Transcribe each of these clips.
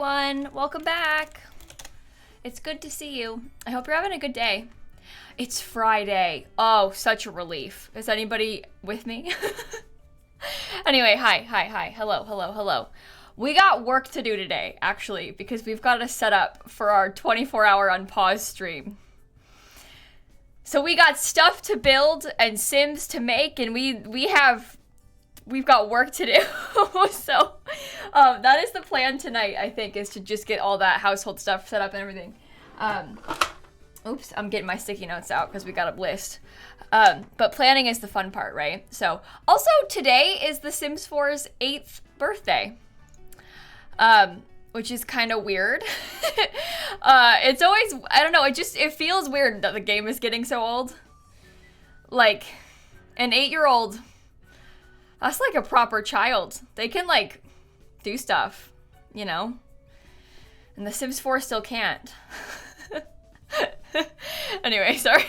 everyone. Welcome back. It's good to see you. I hope you're having a good day. It's Friday. Oh, such a relief. Is anybody with me? Anyway, hi. Hello. We got work to do today, actually, because we've got to set up for our 24-hour unpaused stream. So we got stuff to build and Sims to make, and we've got work to do. So that is the plan tonight, I think, is to just get all that household stuff set up and everything. Oops, I'm getting my sticky notes out because we got a list. But planning is the fun part, right? So also today is the Sims 4's 8th birthday, which is kind of weird. It's always, I don't know, it feels weird that the game is getting so old. Like, an 8-year-old, that's like a proper child. They can, like, do stuff, you know? And the Sims 4 still can't. Anyway, sorry.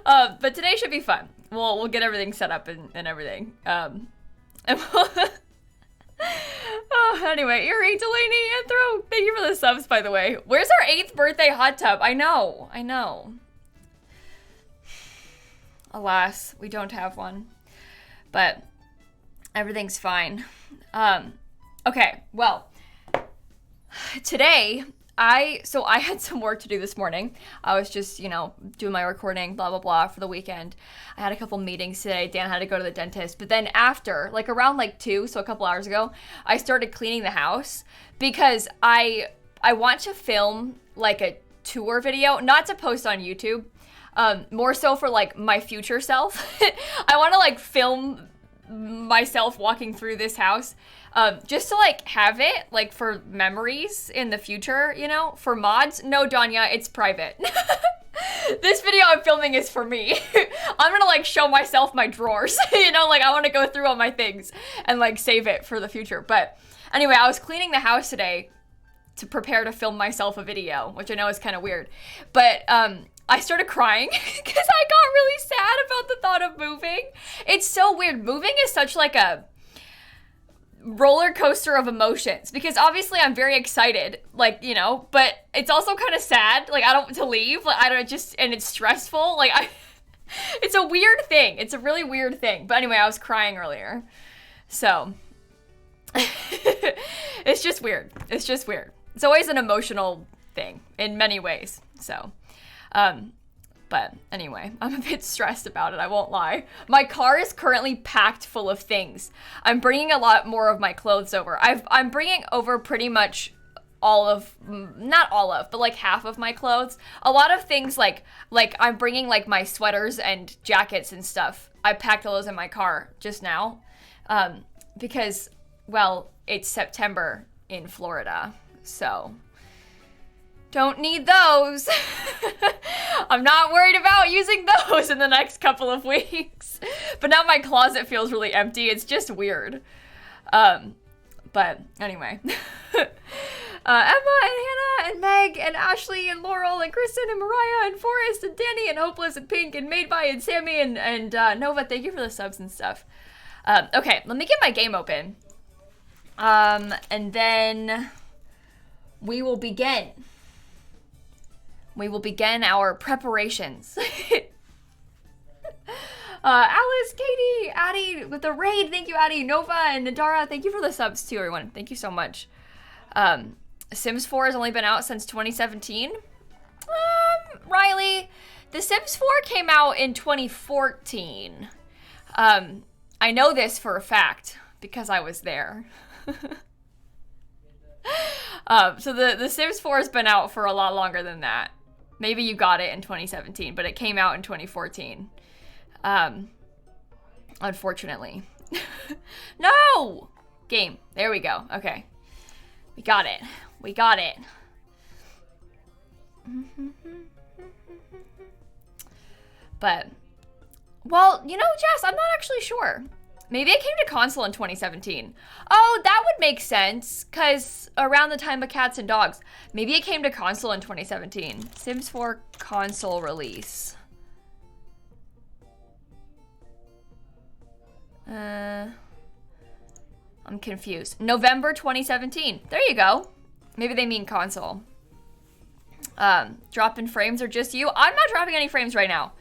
But today should be fun. We'll get everything set up and everything. And we'll anyway, Erie, Delaney, Anthro, thank you for the subs, by the way. Where's our 8th birthday hot tub? I know. Alas, we don't have one. But everything's fine. Okay, well, today I had some work to do this morning. I was just, doing my recording, blah, blah, blah, for the weekend. I had a couple meetings today. Dan had to go to the dentist. But then after, like around 2, so a couple hours ago, I started cleaning the house because I want to film like a tour video, not to post on YouTube, more so for like my future self. I want to like film myself walking through this house. Just to like have it like for memories in the future, for mods. No, Danya, it's private. This video I'm filming is for me. I'm gonna like show myself my drawers, like I want to go through all my things and like save it for the future. But anyway, I was cleaning the house today to prepare to film myself a video, which I know is kind of weird, but I started crying because I got really sad about the thought of moving. It's so weird. Moving is such like a roller coaster of emotions because obviously I'm very excited, but it's also kind of sad. Like to leave. Like and it's stressful. It's a weird thing. It's a really weird thing. But anyway, I was crying earlier. So it's just weird. It's always an emotional thing in many ways. So, but anyway, I'm a bit stressed about it, I won't lie. My car is currently packed full of things. I'm bringing a lot more of my clothes over. I'm bringing over pretty much not all of, but like half of my clothes. A lot of things like I'm bringing like my sweaters and jackets and stuff. I packed all those in my car just now, because, well, it's September in Florida, so don't need those. I'm not worried about using those in the next couple of weeks. But now my closet feels really empty. It's just weird. But anyway. Emma and Hannah and Meg and Ashley and Laurel and Kristen and Mariah and Forrest and Danny and Hopeless and Pink and Made by and Sammy and Nova, thank you for the subs and stuff. Okay, let me get my game open. And then we will begin. We will begin our preparations. Alice, Katie, Addie with the raid. Thank you, Addie. Nova and Nadara. Thank you for the subs too, everyone. Thank you so much. Sims 4 has only been out since 2017. Riley, The Sims 4 came out in 2014. I know this for a fact because I was there. So the Sims 4 has been out for a lot longer than that. Maybe you got it in 2017, but it came out in 2014. Unfortunately. No! Game. There we go. Okay. We got it. But, well, Jess, I'm not actually sure. Maybe it came to console in 2017. Oh, that would make sense, because around the time of Cats and Dogs. Maybe it came to console in 2017. Sims 4 console release. I'm confused. November 2017. There you go. Maybe they mean console. Drop in frames are just you. I'm not dropping any frames right now.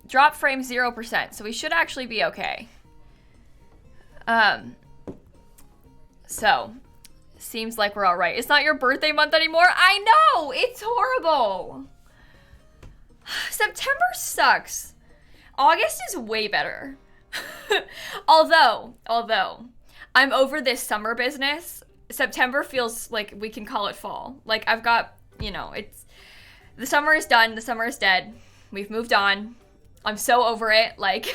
Drop frames 0%, so we should actually be okay. So, seems like we're all right. It's not your birthday month anymore. I know, it's horrible. September sucks. August is way better. although I'm over this summer business. September feels like we can call it fall. Like I've got, you know, it's the summer is done. The summer is dead. We've moved on. I'm so over it. Like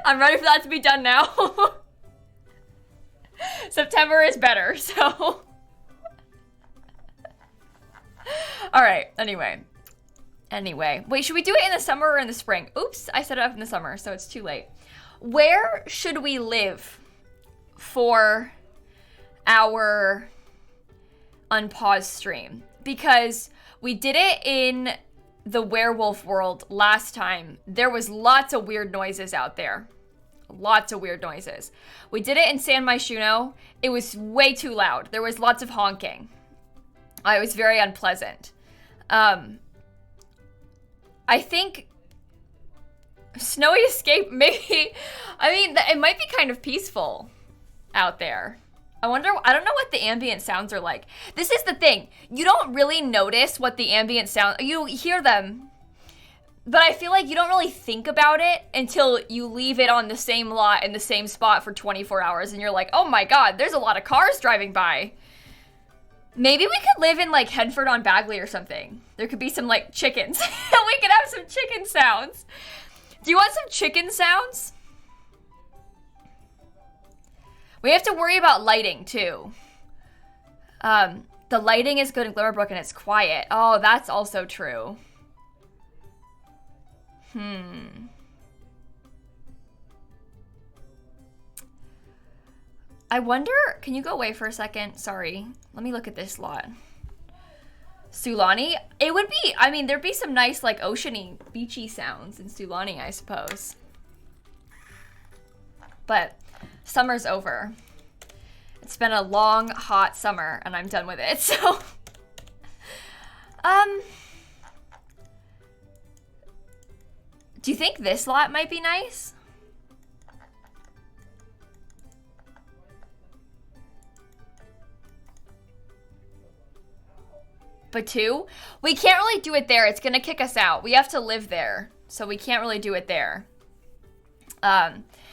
I'm ready for that to be done now. September is better. So all right. Anyway, wait, should we do it in the summer or in the spring? Oops, I set it up in the summer, so it's too late. Where should we live for our unpaused stream? Because we did it in the werewolf world last time. There was lots of weird noises out there. Lots of weird noises. We did it in San Myshuno. It was way too loud. There was lots of honking. It was very unpleasant. I think Snowy Escape, maybe, I mean, it might be kind of peaceful out there. I don't know what the ambient sounds are like. This is the thing. You don't really notice what the ambient sound, you hear them, but I feel like you don't really think about it until you leave it on the same lot in the same spot for 24 hours and you're like, oh my God, there's a lot of cars driving by. Maybe we could live in like Headford on Bagley or something. There could be some like chickens. We could have some chicken sounds. Do you want some chicken sounds? We have to worry about lighting too. The lighting is good in Glimmerbrook and it's quiet. Oh, that's also true. I wonder, can you go away for a second? Sorry. Let me look at this lot. Sulani? It would be, I mean, there'd be some nice, like, oceany, beachy sounds in Sulani, I suppose. But summer's over. It's been a long, hot summer, and I'm done with it, so. Do you think this lot might be nice? But two? We can't really do it there. It's gonna kick us out. We have to live there, so we can't really do it there.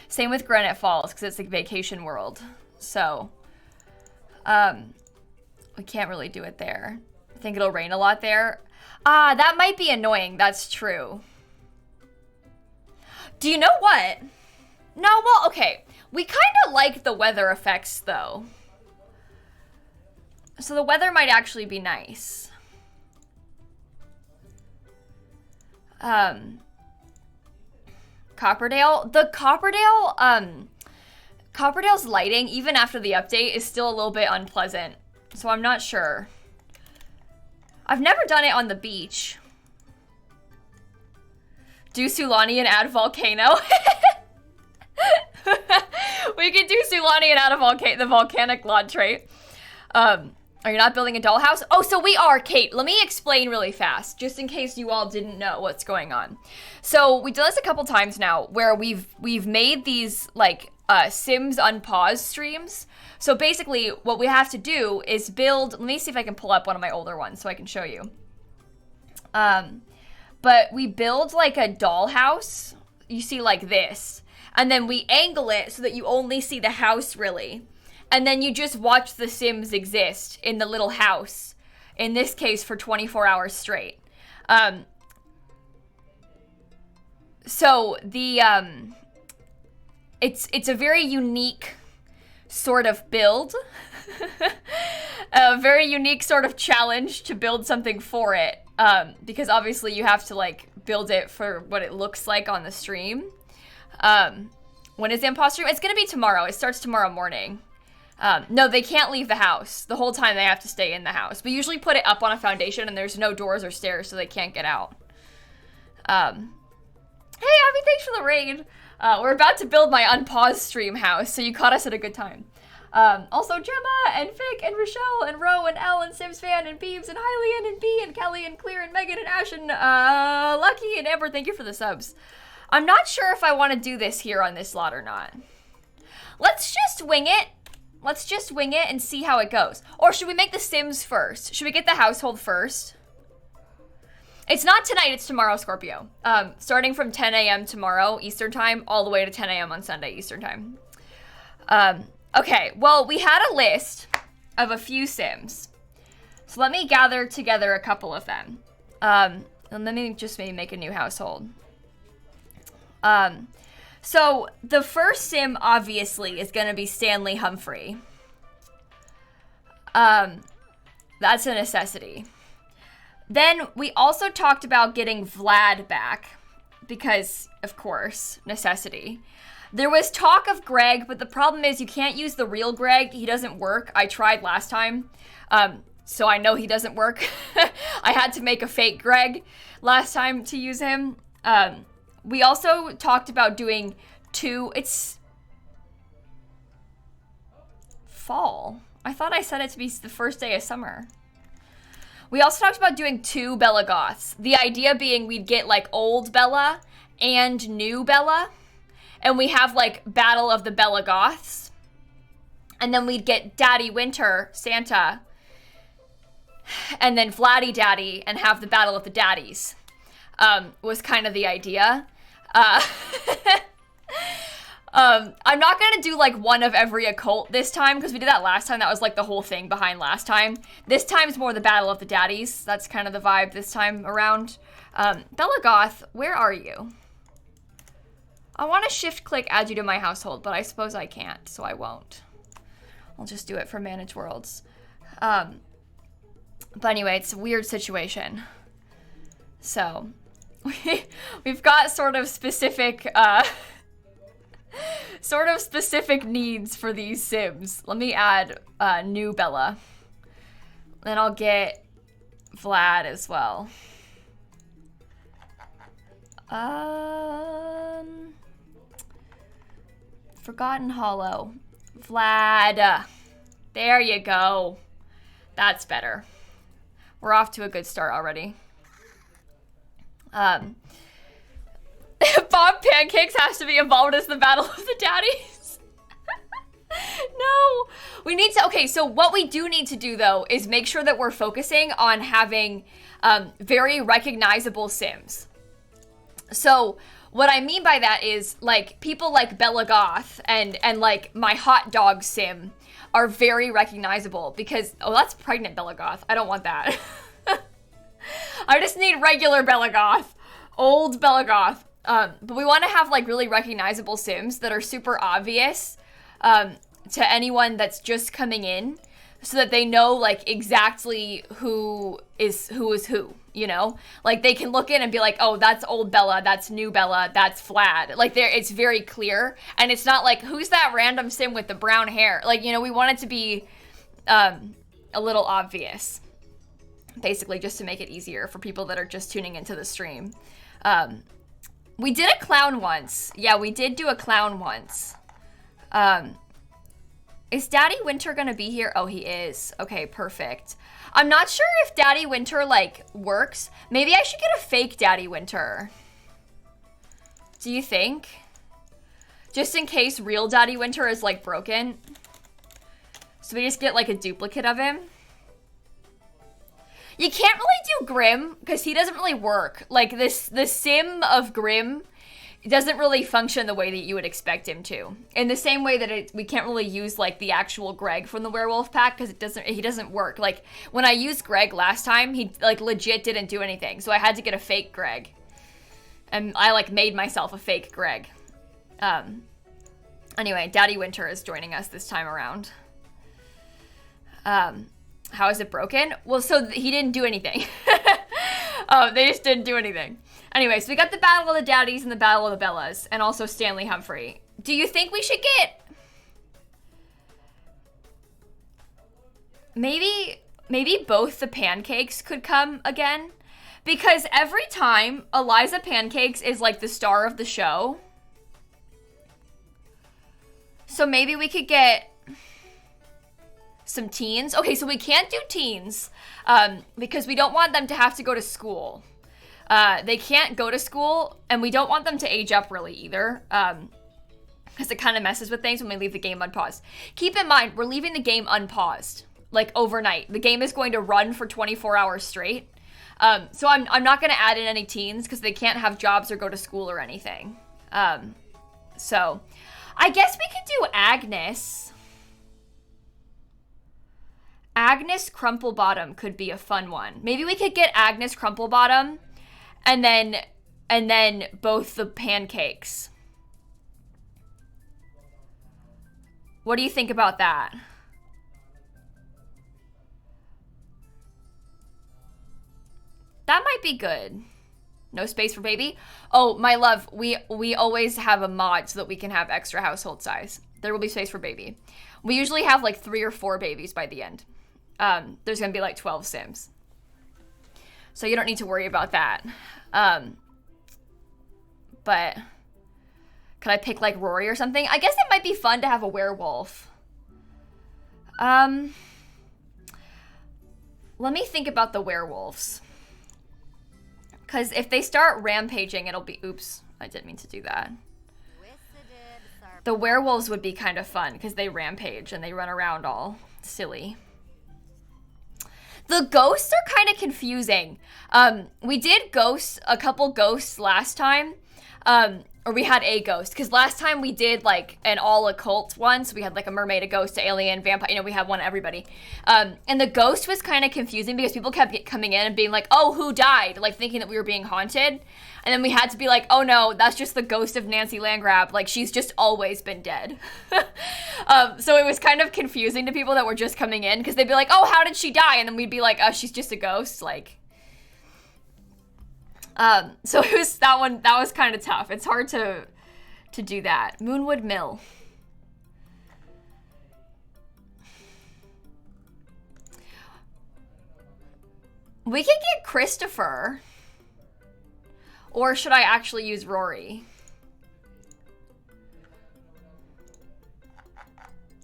Same with Granite Falls, because it's like vacation world. So, we can't really do it there. I think it'll rain a lot there. Ah, that might be annoying. That's true. Do you know what? No, well, okay. We kind of like the weather effects, though. So the weather might actually be nice. Copperdale. The Copperdale's lighting, even after the update, is still a little bit unpleasant. So I'm not sure. I've never done it on the beach. Do Sulani and add volcano. We could do Sulani and add the volcanic lot trait. Are you not building a dollhouse? Oh, so we are, Kate. Let me explain really fast, just in case you all didn't know what's going on. So we did this a couple times now, where we've made these like Sims unpaused streams. So basically, what we have to do is build. Let me see if I can pull up one of my older ones so I can show you. But we build like a dollhouse. You see like this, and then we angle it so that you only see the house really. And then you just watch the Sims exist in the little house, in this case for 24 hours straight. So the it's a very unique sort of build, a very unique sort of challenge to build something for it, because obviously you have to like build it for what it looks like on the stream. When is the unpaused stream? It's gonna be tomorrow. It starts tomorrow morning. No, they can't leave the house. The whole time they have to stay in the house. We usually put it up on a foundation and there's no doors or stairs so they can't get out. Hey, Abby, thanks for the raid. We're about to build my unpaused stream house, so you caught us at a good time. Also, Gemma, and Vic, and Rochelle, and Ro, and Elle, and Sims Fan, and Beebs, and Hylian, and B, and Kelly, and Clear, and Megan, and Ash, and Lucky, and Amber, thank you for the subs. I'm not sure if I want to do this here on this lot or not. Let's just wing it. Let's just wing it and see how it goes. Or should we make the Sims first? Should we get the household first? It's not tonight, it's tomorrow, Scorpio. Starting from 10 a.m. tomorrow, Eastern time, all the way to 10 a.m. on Sunday, Eastern time. Okay, well, we had a list of a few Sims. So let me gather together a couple of them. And let me just maybe make a new household. So the first Sim, obviously, is going to be Stanley Humphrey. That's a necessity. Then we also talked about getting Vlad back because, of course, necessity. There was talk of Greg, but the problem is you can't use the real Greg. He doesn't work. I tried last time, so I know he doesn't work. I had to make a fake Greg last time to use him. We also talked about doing it's fall. I thought I said it to be the first day of summer. We also talked about doing 2 Bella Goths. The idea being we'd get like old Bella and new Bella. And we have like Battle of the Bella Goths. And then we'd get Daddy Winter, Santa. And then Vladdy Daddy and have the Battle of the Daddies. Was kind of the idea. I'm not gonna do like one of every occult this time because we did that last time. That was like the whole thing behind last time. This time's more the Battle of the Daddies. That's kind of the vibe this time around. Bella Goth, where are you? I want to shift click add you to my household, but I suppose I can't, so I won't. I'll just do it for Manage Worlds. But anyway, it's a weird situation. So we've got sort of specific needs for these Sims. Let me add new Bella. Then I'll get Vlad as well. Forgotten Hollow. Vlad. There you go. That's better. We're off to a good start already. Bob Pancakes has to be involved as the Battle of the Daddies. No. We need to, okay, so what we do need to do though is make sure that we're focusing on having very recognizable Sims. So what I mean by that is like people like Bella Goth and like my hot dog Sim are very recognizable because, oh, that's pregnant Bella Goth. I don't want that. I just need regular Bella Goth, old Bella Goth. But we want to have like really recognizable Sims that are super obvious to anyone that's just coming in so that they know like exactly who is who, you know? Like they can look in and be like, oh, that's old Bella, that's new Bella, that's Vlad. Like it's very clear. And it's not like, who's that random Sim with the brown hair? Like, you know, we want it to be a little obvious. Basically, just to make it easier for people that are just tuning into the stream. We did a clown once. Yeah, we did do a clown once. Is Daddy Winter gonna be here? Oh, he is. Okay, perfect. I'm not sure if Daddy Winter, like, works. Maybe I should get a fake Daddy Winter. Do you think? Just in case real Daddy Winter is, like, broken. So we just get, like, a duplicate of him. You can't really do Grim, because he doesn't really work. Like, the Sim of Grim doesn't really function the way that you would expect him to. In the same way that we can't really use, like, the actual Greg from the Werewolf Pack, because he doesn't work. Like, when I used Greg last time, he, like, legit didn't do anything. So I had to get a fake Greg. And I, like, made myself a fake Greg. Anyway, Daddy Winter is joining us this time around. How is it broken? Well, so he didn't do anything. They just didn't do anything. Anyway, so we got the Battle of the Daddies and the Battle of the Bellas, and also Stanley Humphrey. Do you think we should get... Maybe both the Pancakes could come again? Because every time Eliza Pancakes is like the star of the show, So maybe we could get some teens. Okay, so we can't do teens because we don't want them to have to go to school. They can't go to school, and we don't want them to age up really either, because it kind of messes with things when we leave the game unpaused. Keep in mind, we're leaving the game unpaused, like overnight. The game is going to run for 24 hours straight. So I'm not going to add in any teens because they can't have jobs or go to school or anything. So I guess we could do Agnes. Agnes Crumplebottom could be a fun one. Maybe we could get Agnes Crumplebottom and then both the pancakes. What do you think about that? That might be good. No space for baby? Oh, my love, we always have a mod so that we can have extra household size. There will be space for baby. We usually have like 3 or 4 babies by the end. There's gonna be like 12 Sims. So you don't need to worry about that. But could I pick like Rory or something? I guess it might be fun to have a werewolf. Let me think about the werewolves. Because if they start rampaging, it'll be... Oops, I didn't mean to do that. The werewolves would be kind of fun because they rampage and they run around all silly. The ghosts are kind of confusing. We did a couple ghosts last time. Or we had a ghost. Because last time we did like an all occult one. So we had like a mermaid, a ghost, an alien, vampire. You know, we had one everybody. And the ghost was kind of confusing because people kept coming in and being like, oh, who died? Like thinking that we were being haunted. And then we had to be like, oh no, that's just the ghost of Nancy Landgrab. Like she's just always been dead. So it was kind of confusing to people that were just coming in. Because they'd be like, oh, how did she die? And then we'd be like, oh, she's just a ghost. Like... so it was that was kind of tough. It's hard to do that. Moonwood Mill. We could get Christopher. Or should I actually use Rory?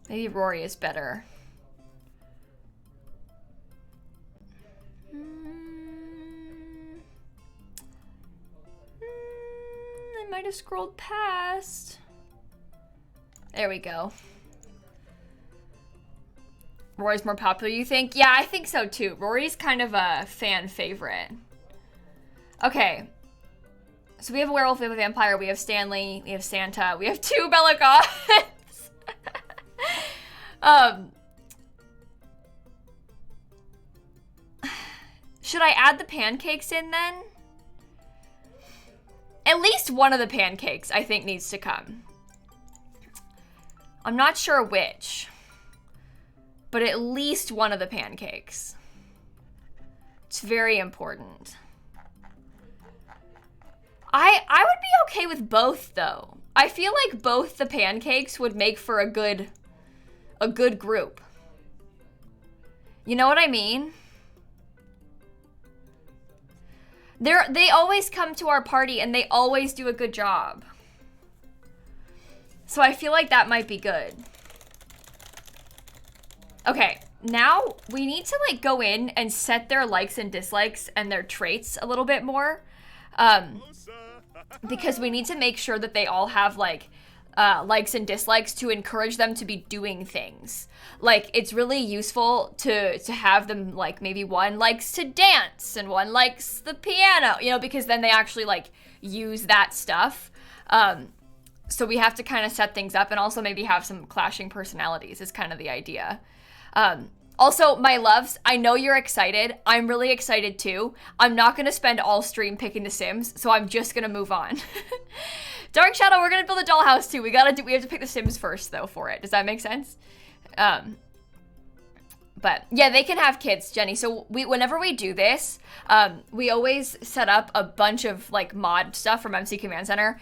Maybe Rory is better. I might have scrolled past. There we go. Rory's more popular, you think? Yeah, I think so too. Rory's kind of a fan favorite. Okay. So we have a werewolf, we have a vampire, we have Stanley, we have Santa, we have 2 Bella Goths. Should I add the pancakes in then? At least one of the pancakes, I think, needs to come. I'm not sure which, but at least one of the pancakes. It's very important. I would be okay with both, though. I feel like both the pancakes would make for a good group. You know what I mean? They always come to our party and they always do a good job. So I feel like that might be good. Okay, now we need to like go in and set their likes and dislikes and their traits a little bit more. Because we need to make sure that they all have like likes and dislikes to encourage them to be doing things. Like it's really useful to have them like maybe one likes to dance and one likes the piano, you know, because then they actually like use that stuff. So we have to kind of set things up and also maybe have some clashing personalities is kind of the idea. Also, my loves, I know you're excited. I'm really excited too. I'm not going to spend all stream picking the Sims, so I'm just going to move on. Dark Shadow, we're going to build a dollhouse too. We have to pick the Sims first though for it. Does that make sense? But yeah, they can have kids, Jenny. So whenever we do this, we always set up a bunch of like mod stuff from MC Command Center.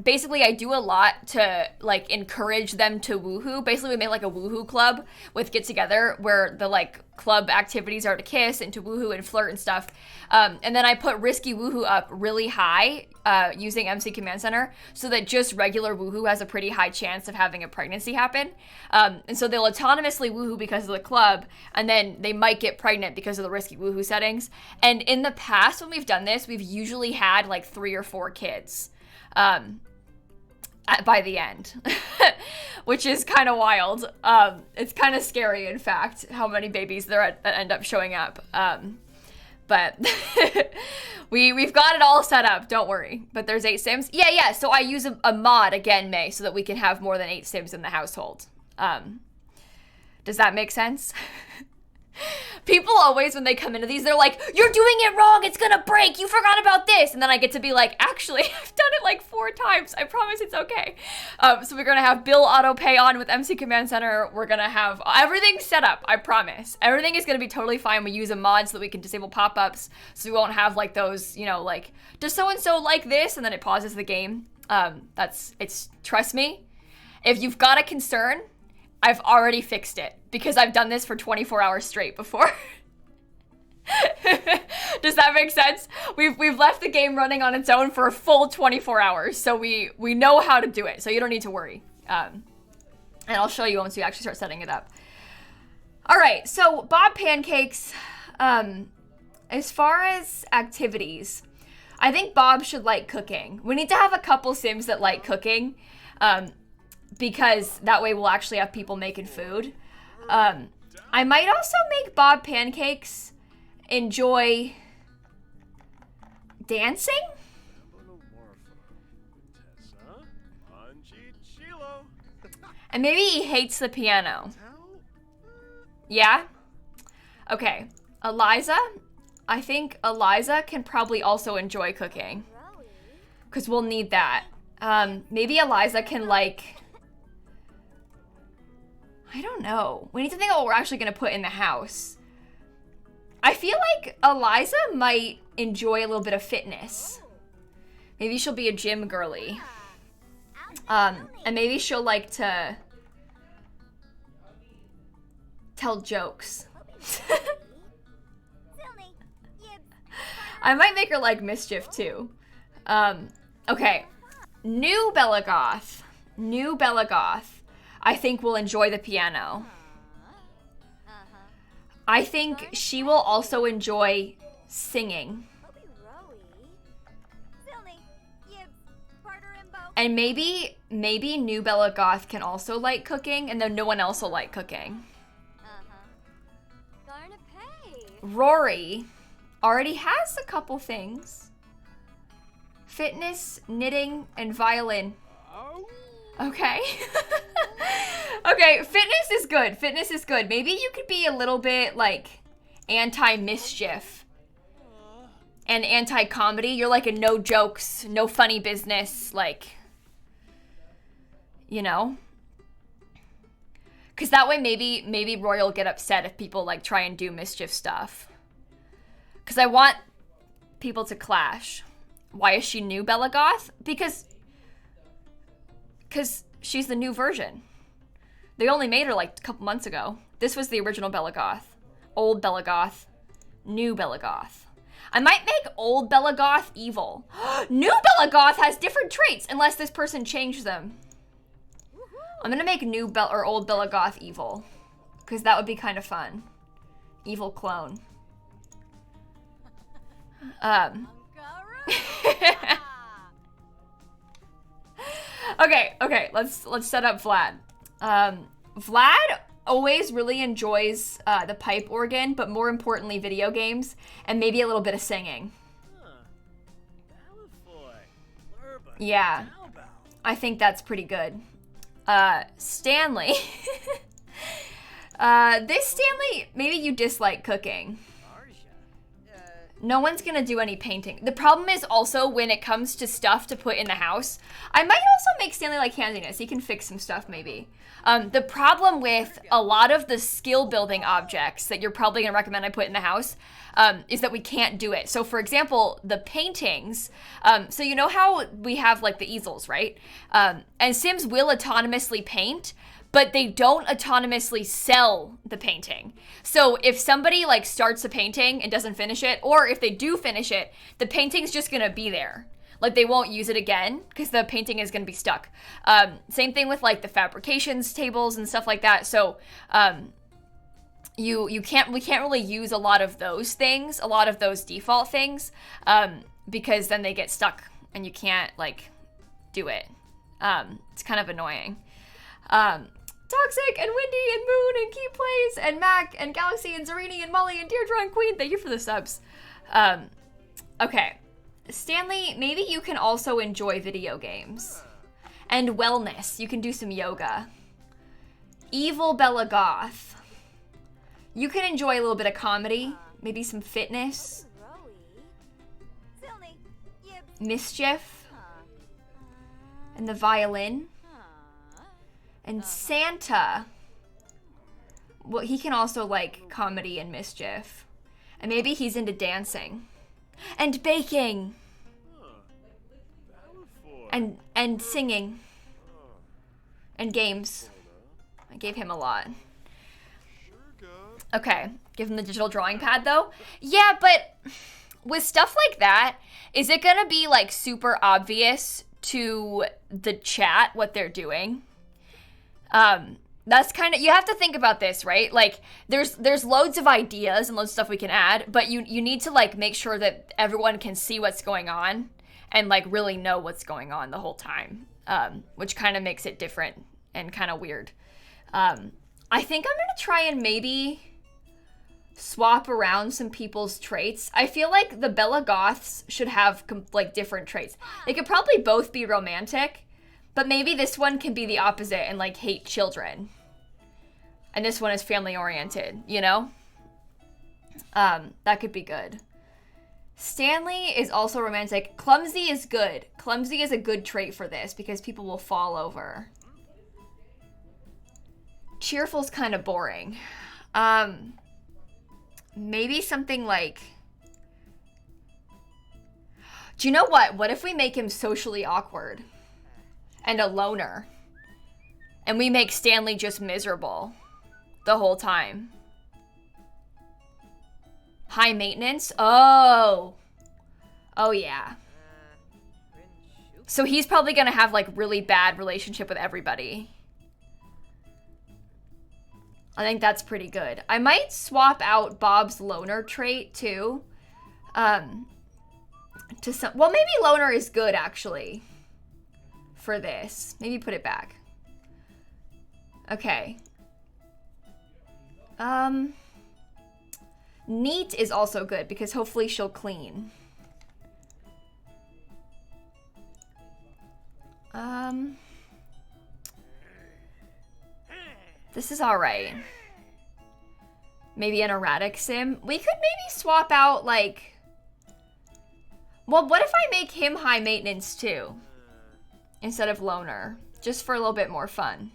Basically, I do a lot to like encourage them to woohoo. Basically, we make like a woohoo club with Get Together where the like club activities are to kiss and to woohoo and flirt and stuff. And then I put risky woohoo up really high using MC Command Center so that just regular woohoo has a pretty high chance of having a pregnancy happen. And so they'll autonomously woohoo because of the club, and then they might get pregnant because of the risky woohoo settings. And in the past, when we've done this, we've usually had like 3 or 4 kids by the end, which is kind of wild. It's kind of scary, in fact, how many babies that end up showing up. But we've got it all set up, don't worry. But there's 8 Sims. Yeah, so I use a mod again, May, so that we can have more than 8 Sims in the household. Does that make sense? People always, when they come into these, they're like, you're doing it wrong, it's gonna break, you forgot about this. And then I get to be like, actually, I've done it like 4 times, I promise it's okay. So we're gonna have Bill auto pay on with MC Command Center. We're gonna have everything set up, I promise. Everything is gonna be totally fine. We use a mod so that we can disable pop-ups, so we won't have like those, you know, like, does so-and-so like this? And then it pauses the game. Trust me, if you've got a concern, I've already fixed it because I've done this for 24 hours straight before. Does that make sense? We've left the game running on its own for a full 24 hours, so we know how to do it, so you don't need to worry. And I'll show you once we actually start setting it up. All right, so Bob Pancakes, as far as activities, I think Bob should like cooking. We need to have a couple Sims that like cooking, because that way we'll actually have people making food. I might also make Bob Pancakes enjoy dancing. And maybe he hates the piano. Yeah? Okay. Eliza? I think Eliza can probably also enjoy cooking, because we'll need that. Maybe Eliza can like... I don't know. We need to think of what we're actually going to put in the house. I feel like Eliza might enjoy a little bit of fitness. Maybe she'll be a gym girly. And maybe she'll like to tell jokes. I might make her like mischief too. Okay. New Belagoth. New Belagoth. I think will enjoy the piano. I think she will also enjoy singing. And maybe New Belagoth can also like cooking, and then no one else will like cooking. Rory already has a couple things. Fitness, knitting, and violin. Okay. Okay, fitness is good. Fitness is good. Maybe you could be a little bit like anti-mischief and anti-comedy. You're like a no jokes, no funny business, like, you know? Because that way maybe Roy will get upset if people like try and do mischief stuff. Because I want people to clash. Why is she new Belagoth? Because she's the new version. They only made her like a couple months ago. This was the original Belagoth. Old Belagoth. New Belagoth. I might make old Belagoth evil. New Belagoth has different traits unless this person changed them. I'm gonna make old Belagoth evil, because that would be kind of fun. Evil clone. Okay, let's set up Vlad. Vlad always really enjoys the pipe organ, but more importantly, video games, and maybe a little bit of singing. Yeah, I think that's pretty good. Stanley. This Stanley, maybe you dislike cooking. No one's gonna do any painting. The problem is also when it comes to stuff to put in the house, I might also make Stanley like handiness. He can fix some stuff maybe. The problem with a lot of the skill building objects that you're probably gonna recommend I put in the house is that we can't do it. So for example, the paintings, so you know how we have like the easels, right? And Sims will autonomously paint, but they don't autonomously sell the painting. So if somebody like starts a painting and doesn't finish it, or if they do finish it, the painting's just gonna be there. Like they won't use it again because the painting is gonna be stuck. Same thing with like the fabrications tables and stuff like that. So we can't really use a lot of those things, a lot of those default things, because then they get stuck and you can't like do it. It's kind of annoying. Toxic and Windy and Moon and Keep Plays and Mac and Galaxy and Zarini and Molly and Deirdre and Queen, thank you for the subs. Okay, Stanley, maybe you can also enjoy video games and wellness. You can do some yoga. Evil Bella Goth, you can enjoy a little bit of comedy, maybe some fitness. Mischief and the violin. And Santa, well, he can also like comedy and mischief. And maybe he's into dancing. And baking. And singing. And games. I gave him a lot. Okay, give him the digital drawing pad though. Yeah, but with stuff like that, is it gonna be like super obvious to the chat what they're doing? That's kind of, you have to think about this, right? Like there's loads of ideas and loads of stuff we can add, but you need to like make sure that everyone can see what's going on and like really know what's going on the whole time, which kind of makes it different and kind of weird. I think I'm gonna try and maybe swap around some people's traits. I feel like the Bella Goths should have like different traits. They could probably both be romantic, but maybe this one can be the opposite and like hate children. And this one is family oriented, you know? That could be good. Stanley is also romantic. Clumsy is good. Clumsy is a good trait for this because people will fall over. Cheerful's kind of boring. Maybe something like... Do you know what? What if we make him socially awkward? And a loner. And we make Stanley just miserable the whole time. High maintenance? Oh. Oh, yeah. So he's probably gonna have like really bad relationship with everybody. I think that's pretty good. I might swap out Bob's loner trait too. To some, well, maybe loner is good actually. For this. Maybe put it back. Okay. Neat is also good because hopefully she'll clean. This is alright. Maybe an erratic sim. We could maybe swap out like... Well, what if I make him high maintenance too? Instead of loner, just for a little bit more fun.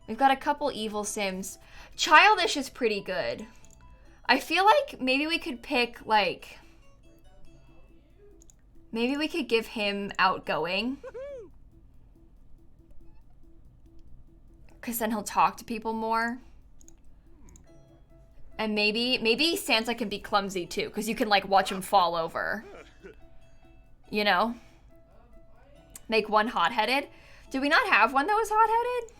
We've got a couple evil sims. Childish is pretty good. I feel like maybe we could pick like, maybe we could give him outgoing. Because then he'll talk to people more. And maybe Santa can be clumsy too, because you can like watch him fall over. You know? Make one hot-headed. Did we not have one that was hot-headed?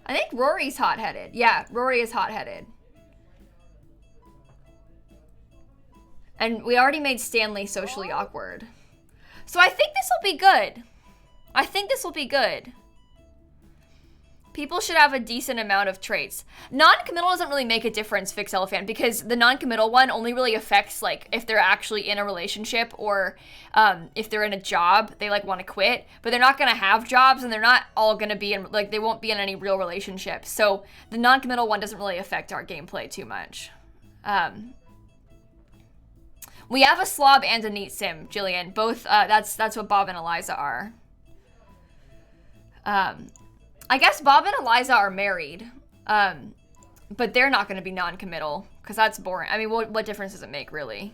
I think Rory's hot-headed. Yeah, Rory is hot-headed. And we already made Stanley socially awkward. So I think this will be good. I think this will be good. People should have a decent amount of traits. Non-committal doesn't really make a difference, Fix Elephant, because the non-committal one only really affects like if they're actually in a relationship or if they're in a job, they like want to quit, but they're not going to have jobs and they're not all going to be in, like they won't be in any real relationships. So the non-committal one doesn't really affect our gameplay too much. We have a slob and a neat sim, Jillian. Both, that's what Bob and Eliza are. I guess Bob and Eliza are married. But they're not going to be non-committal, because that's boring. I mean, what difference does it make, really?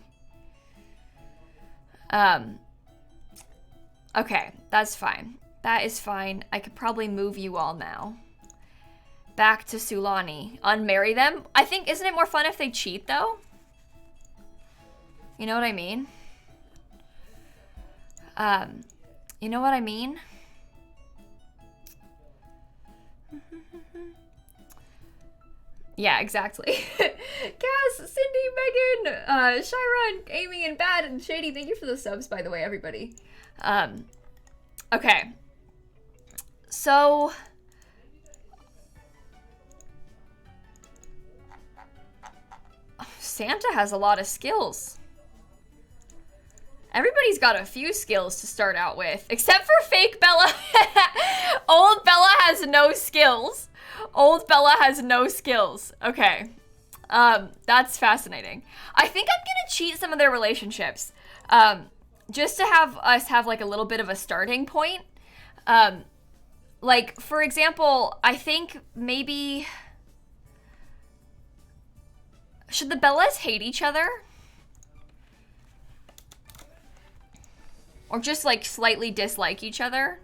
Okay, that's fine. That is fine. I could probably move you all now. Back to Sulani. Unmarry them? I think, isn't it more fun if they cheat, though? You know what I mean? You know what I mean? Yeah, exactly. Cass, Cindy, Megan, Chiron, Amy, and Bad, and Shady, thank you for the subs, by the way, everybody. Okay. So... Santa has a lot of skills. Everybody's got a few skills to start out with, except for fake Bella. Old Bella has no skills. Old Bella has no skills. Okay. That's fascinating. I think I'm gonna cheat some of their relationships. Just to have us have like a little bit of a starting point. Like, for example, I think maybe... Should the Bellas hate each other? Or just like slightly dislike each other?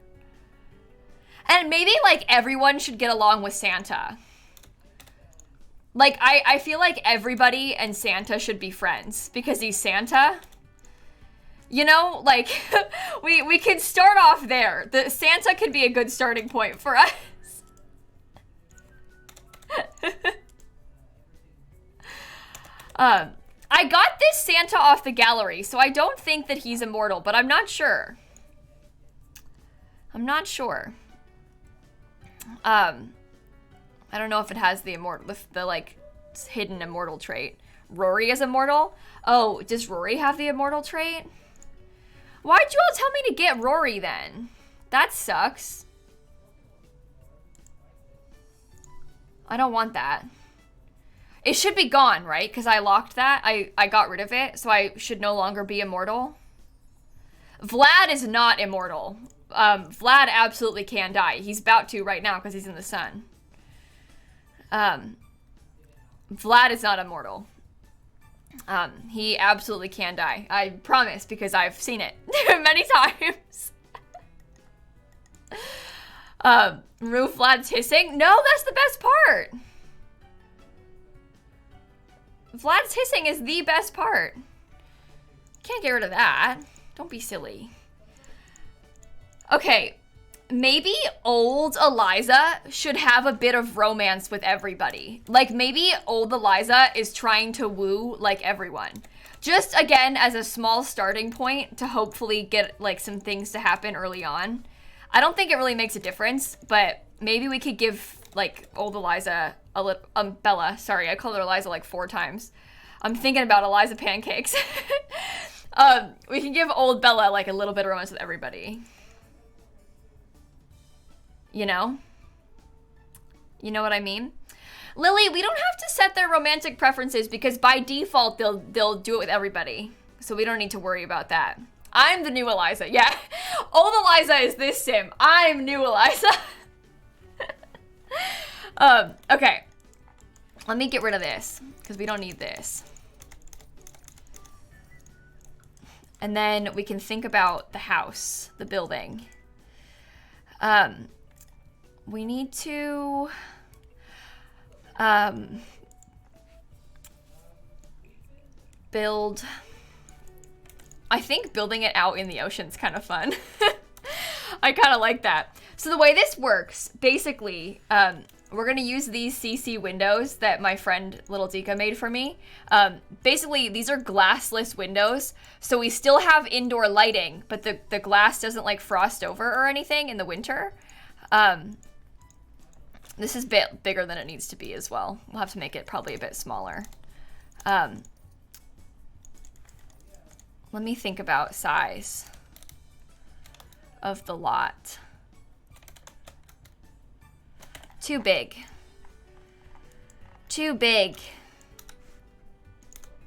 And maybe like everyone should get along with Santa. Like I feel like everybody and Santa should be friends because he's Santa. You know, like we could start off there. The Santa could be a good starting point for us. I got this Santa off the gallery, so I don't think that he's immortal, but I'm not sure. I'm not sure. I don't know if it has the immortal, the like hidden immortal trait. Rory is immortal? Oh, does Rory have the immortal trait? Why'd you all tell me to get Rory then? That sucks. I don't want that. It should be gone, right? Because I locked that. I got rid of it, so I should no longer be immortal. Vlad is not immortal. Vlad absolutely can die. He's about to right now because he's in the sun. Vlad is not immortal. He absolutely can die. I promise, because I've seen it many times. Remove Vlad's hissing? No, that's the best part. Vlad's hissing is the best part. Can't get rid of that. Don't be silly. Okay, maybe old Eliza should have a bit of romance with everybody. Like, maybe old Eliza is trying to woo, like, everyone. Just, again, as a small starting point to hopefully get, like, some things to happen early on. I don't think it really makes a difference, but maybe we could give, like, old Eliza a little, Bella, sorry, I called her Eliza like 4 times. I'm thinking about Eliza pancakes. We can give old Bella, like, a little bit of romance with everybody. You know? You know what I mean? Lily, we don't have to set their romantic preferences because by default, they'll do it with everybody. So we don't need to worry about that. I'm the new Eliza. Yeah. Old Eliza is this sim. I'm new Eliza. Okay. Let me get rid of this because we don't need this. And then we can think about the house, the building. We need to build. I think building it out in the ocean's kind of fun. I kind of like that. So the way this works, basically, we're going to use these CC windows that my friend Little Dika made for me. Basically, these are glassless windows, so we still have indoor lighting, but the glass doesn't like frost over or anything in the winter. This is a bit bigger than it needs to be as well. We'll have to make it probably a bit smaller. Let me think about size of the lot. Too big. Too big.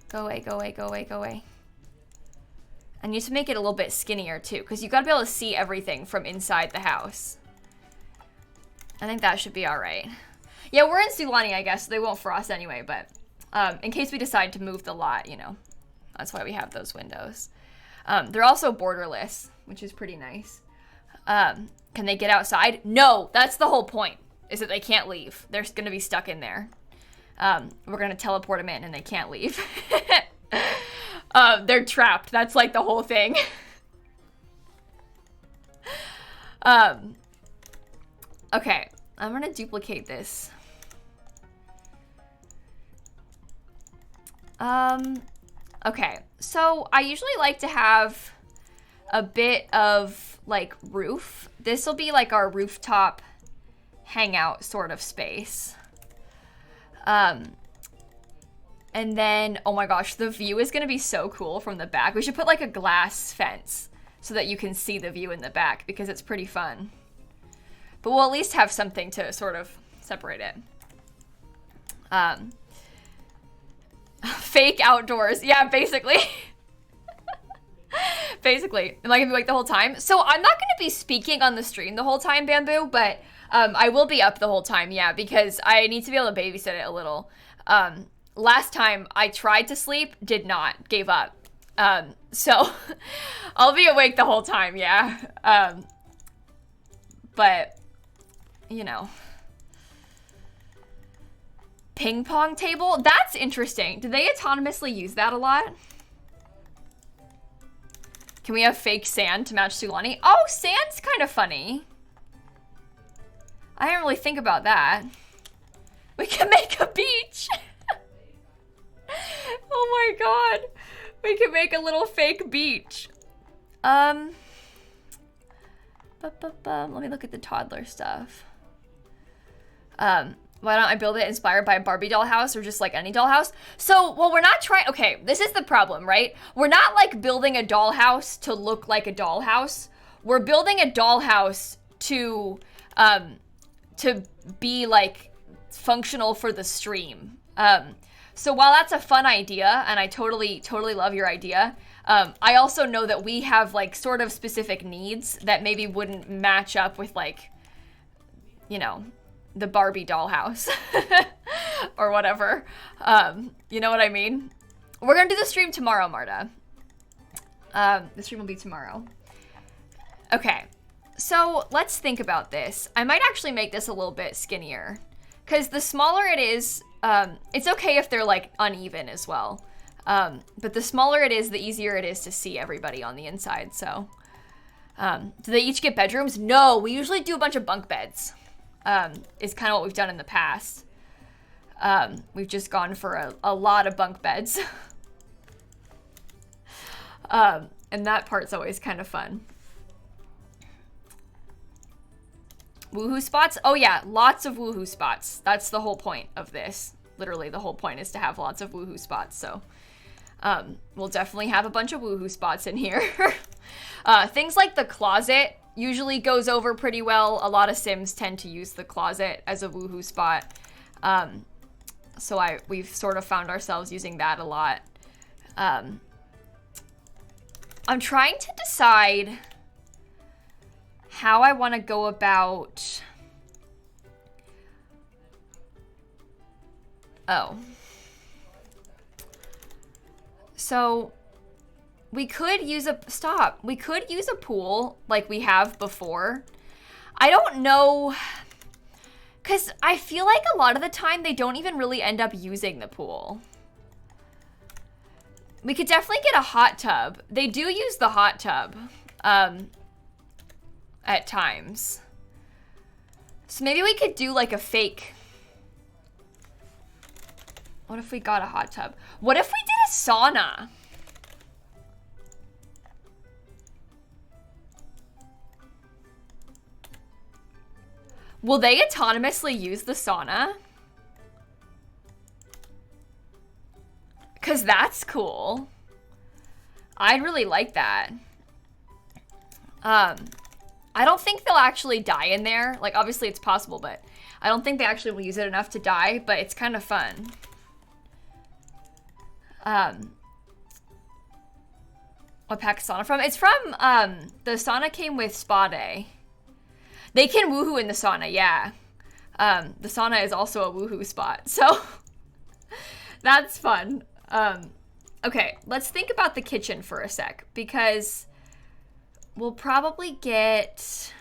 Go away, go away, go away, go away. I need to make it a little bit skinnier too, because you got to be able to see everything from inside the house. I think that should be all right. Yeah, we're in Sulani, I guess. So they won't frost anyway, but in case we decide to move the lot, you know, that's why we have those windows. They're also borderless, which is pretty nice. Can they get outside? No, that's the whole point, is that they can't leave. They're going to be stuck in there. We're going to teleport them in and they can't leave. They're trapped. That's like the whole thing. Okay, I'm going to duplicate this. Okay, so I usually like to have a bit of like roof. This will be like our rooftop hangout sort of space. And then, oh my gosh, the view is gonna be so cool from the back. We should put like a glass fence so that you can see the view in the back because it's pretty fun. But we'll at least have something to sort of separate it. Fake outdoors. Yeah, basically. Basically. Am I gonna be awake the whole time? So I'm not gonna be speaking on the stream the whole time, Bamboo, but I will be up the whole time, yeah, because I need to be able to babysit it a little. Last time I tried to sleep, did not, gave up. So I'll be awake the whole time, yeah. But, you know. Ping pong table? That's interesting. Do they autonomously use that a lot? Can we have fake sand to match Sulani? Oh, sand's kind of funny. I didn't really think about that. We can make a beach. Oh my god. We can make a little fake beach. Let me look at the toddler stuff. Why don't I build it inspired by a Barbie dollhouse or just like any dollhouse? So, well, we're not trying, okay, this is the problem, right? We're not like building a dollhouse to look like a dollhouse. We're building a dollhouse to be like functional for the stream. So while that's a fun idea, and I totally love your idea, I also know that we have like sort of specific needs that maybe wouldn't match up with like, you know, the Barbie dollhouse or whatever. You know what I mean? We're gonna do the stream tomorrow, Marta. The stream will be tomorrow. Okay, so let's think about this. I might actually make this a little bit skinnier because the smaller it is, it's okay if they're like uneven as well. But the smaller it is, the easier it is to see everybody on the inside. So, do they each get bedrooms? No, we usually do a bunch of bunk beds. Is kind of what we've done in the past. We've just gone for a lot of bunk beds. And that part's always kind of fun. Woohoo spots? Oh yeah, lots of woohoo spots. That's the whole point of this. Literally, the whole point is to have lots of woohoo spots. So, we'll definitely have a bunch of woohoo spots in here. Things like the closet usually goes over pretty well. A lot of Sims tend to use the closet as a woohoo spot. So we've sort of found ourselves using that a lot. I'm trying to decide how I want to go about... Oh. So... we could use we could use a pool like we have before. I don't know, because I feel like a lot of the time they don't even really end up using the pool. We could definitely get a hot tub. They do use the hot tub at times. So maybe we could do like a fake. What if we got a hot tub? What if we did a sauna? Will they autonomously use the sauna? Because that's cool. I'd really like that. I don't think they'll actually die in there. Like, obviously it's possible, but I don't think they actually will use it enough to die, but it's kind of fun. What pack is sauna from? It's from, the sauna came with spa day. They can woohoo in the sauna, yeah. The sauna is also a woohoo spot, so that's fun. Okay, let's think about the kitchen for a sec, because we'll probably get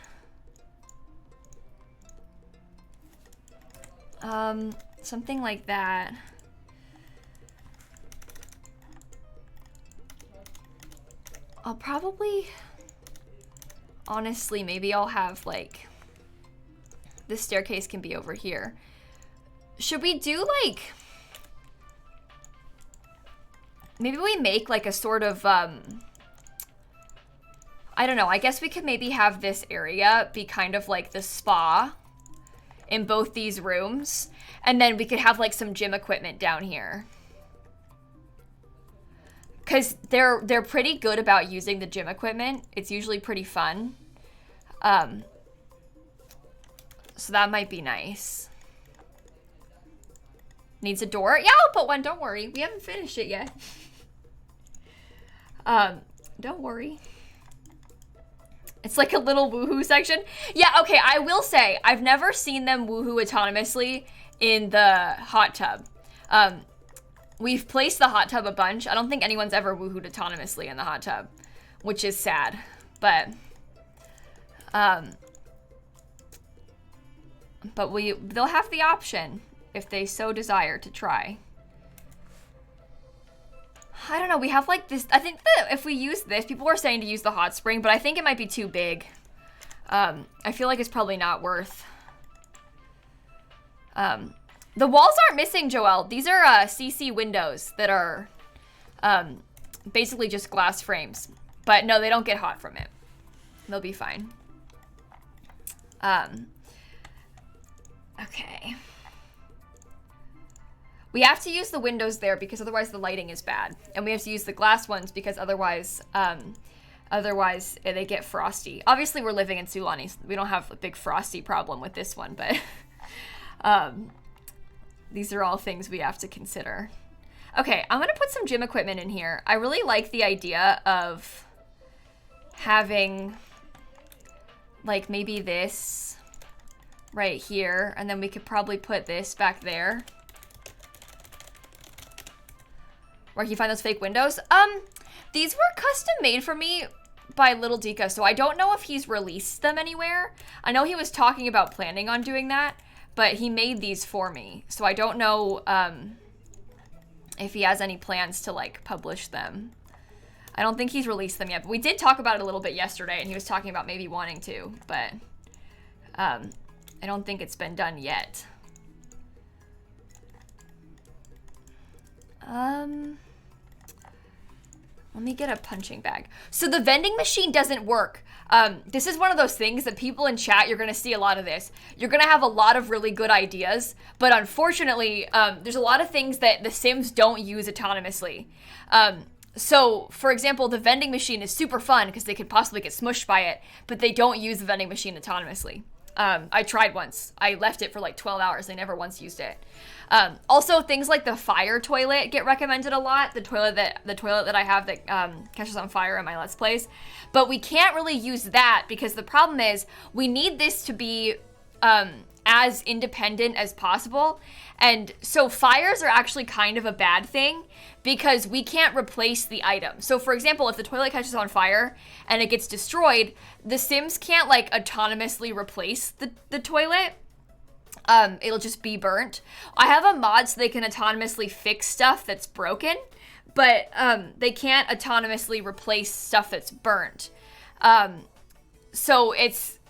something like that. I'll probably, honestly, maybe I'll have like, this staircase can be over here. Should we do like, maybe we make like a sort of, I don't know, I guess we could maybe have this area be kind of like the spa in both these rooms. And then we could have like some gym equipment down here. Because they're pretty good about using the gym equipment. It's usually pretty fun. So that might be nice. Needs a door? Yeah, I'll put one. Don't worry. We haven't finished it yet. Don't worry. It's like a little woohoo section. Yeah, okay, I will say, I've never seen them woohoo autonomously in the hot tub. We've placed the hot tub a bunch. I don't think anyone's ever woohooed autonomously in the hot tub, which is sad, but they'll have the option if they so desire to try. I don't know, we have like this, I think that if we use this, people were saying to use the hot spring, but I think it might be too big. I feel like it's probably not worth. The walls aren't missing, Joelle. These are CC windows that are basically just glass frames. But no, they don't get hot from it. They'll be fine. Okay. We have to use the windows there because otherwise the lighting is bad. And we have to use the glass ones because otherwise they get frosty. Obviously, we're living in Sulani, so we don't have a big frosty problem with this one, but these are all things we have to consider. Okay, I'm gonna put some gym equipment in here. I really like the idea of having like maybe this right here, and then we could probably put this back there. Where can you find those fake windows? These were custom made for me by Little Dika, so I don't know if he's released them anywhere. I know he was talking about planning on doing that, but he made these for me, so I don't know if he has any plans to like publish them. I don't think he's released them yet, but we did talk about it a little bit yesterday, and he was talking about maybe wanting to, but I don't think it's been done yet. Let me get a punching bag. So the vending machine doesn't work. This is one of those things that people in chat, you're gonna see a lot of this. You're gonna have a lot of really good ideas, but unfortunately, there's a lot of things that the Sims don't use autonomously. So, for example, the vending machine is super fun because they could possibly get smushed by it, but they don't use the vending machine autonomously. I tried once. I left it for like 12 hours. They never once used it. Also, things like the fire toilet get recommended a lot. The toilet that I have that catches on fire in my Let's Plays. But we can't really use that because the problem is we need this to be as independent as possible. And so fires are actually kind of a bad thing because we can't replace the item. So for example, if the toilet catches on fire and it gets destroyed, the Sims can't like autonomously replace the toilet. It'll just be burnt. I have a mod so they can autonomously fix stuff that's broken, but they can't autonomously replace stuff that's burnt. So it's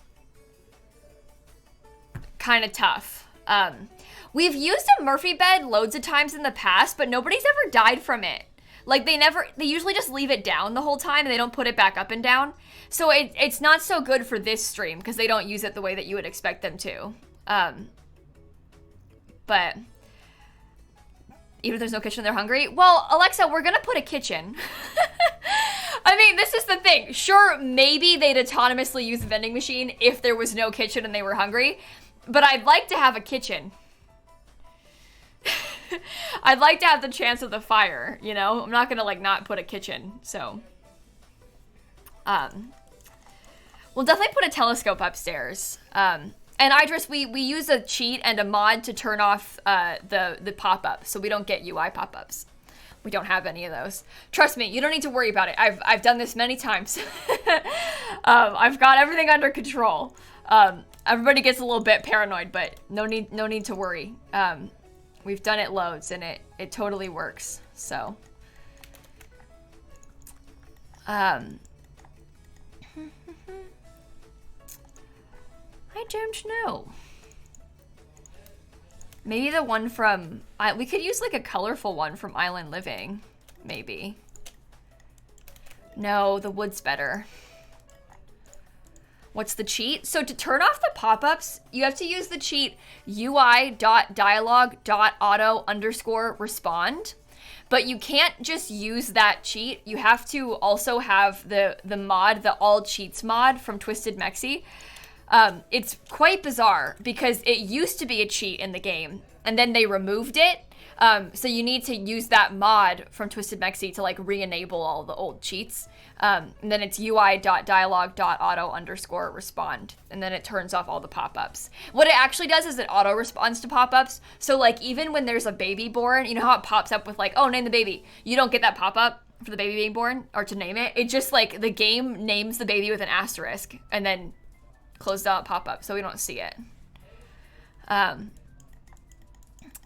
kind of tough. We've used a Murphy bed loads of times in the past, but nobody's ever died from it. Like they usually just leave it down the whole time and they don't put it back up and down. So it's not so good for this stream because they don't use it the way that you would expect them to. But even if there's no kitchen, they're hungry. Well, Alexa, we're gonna put a kitchen. I mean, this is the thing. Sure, maybe they'd autonomously use the vending machine if there was no kitchen and they were hungry, but I'd like to have a kitchen. I'd like to have the chance of the fire, you know? I'm not gonna like not put a kitchen, so. We'll definitely put a telescope upstairs. And Idris, we use a cheat and a mod to turn off the pop-up so we don't get UI pop-ups. We don't have any of those. Trust me, you don't need to worry about it. I've done this many times. I've got everything under control. Everybody gets a little bit paranoid, but no need to worry. We've done it loads and it totally works. So I don't know. Maybe the one from, we could use like a colorful one from Island Living, maybe. No, the wood's better. What's the cheat? So to turn off the pop-ups, you have to use the cheat ui.dialog.auto_respond. But you can't just use that cheat. You have to also have the mod, the all cheats mod from Twisted Mexi. It's quite bizarre because it used to be a cheat in the game and then they removed it. So you need to use that mod from Twisted Mexi to like re-enable all the old cheats. And then it's ui.dialog.auto_respond. And then it turns off all the pop-ups. What it actually does is it auto responds to pop-ups. So like even when there's a baby born, you know how it pops up with like, oh, name the baby. You don't get that pop-up for the baby being born or to name it. It just like the game names the baby with an asterisk and then closed out pop-up so we don't see it.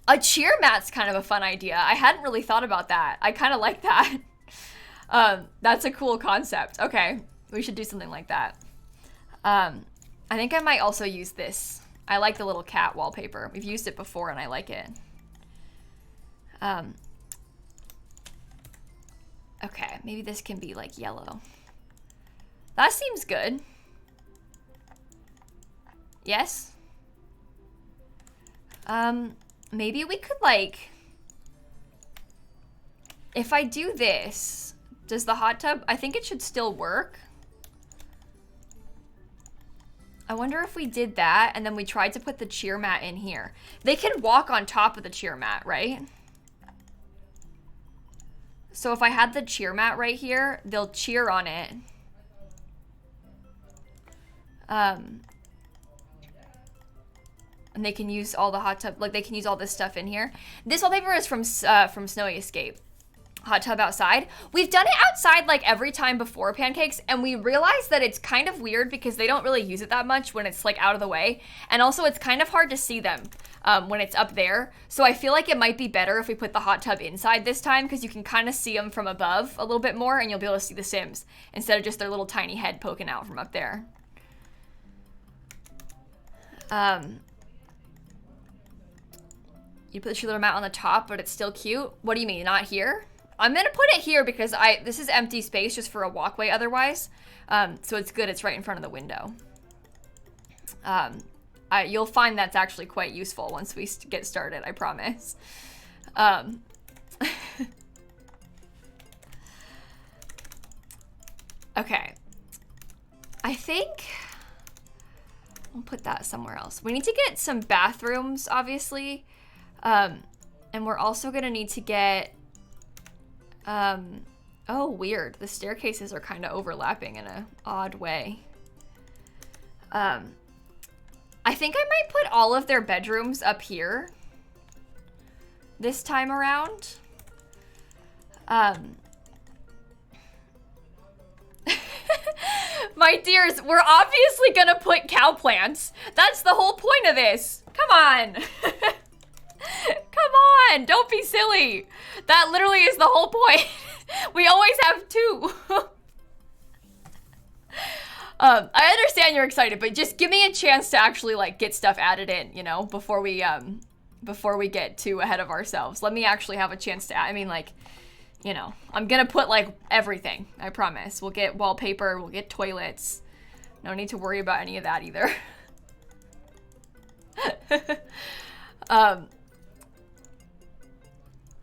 A cheer mat's kind of a fun idea. I hadn't really thought about that. I kind of like that. That's a cool concept. Okay, we should do something like that. I think I might also use this. I like the little cat wallpaper. We've used it before and I like it. Okay, maybe this can be like yellow. That seems good. Yes? Maybe we could like, if I do this, does the hot tub, I think it should still work. I wonder if we did that and then we tried to put the cheer mat in here. They can walk on top of the cheer mat, right? So if I had the cheer mat right here, they'll cheer on it. And they can use all the hot tub, like they can use all this stuff in here. This wallpaper is from Snowy Escape. Hot tub outside. We've done it outside like every time before Pancakes, and we realized that it's kind of weird because they don't really use it that much when it's like out of the way. And also it's kind of hard to see them when it's up there. So I feel like it might be better if we put the hot tub inside this time because you can kind of see them from above a little bit more and you'll be able to see the Sims instead of just their little tiny head poking out from up there. You put the shoe mat on the top, but it's still cute. What do you mean, not here? I'm gonna put it here because this is empty space just for a walkway otherwise. So it's good, it's right in front of the window. You'll find that's actually quite useful once we get started, I promise. Okay. I think I'll put that somewhere else. We need to get some bathrooms, obviously. And we're also gonna need to get, oh, weird. The staircases are kind of overlapping in an odd way. I think I might put all of their bedrooms up here this time around. My dears, we're obviously gonna put cow plants. That's the whole point of this. Come on. Come on, don't be silly. That literally is the whole point. We always have two. I understand you're excited, but just give me a chance to actually like get stuff added in, you know, before we get too ahead of ourselves. Let me actually have a chance to I mean, like, you know, I'm gonna put like everything, I promise. We'll get wallpaper, we'll get toilets. No need to worry about any of that either.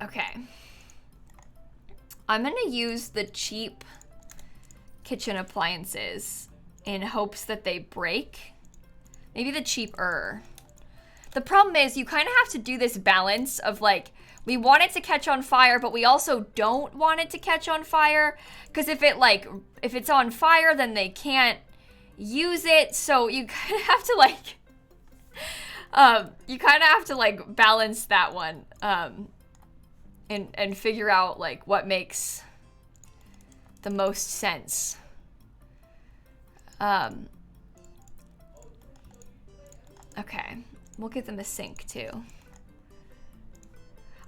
Okay. I'm gonna use the cheap kitchen appliances in hopes that they break. Maybe the cheaper. The problem is you kind of have to do this balance of like, We want it to catch on fire, but we also don't want it to catch on fire, because if it's on fire, then they can't use it. So you kind of have to like balance that one, and figure out like what makes the most sense. Okay, we'll give them a sink too.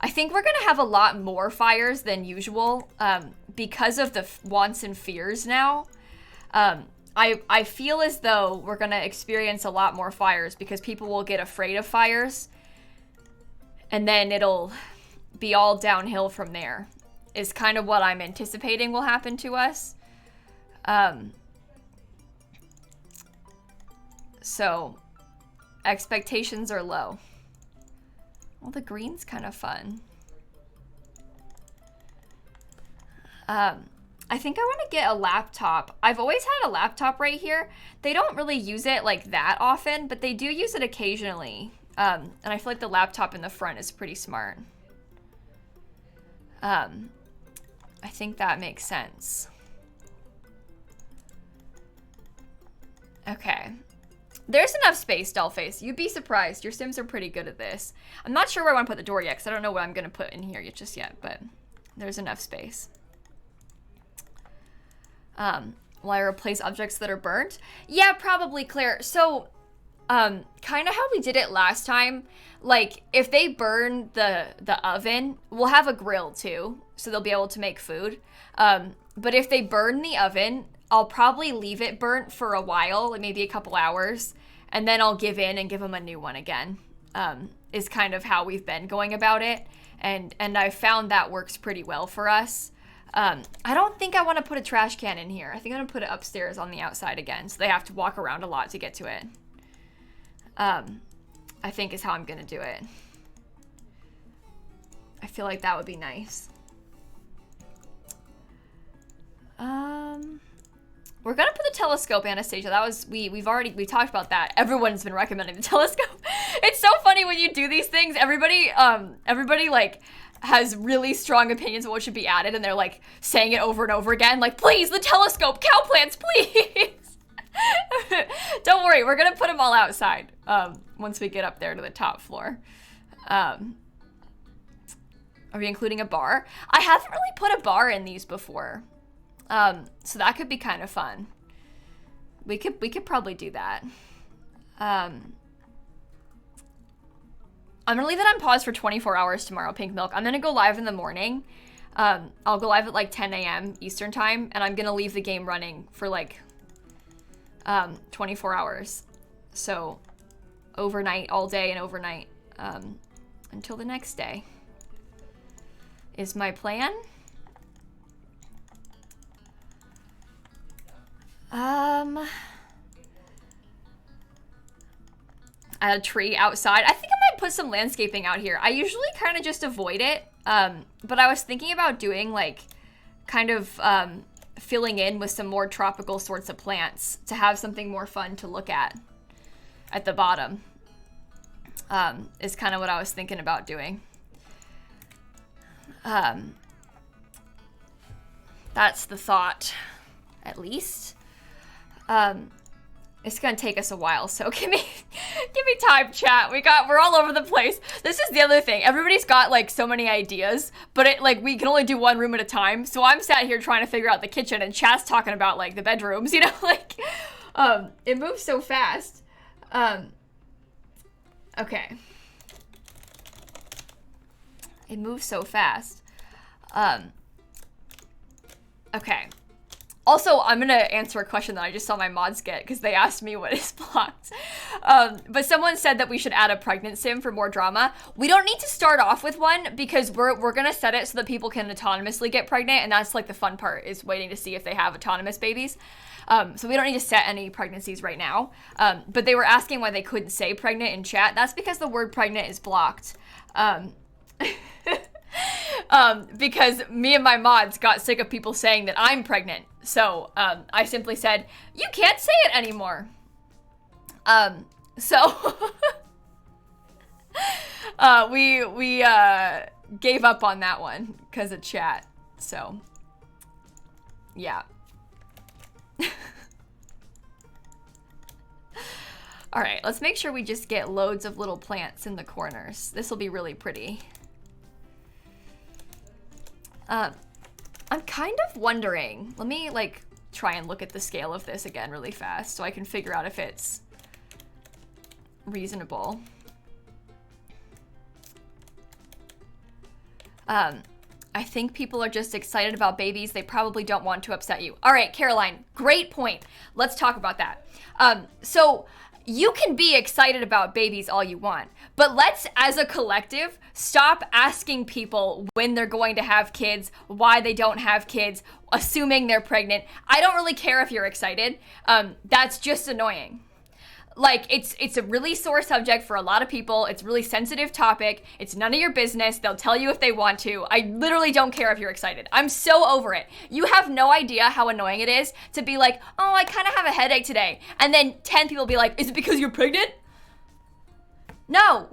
I think we're gonna have a lot more fires than usual, because of the wants and fears now. I feel as though we're gonna experience a lot more fires because people will get afraid of fires, and then it'll be all downhill from there, is kind of what I'm anticipating will happen to us. So expectations are low. Well, the green's kind of fun. I think I want to get a laptop. I've always had a laptop right here. They don't really use it like that often, but they do use it occasionally. And I feel like the laptop in the front is pretty smart. I think that makes sense. Okay. There's enough space, Dollface. You'd be surprised. Your Sims are pretty good at this. I'm not sure where I want to put the door yet, because I don't know what I'm going to put in here just yet, but there's enough space. Will I replace objects that are burnt? Yeah, probably, Claire. So, kind of how we did it last time. Like, if they burn the oven, we'll have a grill too, so they'll be able to make food. But if they burn the oven, I'll probably leave it burnt for a while, like maybe a couple hours, and then I'll give in and give them a new one again, is kind of how we've been going about it. And I found that works pretty well for us. I don't think I want to put a trash can in here. I think I'm gonna put it upstairs on the outside again, so they have to walk around a lot to get to it. I think is how I'm gonna do it. I feel like that would be nice. We're gonna put the telescope, Anastasia. That was, we talked about that. Everyone's been recommending the telescope. It's so funny when you do these things. Everybody like has really strong opinions of what should be added, and they're like saying it over and over again, like, please, the telescope, cow plants, please. Don't worry, we're gonna put them all outside once we get up there to the top floor. Are we including a bar? I haven't really put a bar in these before. So that could be kind of fun. We could probably do that. I'm gonna leave it on pause for 24 hours tomorrow, Pink Milk. I'm gonna go live in the morning. I'll go live at like 10 a.m. Eastern time, and I'm gonna leave the game running for like 24 hours. So overnight, all day and overnight, until the next day is my plan. A tree outside. I think I might put some landscaping out here. I usually kind of just avoid it, but I was thinking about doing like kind of filling in with some more tropical sorts of plants to have something more fun to look at the bottom, is kind of what I was thinking about doing. That's the thought, at least. It's gonna take us a while, so give me time, chat. We're all over the place. This is the other thing. Everybody's got like so many ideas, but we can only do one room at a time. So I'm sat here trying to figure out the kitchen, and chat's talking about like the bedrooms, you know, like, it moves so fast. Okay. It moves so fast. Okay. Also, I'm gonna answer a question that I just saw my mods get, because they asked me what is blocked. But someone said that we should add a pregnant sim for more drama. We don't need to start off with one, because we're gonna set it so that people can autonomously get pregnant, and that's like the fun part, is waiting to see if they have autonomous babies. So we don't need to set any pregnancies right now. But they were asking why they couldn't say pregnant in chat. That's because the word pregnant is blocked. Because me and my mods got sick of people saying that I'm pregnant. So, I simply said, you can't say it anymore. So, gave up on that one because of chat. So, yeah. All right, let's make sure we just get loads of little plants in the corners. This will be really pretty. I'm kind of wondering, let me like try and look at the scale of this again really fast so I can figure out if it's reasonable. I think people are just excited about babies. They probably don't want to upset you. All right, Caroline, great point. Let's talk about that. So you can be excited about babies all you want, but let's, as a collective, stop asking people when they're going to have kids, why they don't have kids, assuming they're pregnant. I don't really care if you're excited. That's just annoying. Like, it's a really sore subject for a lot of people. It's a really sensitive topic. It's none of your business. They'll tell you if they want to. I literally don't care if you're excited. I'm so over it. You have no idea how annoying it is to be like, oh, I kind of have a headache today. And then 10 people be like, is it because you're pregnant? No.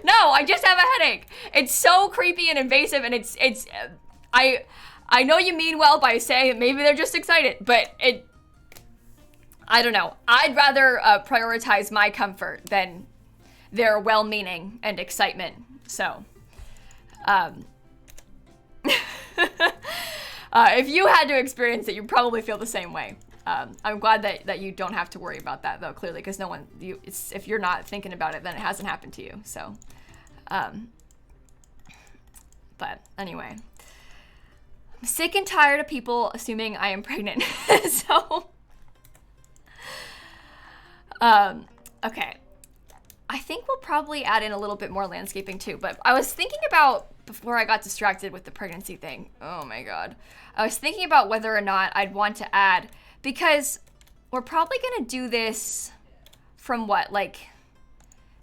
No, I just have a headache. It's so creepy and invasive, and I know you mean well by saying that maybe they're just excited, but I don't know. I'd rather prioritize my comfort than their well-meaning and excitement. So, if you had to experience it, you probably feel the same way. I'm glad that you don't have to worry about that, though, clearly, because if you're not thinking about it, then it hasn't happened to you. So, but anyway, I'm sick and tired of people assuming I am pregnant. So. Okay. I think we'll probably add in a little bit more landscaping too, but I was thinking about, before I got distracted with the pregnancy thing, oh my god, I was thinking about whether or not I'd want to add, because we're probably gonna do this from what, like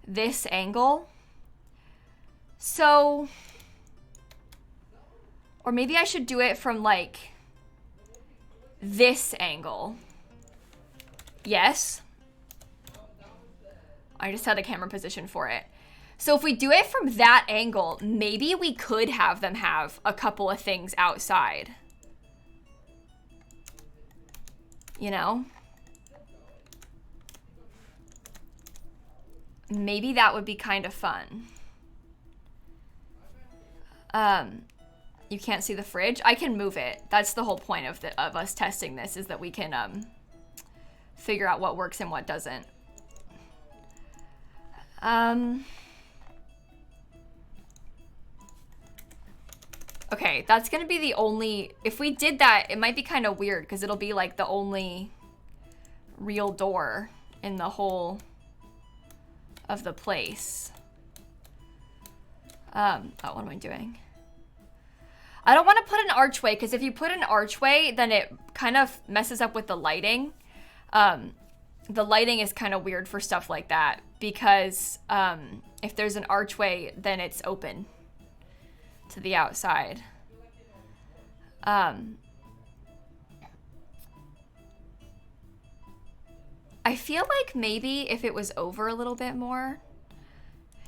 this angle? So, or maybe I should do it from like this angle. Yes. I just had a camera position for it. So if we do it from that angle, maybe we could have them have a couple of things outside. You know? Maybe that would be kind of fun. You can't see the fridge? I can move it. That's the whole point of us testing this, is that we can figure out what works and what doesn't. Okay, that's gonna be the only, if we did that, it might be kind of weird because it'll be like the only real door in the whole of the place. Oh, what am I doing? I don't want to put an archway, because if you put an archway, then it kind of messes up with the lighting. The lighting is kind of weird for stuff like that, because if there's an archway, then it's open to the outside. I feel like maybe if it was over a little bit more.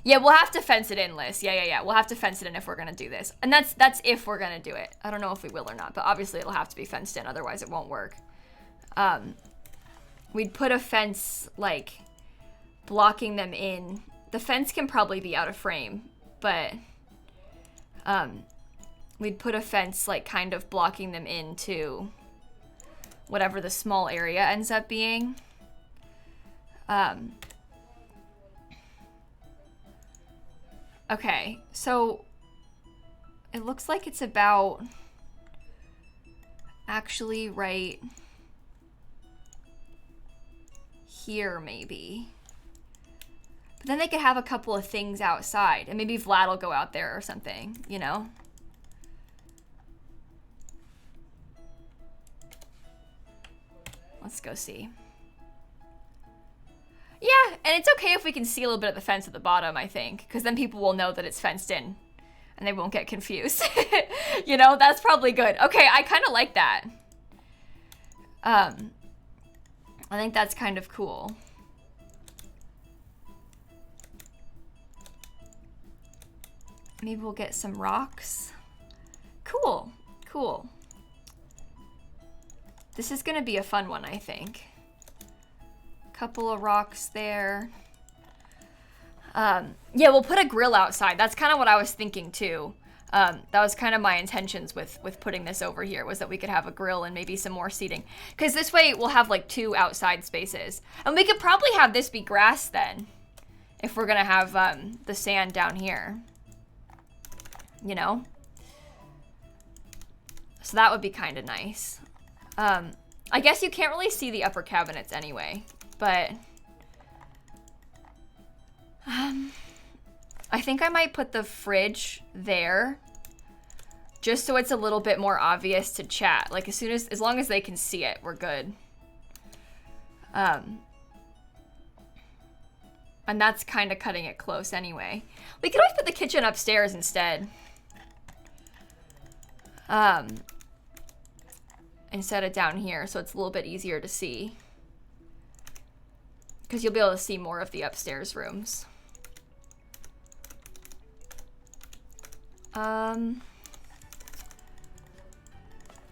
Yeah, we'll have to fence it in, Liz. Yeah. We'll have to fence it in if we're gonna do this. And that's if we're gonna do it. I don't know if we will or not, but obviously it'll have to be fenced in, otherwise it won't work. We'd put a fence, like, blocking them in. The fence can probably be out of frame, but we'd put a fence, like, kind of blocking them into whatever the small area ends up being. Okay, so it looks like it's about actually right here, maybe. But then they could have a couple of things outside, and maybe Vlad will go out there or something, you know? Let's go see. Yeah, and it's okay if we can see a little bit of the fence at the bottom, I think, because then people will know that it's fenced in, and they won't get confused. You know, that's probably good. Okay, I kind of like that. I think that's kind of cool. Maybe we'll get some rocks. Cool, cool. This is gonna be a fun one, I think. Couple of rocks there. Yeah, we'll put a grill outside. That's kind of what I was thinking too. That was kind of my intentions with putting this over here, was that we could have a grill and maybe some more seating. Because this way we'll have like 2 outside spaces. And we could probably have this be grass then, if we're gonna have the sand down here. You know? So that would be kind of nice. I guess you can't really see the upper cabinets anyway, but I think I might put the fridge there just so it's a little bit more obvious to chat. Like as long as they can see it, we're good. And that's kind of cutting it close anyway. We could always put the kitchen upstairs instead. Instead of down here, so it's a little bit easier to see. Because you'll be able to see more of the upstairs rooms. Okay,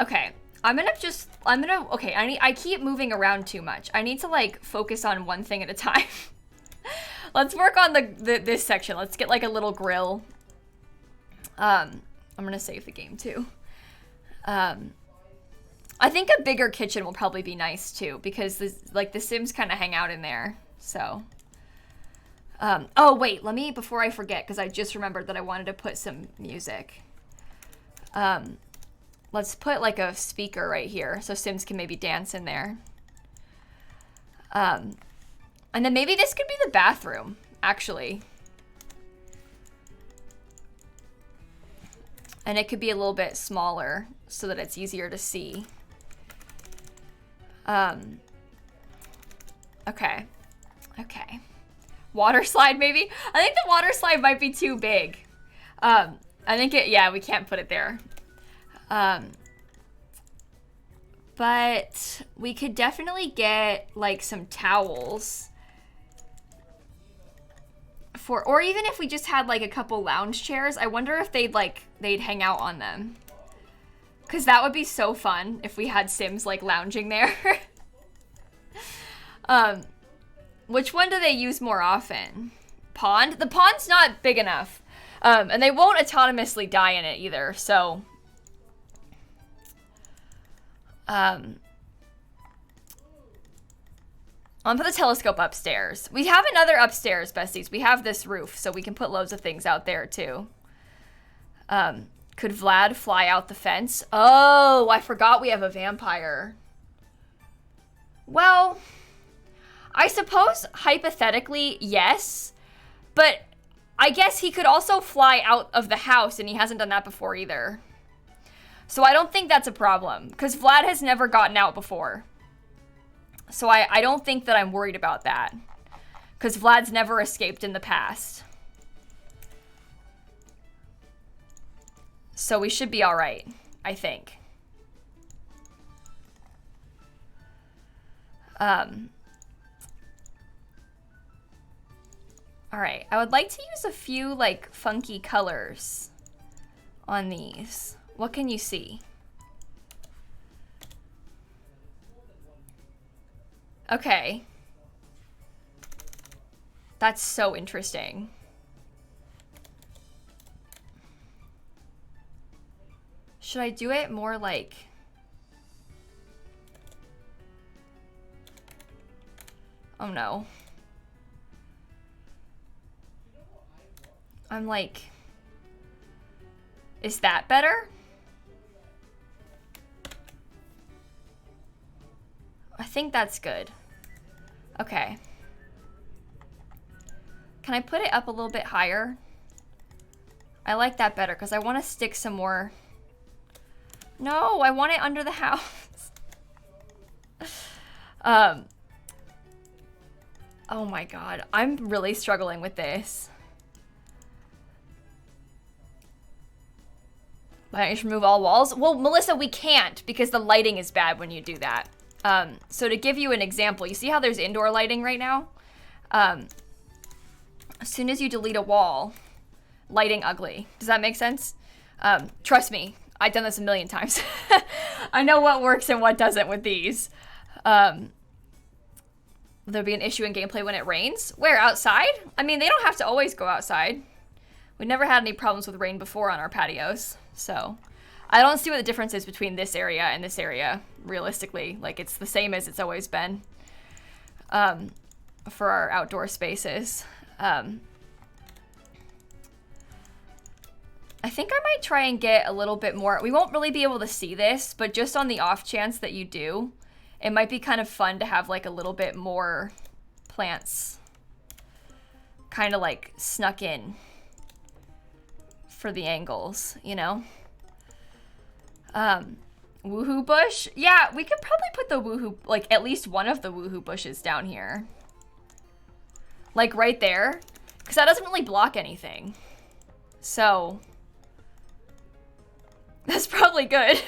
okay, I keep moving around too much. I need to like focus on one thing at a time. Let's work on this section. Let's get like a little grill. I'm gonna save the game too. I think a bigger kitchen will probably be nice too, because the Sims kind of hang out in there, so. Oh wait, before I forget, because I just remembered that I wanted to put some music. Let's put like a speaker right here, so Sims can maybe dance in there. And then maybe this could be the bathroom, actually. And it could be a little bit smaller so that it's easier to see. Okay. Okay. Water slide, maybe? I think the water slide might be too big. I think yeah, we can't put it there. But we could definitely get like some towels. Or even if we just had like a couple lounge chairs, I wonder if they'd hang out on them. Cause that would be so fun if we had Sims like lounging there. Which one do they use more often? Pond? The pond's not big enough. And they won't autonomously die in it either, so. I'll put the telescope upstairs. We have another upstairs, besties. We have this roof, so we can put loads of things out there, too. Could Vlad fly out the fence? Oh, I forgot we have a vampire. Well, I suppose, hypothetically, yes. But I guess he could also fly out of the house, and he hasn't done that before, either. So I don't think that's a problem, because Vlad has never gotten out before. So I don't think that I'm worried about that. Because Vlad's never escaped in the past. So we should be alright, I think. Alright, I would like to use a few, like, funky colors on these. What can you see? Okay. That's so interesting. Should I do it more like... Oh no. I'm like... Is that better? I think that's good. Okay. Can I put it up a little bit higher? I like that better because I want to stick some more. No, I want it under the house. Oh my god. I'm really struggling with this. Why don't you just remove all walls? Well, Melissa, we can't because the lighting is bad when you do that. So to give you an example, you see how there's indoor lighting right now? As soon as you delete a wall, lighting ugly. Does that make sense? Trust me, I've done this a million times. I know what works and what doesn't with these. There'll be an issue in gameplay when it rains. Where, outside? I mean, they don't have to always go outside. We never had any problems with rain before on our patios, so I don't see what the difference is between this area and this area, realistically. Like, it's the same as it's always been for our outdoor spaces. I think I might try and get a little bit more. We won't really be able to see this, but just on the off chance that you do, it might be kind of fun to have like a little bit more plants kind of like snuck in for the angles, you know? Woohoo bush? Yeah, we could probably put the woohoo, like at least one of the woohoo bushes down here. Like right there, because that doesn't really block anything. So that's probably good.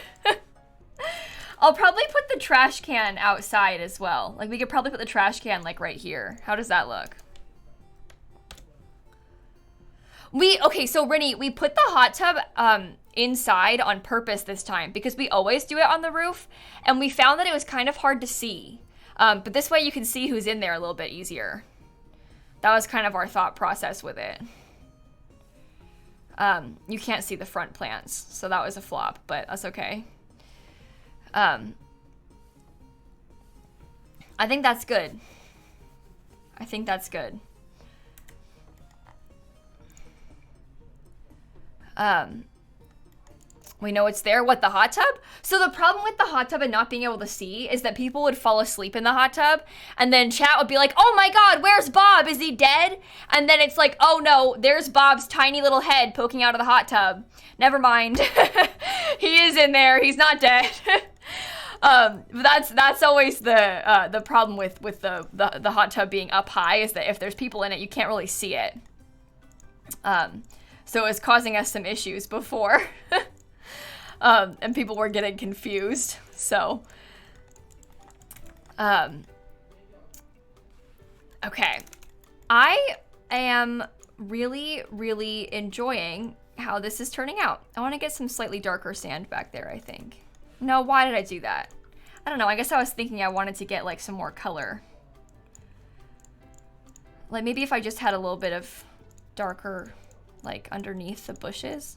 I'll probably put the trash can outside as well. Like we could probably put the trash can like right here. How does that look? Okay, so Rinny, we put the hot tub inside on purpose this time because we always do it on the roof, and we found that it was kind of hard to see. But this way you can see who's in there a little bit easier. That was kind of our thought process with it. You can't see the front plants, so that was a flop, but that's okay. I think that's good. I think that's good. We know it's there. What, the hot tub? So the problem with the hot tub and not being able to see is that people would fall asleep in the hot tub, and then chat would be like, oh my god, where's Bob? Is he dead? And then it's like, oh no, there's Bob's tiny little head poking out of the hot tub. Never mind. He is in there. He's not dead. That's always the problem with the hot tub being up high, is that if there's people in it, you can't really see it. So it's causing us some issues before. And people were getting confused, so. Okay. I am really, really enjoying how this is turning out. I want to get some slightly darker sand back there, I think. No, why did I do that? I don't know, I guess I was thinking I wanted to get like some more color. Like maybe if I just had a little bit of darker, like underneath the bushes.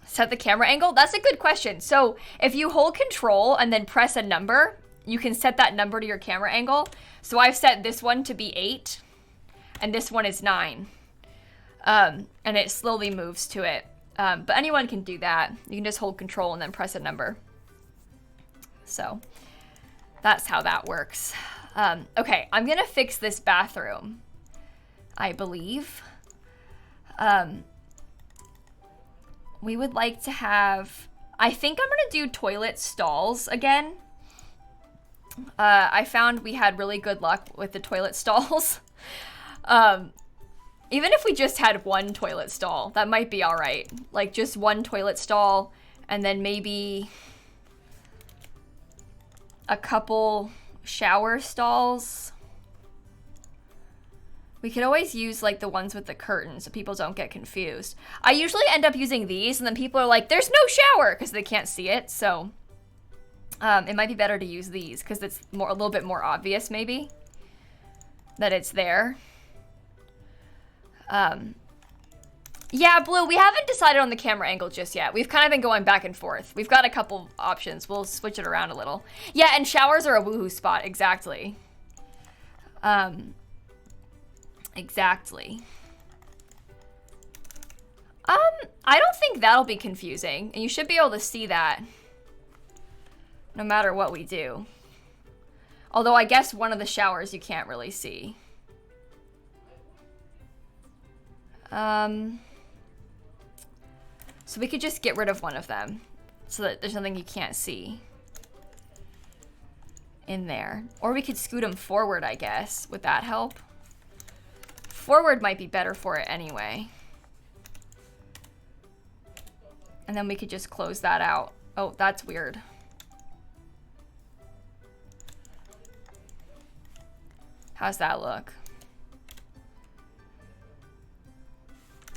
Set the camera angle? That's a good question. So if you hold control and then press a number, you can set that number to your camera angle. So I've set this one to be 8 and this one is 9. And it slowly moves to it. But anyone can do that. You can just hold control and then press a number. So that's how that works. Okay, I'm gonna fix this bathroom, I believe. We would like to have, I think I'm gonna do toilet stalls again. I found we had really good luck with the toilet stalls. Even if we just had one toilet stall, that might be all right. Like just one toilet stall and then maybe a couple shower stalls. We could always use like the ones with the curtains so people don't get confused. I usually end up using these and then people are like, there's no shower, because they can't see it. So it might be better to use these because it's a little bit more obvious maybe that it's there. Yeah, Blue, we haven't decided on the camera angle just yet. We've kind of been going back and forth. We've got a couple options. We'll switch it around a little. Yeah, and showers are a woohoo spot, exactly. Exactly. I don't think that'll be confusing, and you should be able to see that no matter what we do. Although I guess one of the showers you can't really see. So we could just get rid of one of them so that there's nothing you can't see in there. Or we could scoot them forward, I guess. Would that help? Forward might be better for it anyway. And then we could just close that out. Oh, that's weird. How's that look?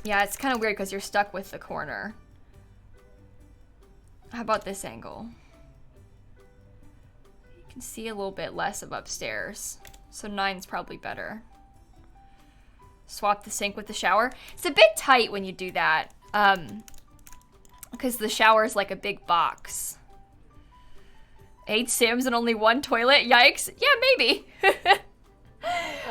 Yeah, it's kind of weird because you're stuck with the corner. How about this angle? You can see a little bit less of upstairs. So 9's probably better. Swap the sink with the shower. It's a bit tight when you do that. Because the shower is like a big box. 8 Sims and only 1 toilet? Yikes. Yeah, maybe.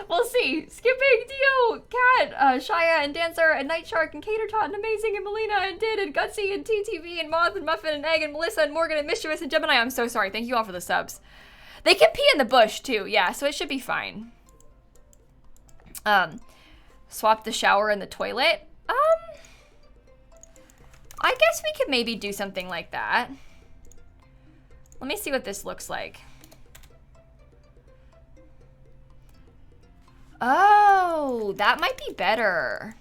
We'll see. Skipping, Dio, Kat, Shia, and Dancer, and Night Shark, and Catertot, and Amazing, and Melina, and Did, and Gutsy, and TTV, and Moth, and Muffin, and Egg, and Melissa, and Morgan, and Mischievous, and Gemini. I'm so sorry. Thank you all for the subs. They can pee in the bush, too. Yeah, so it should be fine. Swap the shower and the toilet. I guess we could maybe do something like that. Let me see what this looks like. Oh, that might be better.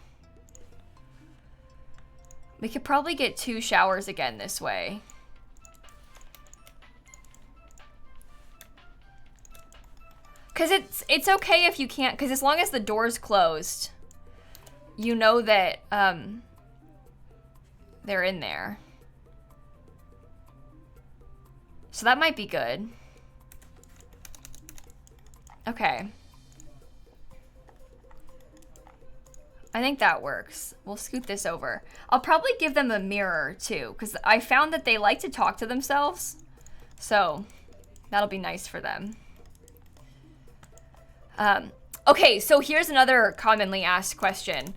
We could probably get 2 showers again this way. Because it's okay if you can't, because as long as the door's closed, you know that they're in there. So that might be good. Okay. I think that works. We'll scoot this over. I'll probably give them a mirror too, because I found that they like to talk to themselves. So that'll be nice for them. Okay, so here's another commonly asked question.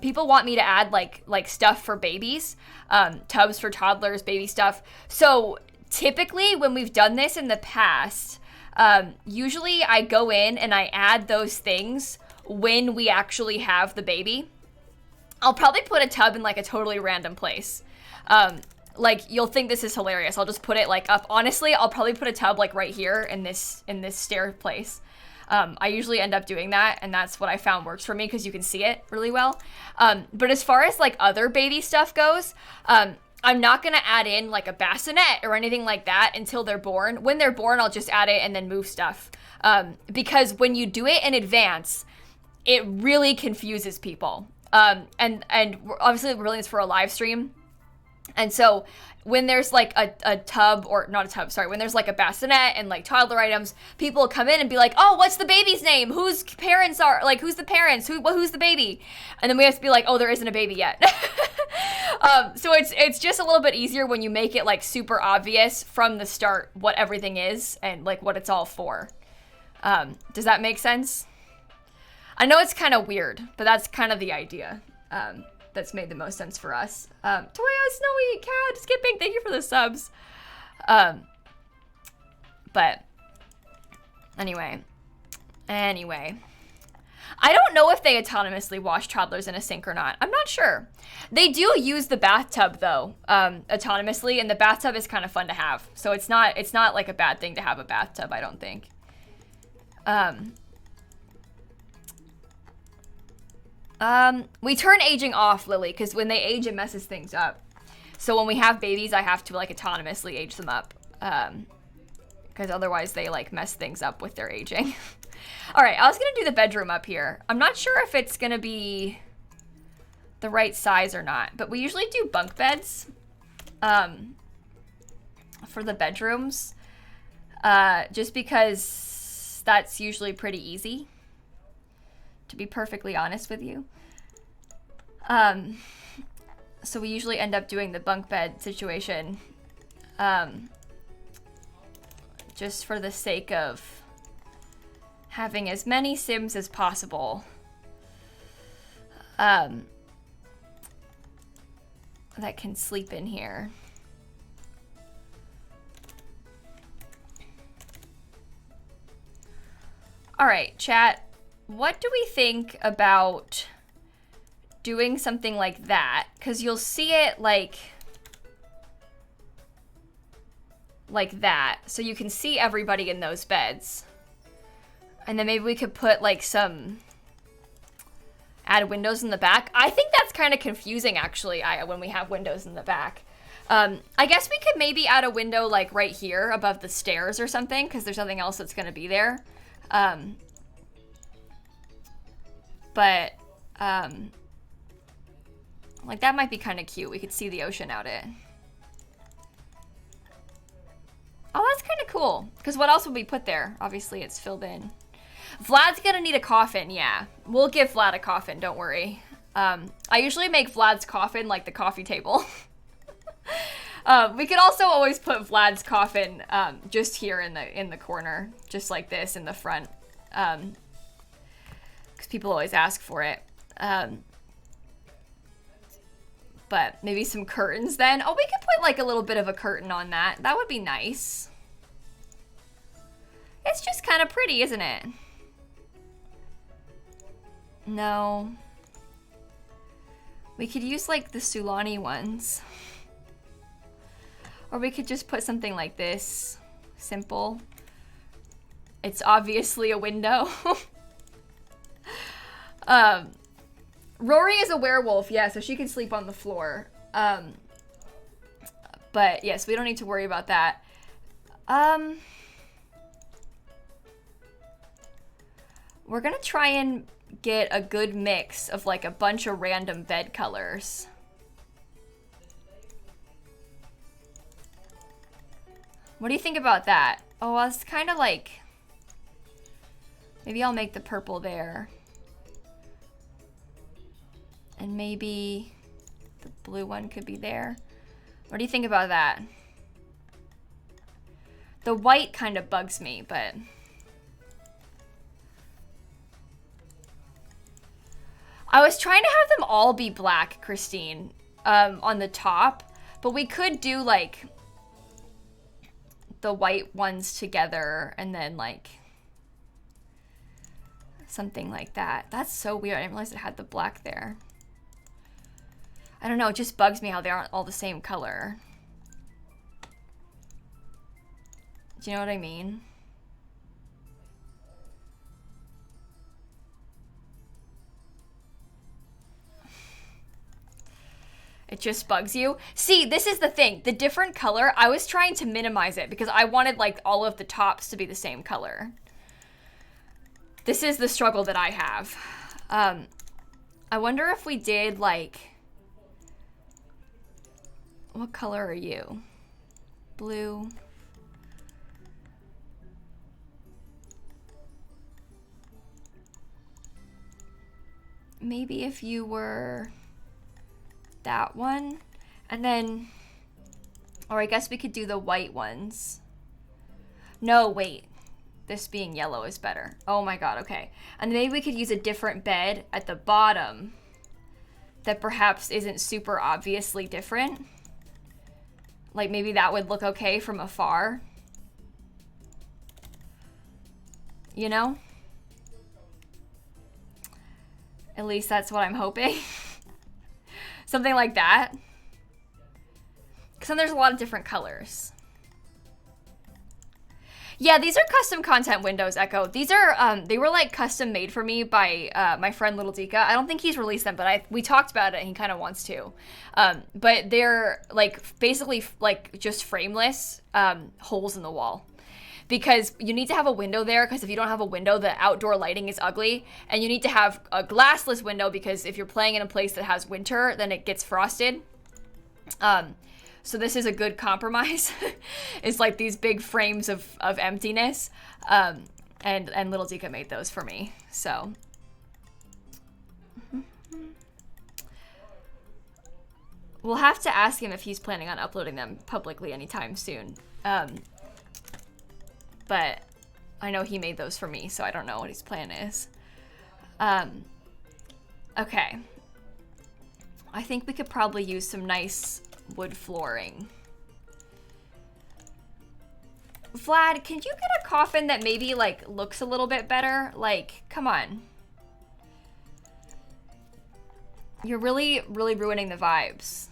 People want me to add like stuff for babies, tubs for toddlers, baby stuff. So typically when we've done this in the past, usually I go in and I add those things when we actually have the baby. I'll probably put a tub in like a totally random place. Like you'll think this is hilarious. I'll just put it like up. Honestly, I'll probably put a tub like right here in this stair place. I usually end up doing that, and that's what I found works for me because you can see it really well. But as far as like other baby stuff goes, I'm not gonna add in like a bassinet or anything like that until they're born. When they're born, I'll just add it and then move stuff. Because when you do it in advance, it really confuses people. And obviously we're really it's for a live stream. And so when there's like a tub, or not a tub, sorry, when there's like a bassinet and like toddler items, people come in and be like, oh, what's the baby's name? Whose parents are, like, who's the parents? Who's the baby? And then we have to be like, oh, there isn't a baby yet. So it's just a little bit easier when you make it like super obvious from the start what everything is and like what it's all for. Does that make sense? I know it's kind of weird, but that's kind of the idea. That's made the most sense for us. Toya, Snowy, Cat, Skipping, thank you for the subs. But anyway. I don't know if they autonomously wash toddlers in a sink or not. I'm not sure. They do use the bathtub though, autonomously, and the bathtub is kind of fun to have. So it's not like a bad thing to have a bathtub, I don't think. We turn aging off, Lily, because when they age, it messes things up. So when we have babies, I have to like autonomously age them up, because otherwise they like mess things up with their aging. All right, I was gonna do the bedroom up here. I'm not sure if it's gonna be the right size or not, but we usually do bunk beds for the bedrooms, just because that's usually pretty easy, to be perfectly honest with you. So we usually end up doing the bunk bed situation, just for the sake of having as many Sims as possible that can sleep in here. All right, chat. What do we think about doing something like that? Because you'll see it like that. So you can see everybody in those beds. And then maybe we could put like add windows in the back. I think that's kind of confusing actually, when we have windows in the back. I guess we could maybe add a window like right here above the stairs or something, because there's nothing else that's gonna be there. But Like, that might be kind of cute. We could see the ocean out it. Oh, that's kind of cool. Because what else would we put there? Obviously, it's filled in. Vlad's gonna need a coffin, yeah. We'll give Vlad a coffin, don't worry. I usually make Vlad's coffin like the coffee table. We could also always put Vlad's coffin just here in the corner, just like this in the front. Because people always ask for it. But maybe some curtains then. Oh, we could put like a little bit of a curtain on that. That would be nice. It's just kind of pretty, isn't it? No. We could use like the Sulani ones. Or we could just put something like this. Simple. It's obviously a window. Rory is a werewolf, yeah, so she can sleep on the floor. But yes, we don't need to worry about that. We're gonna try and get a good mix of like a bunch of random bed colors. What do you think about that? Oh, well, it's kind of like, maybe I'll make the purple there. And maybe the blue one could be there. What do you think about that? The white kind of bugs me, but I was trying to have them all be black, Christine, on the top, but we could do like the white ones together and then like something like that. That's so weird. I didn't realize it had the black there. I don't know, it just bugs me how they aren't all the same color. Do you know what I mean? It just bugs you. See, this is the thing. The different color, I was trying to minimize it because I wanted like all of the tops to be the same color. This is the struggle that I have. I wonder if we did like, what color are you? Blue. Maybe if you were that one, and then, or I guess we could do the white ones. No, wait. This being yellow is better. Oh my god, okay. And maybe we could use a different bed at the bottom that perhaps isn't super obviously different. Like maybe that would look okay from afar. You know? At least that's what I'm hoping. Something like that. Because then there's a lot of different colors. Yeah, these are custom content windows, Echo. These are, they were like custom made for me by my friend Little Dika. I don't think he's released them, but we talked about it and he kind of wants to. But they're like basically like just frameless holes in the wall. Because you need to have a window there, because if you don't have a window, the outdoor lighting is ugly. And you need to have a glassless window, because if you're playing in a place that has winter, then it gets frosted. So this is a good compromise. It's like these big frames of emptiness. And Little Dika made those for me, so. We'll have to ask him if he's planning on uploading them publicly anytime soon. But I know he made those for me, so I don't know what his plan is. Okay. I think we could probably use some nice wood flooring. Vlad, can you get a coffin that maybe like looks a little bit better? Like, come on. You're really ruining the vibes.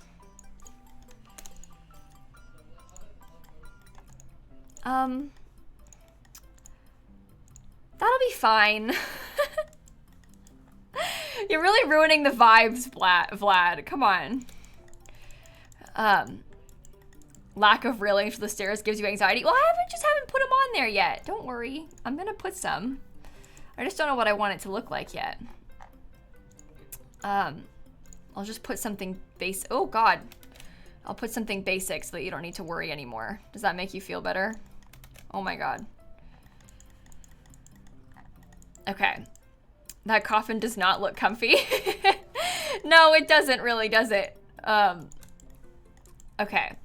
That'll be fine. You're really ruining the vibes, Vlad. Come on. Lack of railing for the stairs gives you anxiety. Well, I haven't put them on there yet. Don't worry. I'm gonna put some. I just don't know what I want it to look like yet. I'll I'll just put something base. Oh God. I'll put something basic so that you don't need to worry anymore. Does that make you feel better? Oh my God. Okay. That coffin does not look comfy. No, it doesn't really, does it? Okay.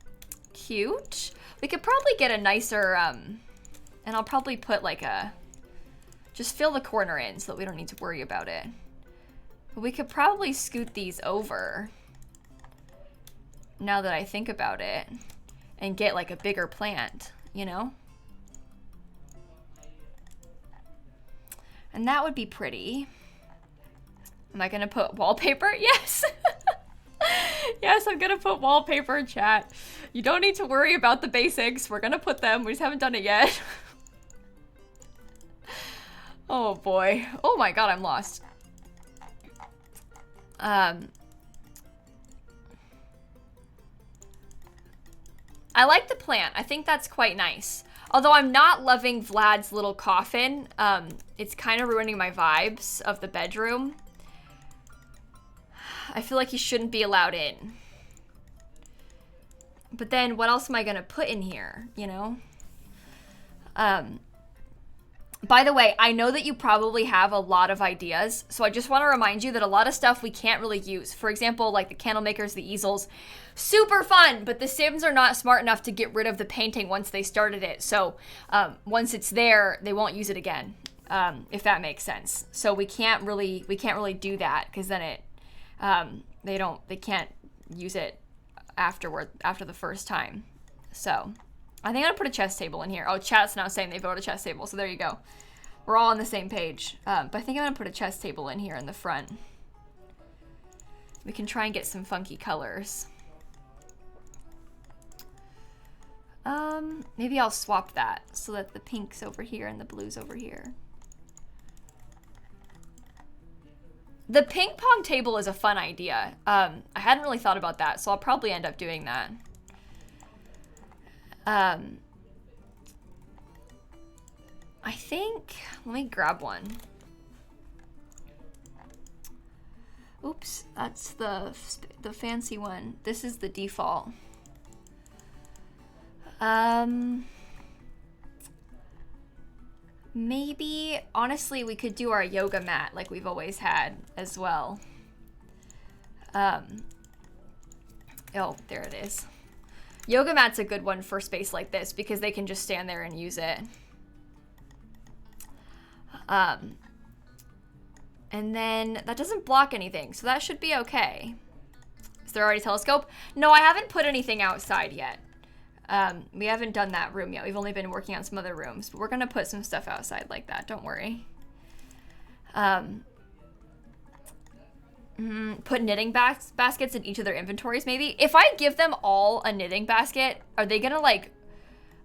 Cute. We could probably get a nicer, and I'll probably put like a, just fill the corner in so that we don't need to worry about it. But we could probably scoot these over, now that I think about it, and get like a bigger plant, you know? And that would be pretty. Am I gonna put wallpaper? Yes. Yes, I'm gonna put wallpaper, chat. You don't need to worry about the basics. We're gonna put them. We just haven't done it yet. Oh boy. Oh my God, I'm lost. I like the plant. I think that's quite nice. Although I'm not loving Vlad's little coffin. It's kind of ruining my vibes of the bedroom. I feel like he shouldn't be allowed in. But then what else am I gonna put in here, you know? By the way, I know that you probably have a lot of ideas, so I just want to remind you that a lot of stuff we can't really use. For example, like the candle makers, the easels, super fun, but the Sims are not smart enough to get rid of the painting once they started it. So once it's there, they won't use it again, if that makes sense. So we can't really do that, because then it they can't use it after the first time. So I think I'm gonna put a chess table in here. Oh, chat's now saying they vote a chess table, so there you go. We're all on the same page. But I think I'm gonna put a chess table in here in the front. We can try and get some funky colors. Maybe I'll swap that so that the pink's over here and the blue's over here. The ping pong table is a fun idea. I hadn't really thought about that, so I'll probably end up doing that. I think, let me grab one. Oops, that's the fancy one. This is the default. Maybe, honestly, we could do our yoga mat like we've always had as well. Oh, there it is. Yoga mat's a good one for space like this because they can just stand there and use it. And then that doesn't block anything, so that should be okay. Is there already a telescope? No, I haven't put anything outside yet. We haven't done that room yet. We've only been working on some other rooms, but we're gonna put some stuff outside like that, don't worry. Put knitting baskets in each of their inventories, maybe. If I give them all a knitting basket, are they gonna like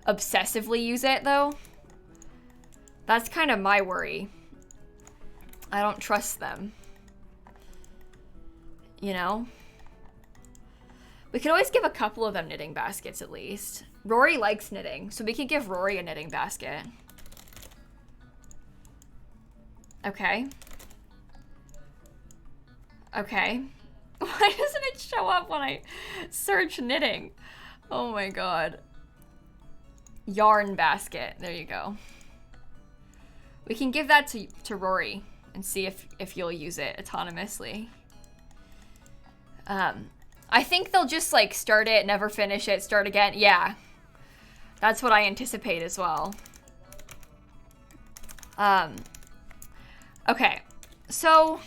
obsessively use it though? That's kind of my worry. I don't trust them. You know? We could always give a couple of them knitting baskets at least. Rory likes knitting, so we could give Rory a knitting basket. Okay. Okay. Why doesn't it show up when I search knitting? Oh my god. Yarn basket. There you go. We can give that to Rory and see if you'll use it autonomously. I think they'll just like start it, never finish it, start again. Yeah. That's what I anticipate as well. Okay. So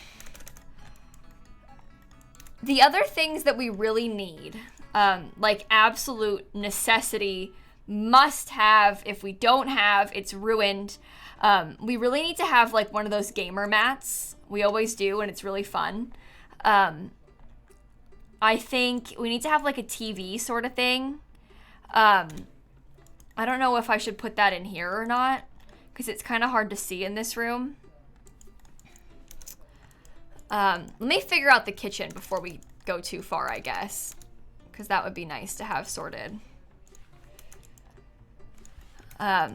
the other things that we really need, like absolute necessity, must have, if we don't have, it's ruined. We really need to have like one of those gamer mats. We always do, and it's really fun. I think we need to have like a TV sort of thing. I don't know if I should put that in here or not, because it's kind of hard to see in this room. Let me figure out the kitchen before we go too far, I guess, because that would be nice to have sorted. For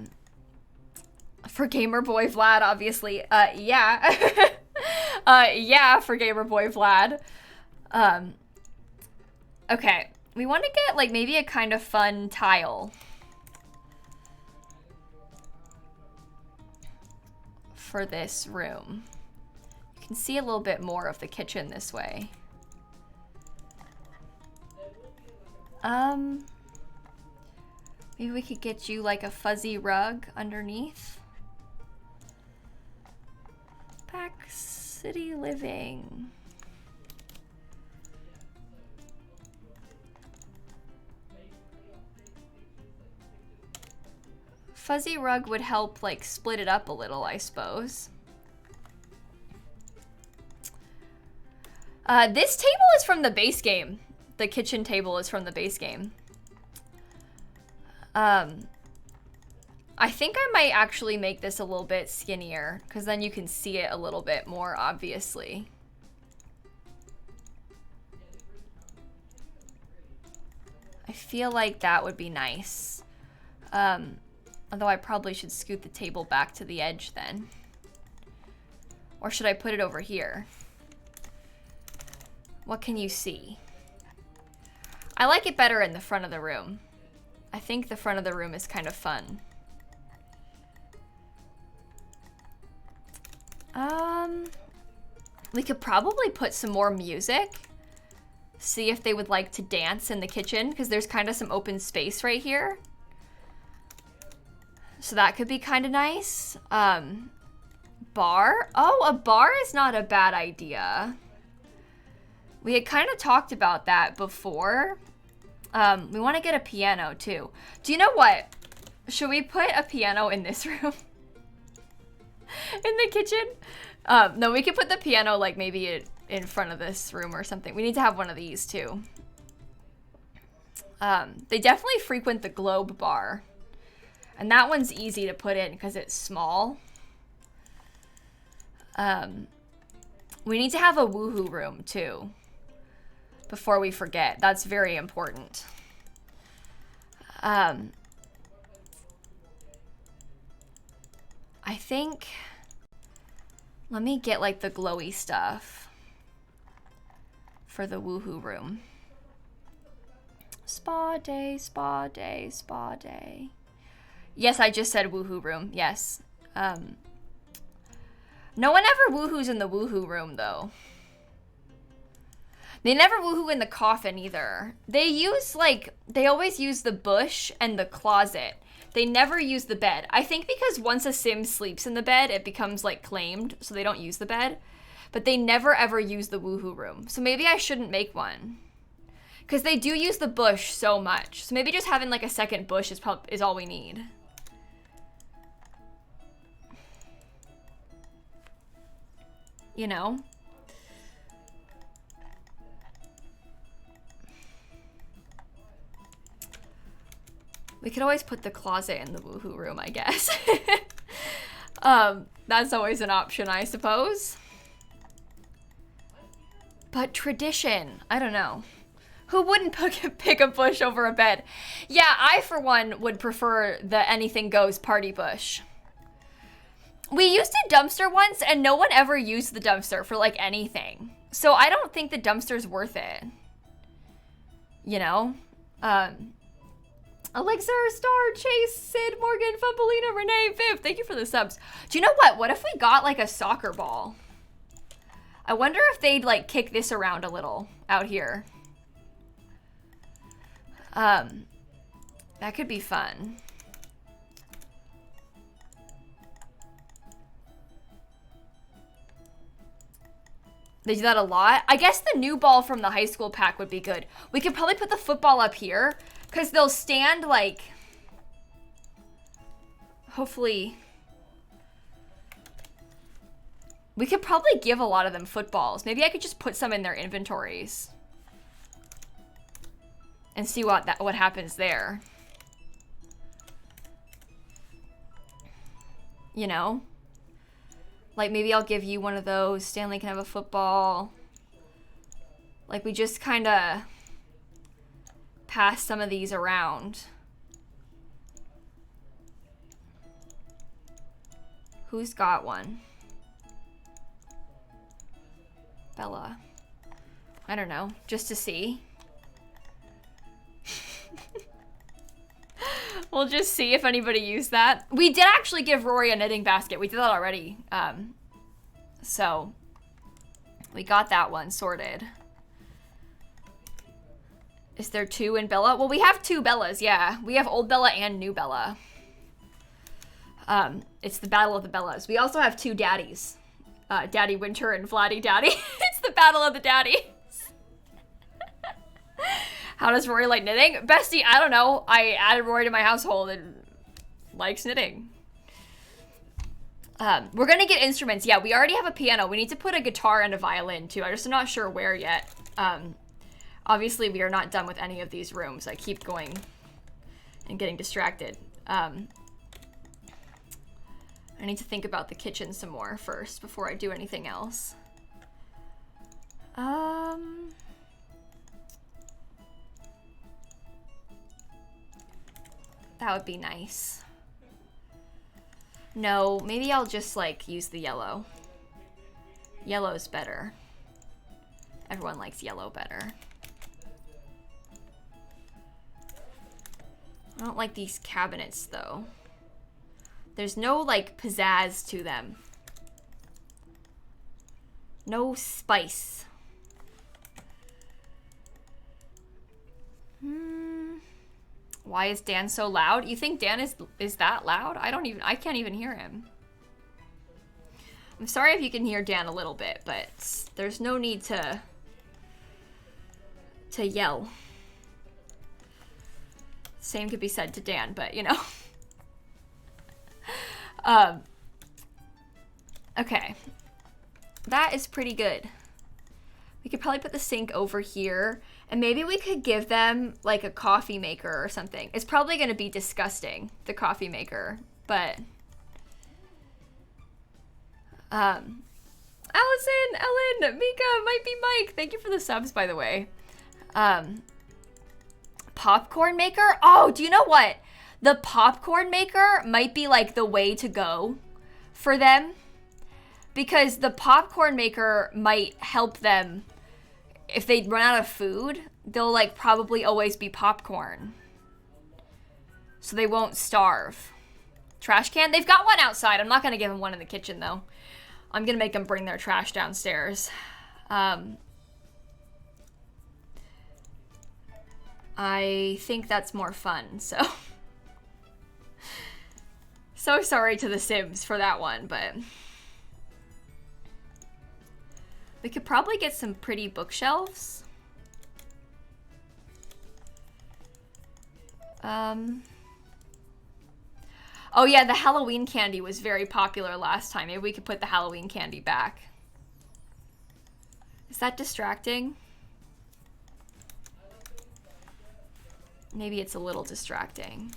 Gamer Boy Vlad, obviously, yeah. Yeah, for Gamer Boy Vlad. Okay, we want to get like maybe a kind of fun tile for this room. You can see a little bit more of the kitchen this way. Maybe we could get you like a fuzzy rug underneath. Pack City Living. Fuzzy rug would help like split it up a little, I suppose. This table is from the base game. The kitchen table is from the base game. I think I might actually make this a little bit skinnier because then you can see it a little bit more obviously. I feel like that would be nice. Although I probably should scoot the table back to the edge then. Or should I put it over here? What can you see? I like it better in the front of the room. I think the front of the room is kind of fun. We could probably put some more music. See if they would like to dance in the kitchen because there's kind of some open space right here. So that could be kind of nice. Bar? Oh, a bar is not a bad idea. We had kind of talked about that before. We want to get a piano too. Do you know what? Should we put a piano in this room? In the kitchen? No, we could put the piano like maybe in front of this room or something. We need to have one of these too. They definitely frequent the Globe bar. And that one's easy to put in because it's small. We need to have a woohoo room too. Before we forget. That's very important. I think... Let me get like the glowy stuff for the woohoo room. Spa day, spa day, spa day. Yes, I just said woohoo room. Yes. No one ever woohoos in the woohoo room though. They never woohoo in the coffin either. They always use the bush and the closet. They never use the bed. I think because once a sim sleeps in the bed, it becomes like claimed, so they don't use the bed. But they never ever use the woohoo room. So maybe I shouldn't make one. Because they do use the bush so much. So maybe just having like a second bush is all we need. You know? We could always put the closet in the woohoo room, I guess. That's always an option, I suppose. But tradition, I don't know. Who wouldn't pick a bush over a bed? Yeah, I, for one, would prefer the anything goes party bush. We used a dumpster once, and no one ever used the dumpster for, like, anything. So I don't think the dumpster's worth it. You know? Elixir, Star, Chase, Sid, Morgan, Fumbelina, Renee, Viv, thank you for the subs. Do you know what? What if we got, like, a soccer ball? I wonder if they'd, like, kick this around a little out here. That could be fun. They do that a lot. I guess the new ball from the high school pack would be good. We could probably put the football up here because they'll stand like, hopefully. We could probably give a lot of them footballs. Maybe I could just put some in their inventories and see what happens there. You know? Like, maybe I'll give you one of those. Stanley can have a football. Like, we just kind of pass some of these around. Who's got one? Bella. I don't know, just to see. We'll just see if anybody used that. We did actually give Rory a knitting basket. We did that already. So we got that one sorted. Is there 2 in Bella? Well, we have 2 Bellas, yeah. We have old Bella and new Bella. It's the battle of the Bellas. We also have 2 daddies. Daddy Winter and Vladdy Daddy. It's the battle of the daddies. How does Rory like knitting? Bestie, I don't know. I added Rory to my household and likes knitting. We're gonna get instruments. Yeah, we already have a piano. We need to put a guitar and a violin too. I'm just not sure where yet. Obviously we are not done with any of these rooms. I keep going and getting distracted. I need to think about the kitchen some more first before I do anything else. That would be nice. No, maybe I'll just like use the yellow. Yellow's better. Everyone likes yellow better. I don't like these cabinets though. There's no like pizzazz to them. No spice. Why is Dan so loud? You think Dan is that loud? I can't even hear him. I'm sorry if you can hear Dan a little bit, but there's no need to yell. Same could be said to Dan, but you know. Okay. That is pretty good. We could probably put the sink over here, and maybe we could give them like a coffee maker or something. It's probably going to be disgusting, the coffee maker, but Allison, Ellen, Mika, might be Mike. Thank you for the subs, by the way. Popcorn maker? Oh, do you know what? The popcorn maker might be like the way to go for them, because the popcorn maker might help them if they run out of food. They'll like probably always be popcorn, so they won't starve. Trash can? They've got one outside. I'm not gonna give them one in the kitchen though. I'm gonna make them bring their trash downstairs. I think that's more fun, so. So sorry to the Sims for that one, but we could probably get some pretty bookshelves. Oh yeah, the Halloween candy was very popular last time. Maybe we could put the Halloween candy back. Is that distracting? Maybe it's a little distracting.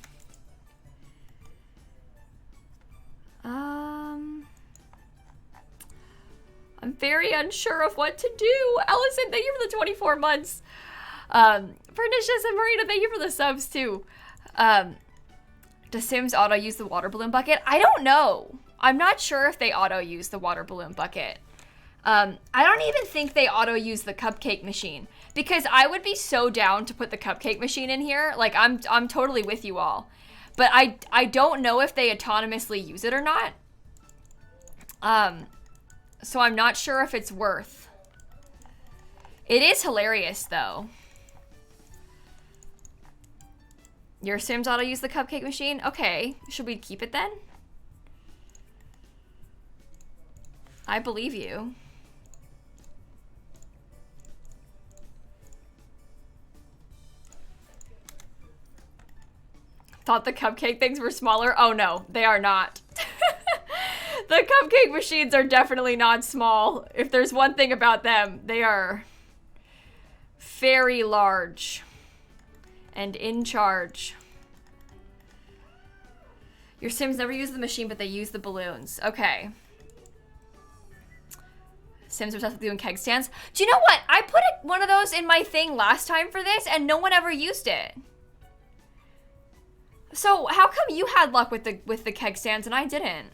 I'm very unsure of what to do. Allison, thank you for the 24 months. Pernicious and Marina, thank you for the subs too. Does Sims auto use the water balloon bucket? I don't know. I'm not sure if they auto use the water balloon bucket. I don't even think they auto use the cupcake machine, because I would be so down to put the cupcake machine in here. Like I'm totally with you all, but I don't know if they autonomously use it or not. So I'm not sure if it's worth. It is hilarious though. Your Sims auto use the cupcake machine? Okay, should we keep it then? I believe you. Thought the cupcake things were smaller? Oh no, they are not. The cupcake machines are definitely not small. If there's one thing about them, they are very large and in charge. Your Sims never use the machine, but they use the balloons. Okay. Sims obsessed with doing keg stands. Do you know what? I put one of those in my thing last time for this, and no one ever used it. So how come you had luck with the keg stands and I didn't?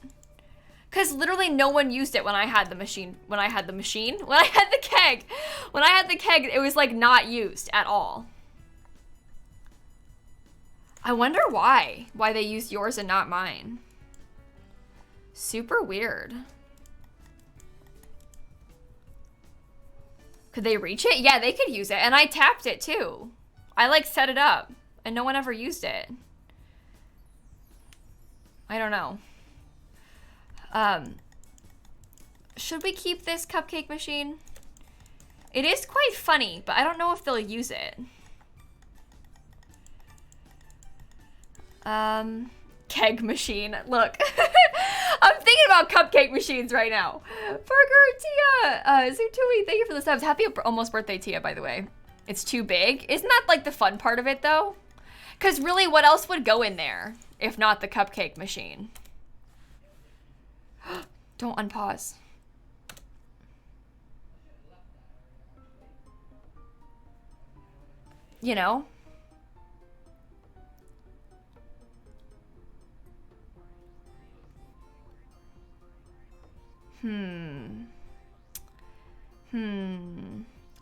Because literally no one used it when I had the machine. When I had the machine? When I had the keg. When I had the keg, it was like not used at all. I wonder why. Why they used yours and not mine. Super weird. Could they reach it? Yeah, they could use it. And I tapped it too. I like set it up and no one ever used it. I don't know. Should we keep this cupcake machine? It is quite funny, but I don't know if they'll use it. Keg machine. Look. I'm thinking about cupcake machines right now. Burger, Tia. Zutui, thank you for the subs. Happy almost birthday, Tia, by the way. It's too big. Isn't that like the fun part of it, though? Because really, what else would go in there if not the cupcake machine? Don't unpause. You know?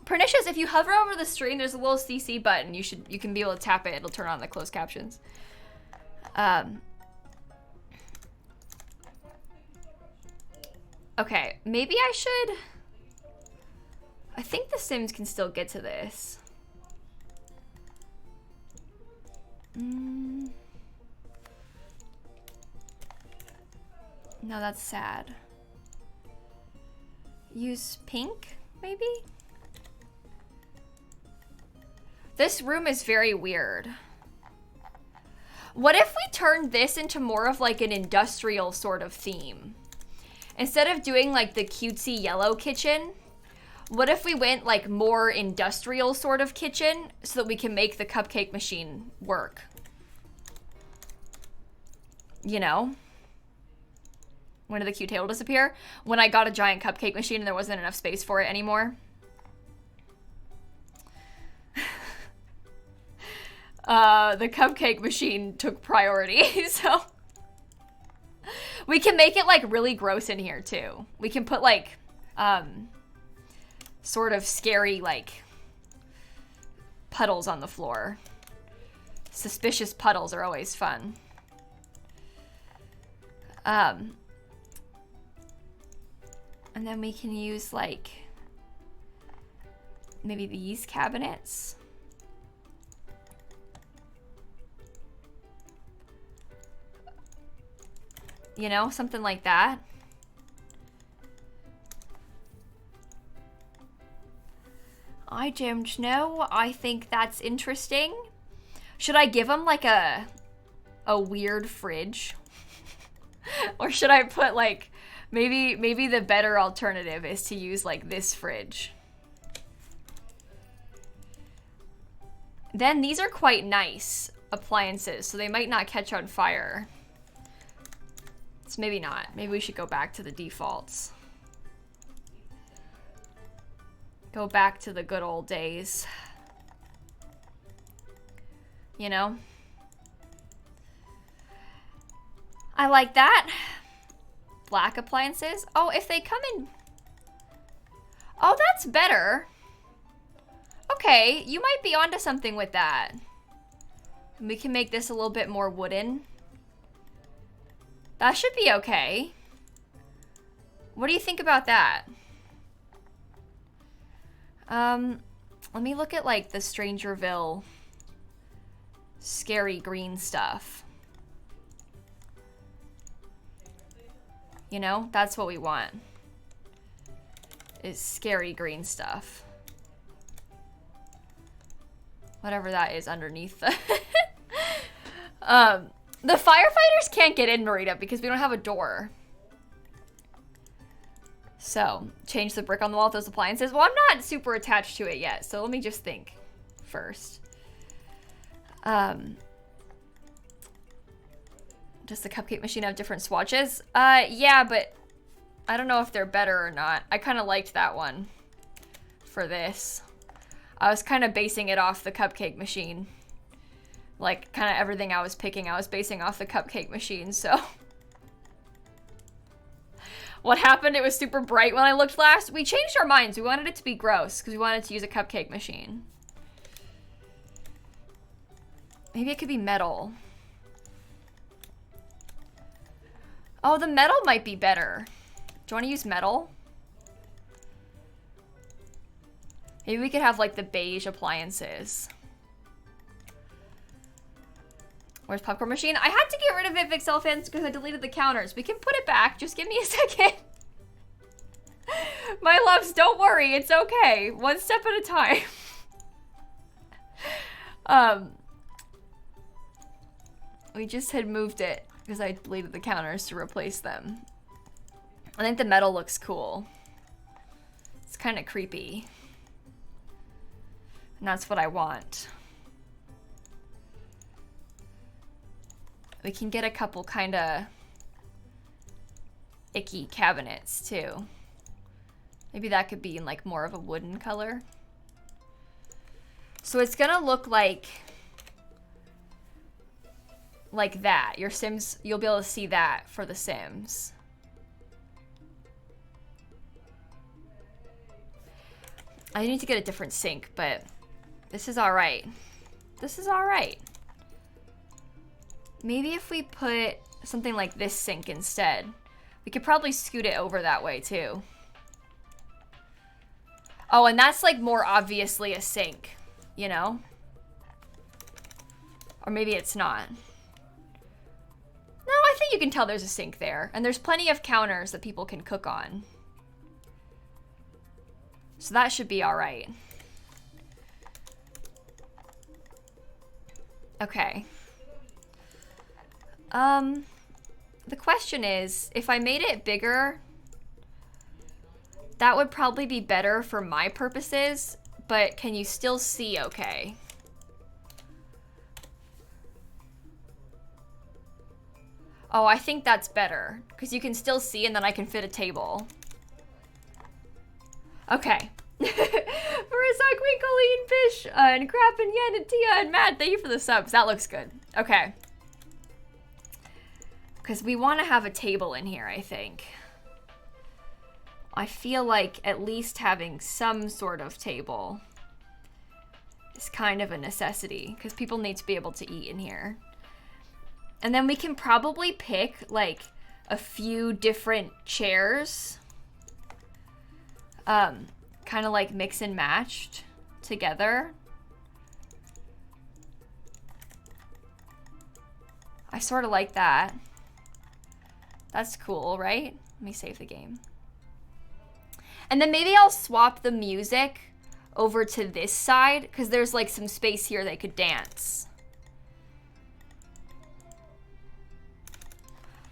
Pernicious, if you hover over the stream, there's a little CC button. You can be able to tap it. It'll turn on the closed captions. Okay, maybe I should... I think the Sims can still get to this. No, that's sad. Use pink, maybe? This room is very weird. What if we turned this into more of like an industrial sort of theme? Instead of doing like the cutesy yellow kitchen, what if we went like more industrial sort of kitchen so that we can make the cupcake machine work? You know? When did the cute table disappear? When I got a giant cupcake machine and there wasn't enough space for it anymore. The cupcake machine took priority, so... We can make it, like, really gross in here, too. We can put, like, sort of scary, like, puddles on the floor. Suspicious puddles are always fun. And then we can use, like, maybe these cabinets. You know, something like that. I don't know. I think that's interesting. Should I give him like a weird fridge? Or should I put like, maybe the better alternative is to use like this fridge. Then these are quite nice appliances, so they might not catch on fire. So maybe not. Maybe we should go back to the defaults. Go back to the good old days. You know? I like that. Black appliances. Oh, if they come in... Oh, that's better. Okay, you might be onto something with that. We can make this a little bit more wooden. That should be okay. What do you think about that? Let me look at like the Strangerville scary green stuff. You know, that's what we want. Is scary green stuff. Whatever that is underneath the... The firefighters can't get in, Marita, because we don't have a door. So, change the brick on the wall with those appliances. Well, I'm not super attached to it yet, so let me just think first. Does the cupcake machine have different swatches? Yeah, but I don't know if they're better or not. I kind of liked that one for this. I was kind of basing it off the cupcake machine. Like, kind of everything I was picking, I was basing off the cupcake machine, so. What happened? It was super bright when I looked last. We changed our minds. We wanted it to be gross because we wanted to use a cupcake machine. Maybe it could be metal. Oh, the metal might be better. Do you want to use metal? Maybe we could have like the beige appliances. Where's popcorn machine? I had to get rid of it, Vixel fans, because I deleted the counters. We can put it back. Just give me a second. My loves, don't worry. It's okay. One step at a time. We just had moved it because I deleted the counters to replace them. I think the metal looks cool. It's kind of creepy. And that's what I want. We can get a couple kind of icky cabinets too. Maybe that could be in like more of a wooden color. So it's gonna look like that. Your Sims, you'll be able to see that for the Sims. I need to get a different sink, but this is all right. This is all right. Maybe if we put something like this sink instead, we could probably scoot it over that way too. Oh, and that's like more obviously a sink, you know? Or maybe it's not. No, I think you can tell there's a sink there. And there's plenty of counters that people can cook on. So that should be all right. Okay. The question is, if I made it bigger, that would probably be better for my purposes, but can you still see okay? Oh, I think that's better, because you can still see and then I can fit a table. Okay. Marissa, Queen, Colleen, Fish, and Crap, and Yen, and Tia, and Matt, thank you for the subs. That looks good. Okay. Because we want to have a table in here, I think. I feel like at least having some sort of table is kind of a necessity, because people need to be able to eat in here. And then we can probably pick, like, a few different chairs. Kind of like mix and matched together. I sort of like that. That's cool, right? Let me save the game. And then maybe I'll swap the music over to this side, because there's like some space here they could dance.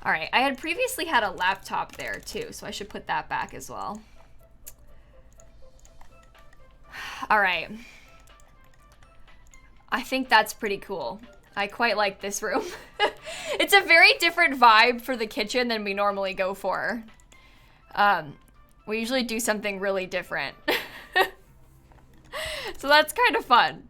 All right, I had previously had a laptop there too, so I should put that back as well. All right. I think that's pretty cool. I quite like this room. It's a very different vibe for the kitchen than we normally go for. We usually do something really different. So that's kind of fun.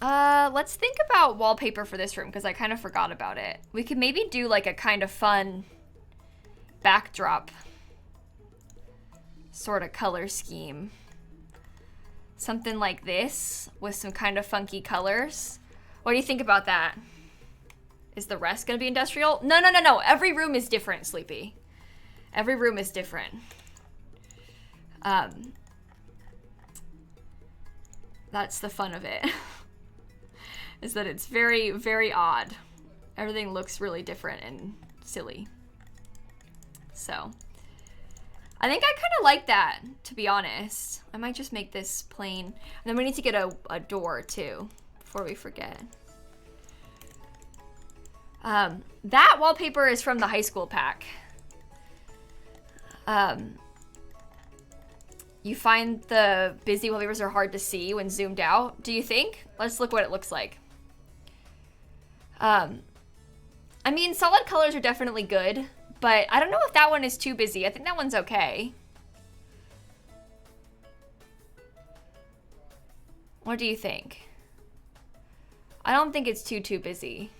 Let's think about wallpaper for this room, because I kind of forgot about it. We could maybe do like a kind of fun backdrop sort of color scheme. Something like this with some kind of funky colors. What do you think about that? Is the rest gonna be industrial? No, no, no, no. Every room is different, Sleepy. Every room is different. That's the fun of it. Is that it's very, very odd. Everything looks really different and silly. So, I think I kind of like that, to be honest. I might just make this plain. And then we need to get a door, too, before we forget. That wallpaper is from the high school pack. You find the busy wallpapers are hard to see when zoomed out, do you think? Let's look what it looks like. I mean, solid colors are definitely good, but I don't know if that one is too busy. I think that one's okay. What do you think? I don't think it's too busy.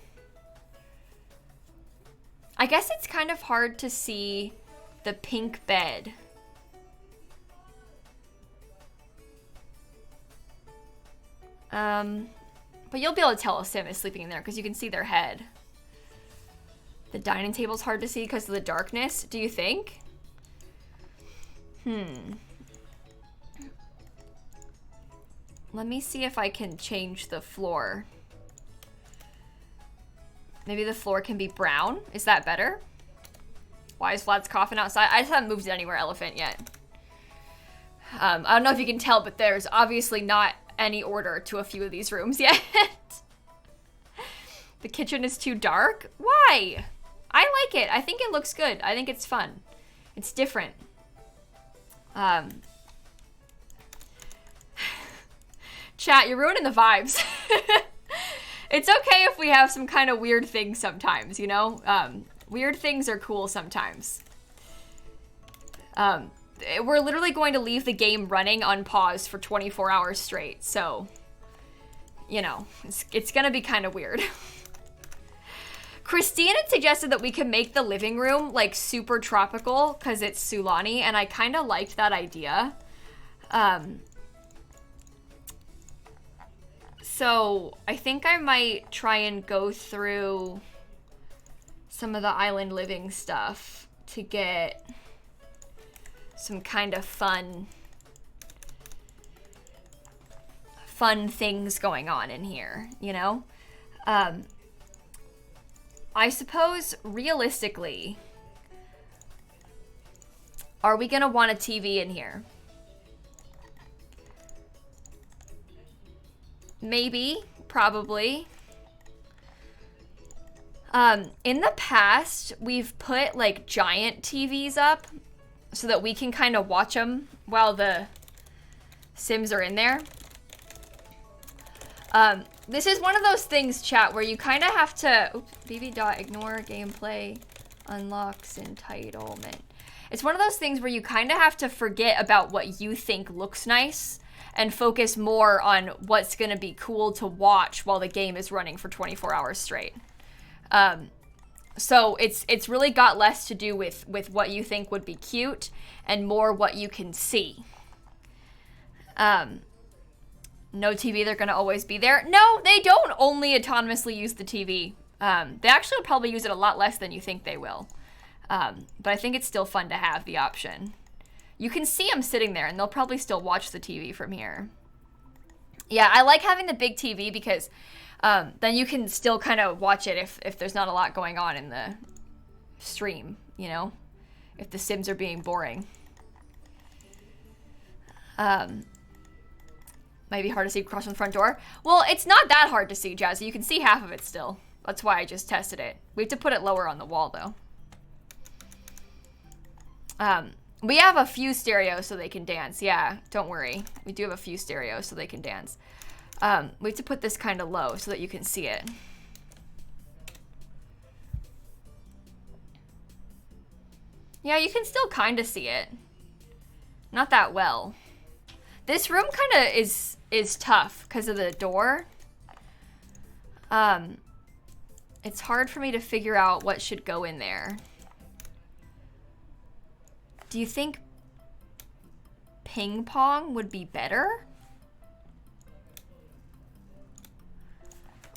I guess it's kind of hard to see the pink bed. But you'll be able to tell a sim is sleeping in there because you can see their head. The dining table's hard to see because of the darkness, do you think? Let me see if I can change the floor. Maybe the floor can be brown. Is that better? Why is Vlad's coughing outside? I just haven't moved it anywhere, Elephant, yet. I don't know if you can tell, but there's obviously not any order to a few of these rooms yet. The kitchen is too dark? Why? I like it. I think it looks good. I think it's fun. It's different. Chat, you're ruining the vibes. It's okay if we have some kind of weird things sometimes, you know? Weird things are cool sometimes. We're literally going to leave the game running unpaused for 24 hours straight, so, you know, it's gonna be kind of weird. Christine had suggested that we could make the living room, like, super tropical, because it's Sulani, and I kind of liked that idea. So I think I might try and go through some of the island living stuff to get some kind of fun things going on in here, you know? I suppose realistically, are we gonna want a TV in here? Maybe, probably. In the past, we've put like giant TVs up so that we can kind of watch them while the Sims are in there. This is one of those things, chat, where you kind of have to, oops, bb.ignore gameplay unlocks entitlement. It's one of those things where you kind of have to forget about what you think looks nice and focus more on what's going to be cool to watch while the game is running for 24 hours straight. So it's really got less to do with what you think would be cute and more what you can see. No TV, they're going to always be there. No, they don't only autonomously use the TV. They actually will probably use it a lot less than you think they will. But I think it's still fun to have the option. You can see them sitting there, and they'll probably still watch the TV from here. Yeah, I like having the big TV because then you can still kind of watch it if there's not a lot going on in the stream, you know? If the Sims are being boring. Might be hard to see across from the front door. Well, it's not that hard to see, Jazzy. You can see half of it still. That's why I just tested it. We have to put it lower on the wall, though. We have a few stereos so they can dance. Yeah, don't worry. We do have a few stereos so they can dance. We have to put this kind of low so that you can see it. Yeah, you can still kind of see it. Not that well. This room kind of is tough because of the door. It's hard for me to figure out what should go in there. Do you think ping pong would be better?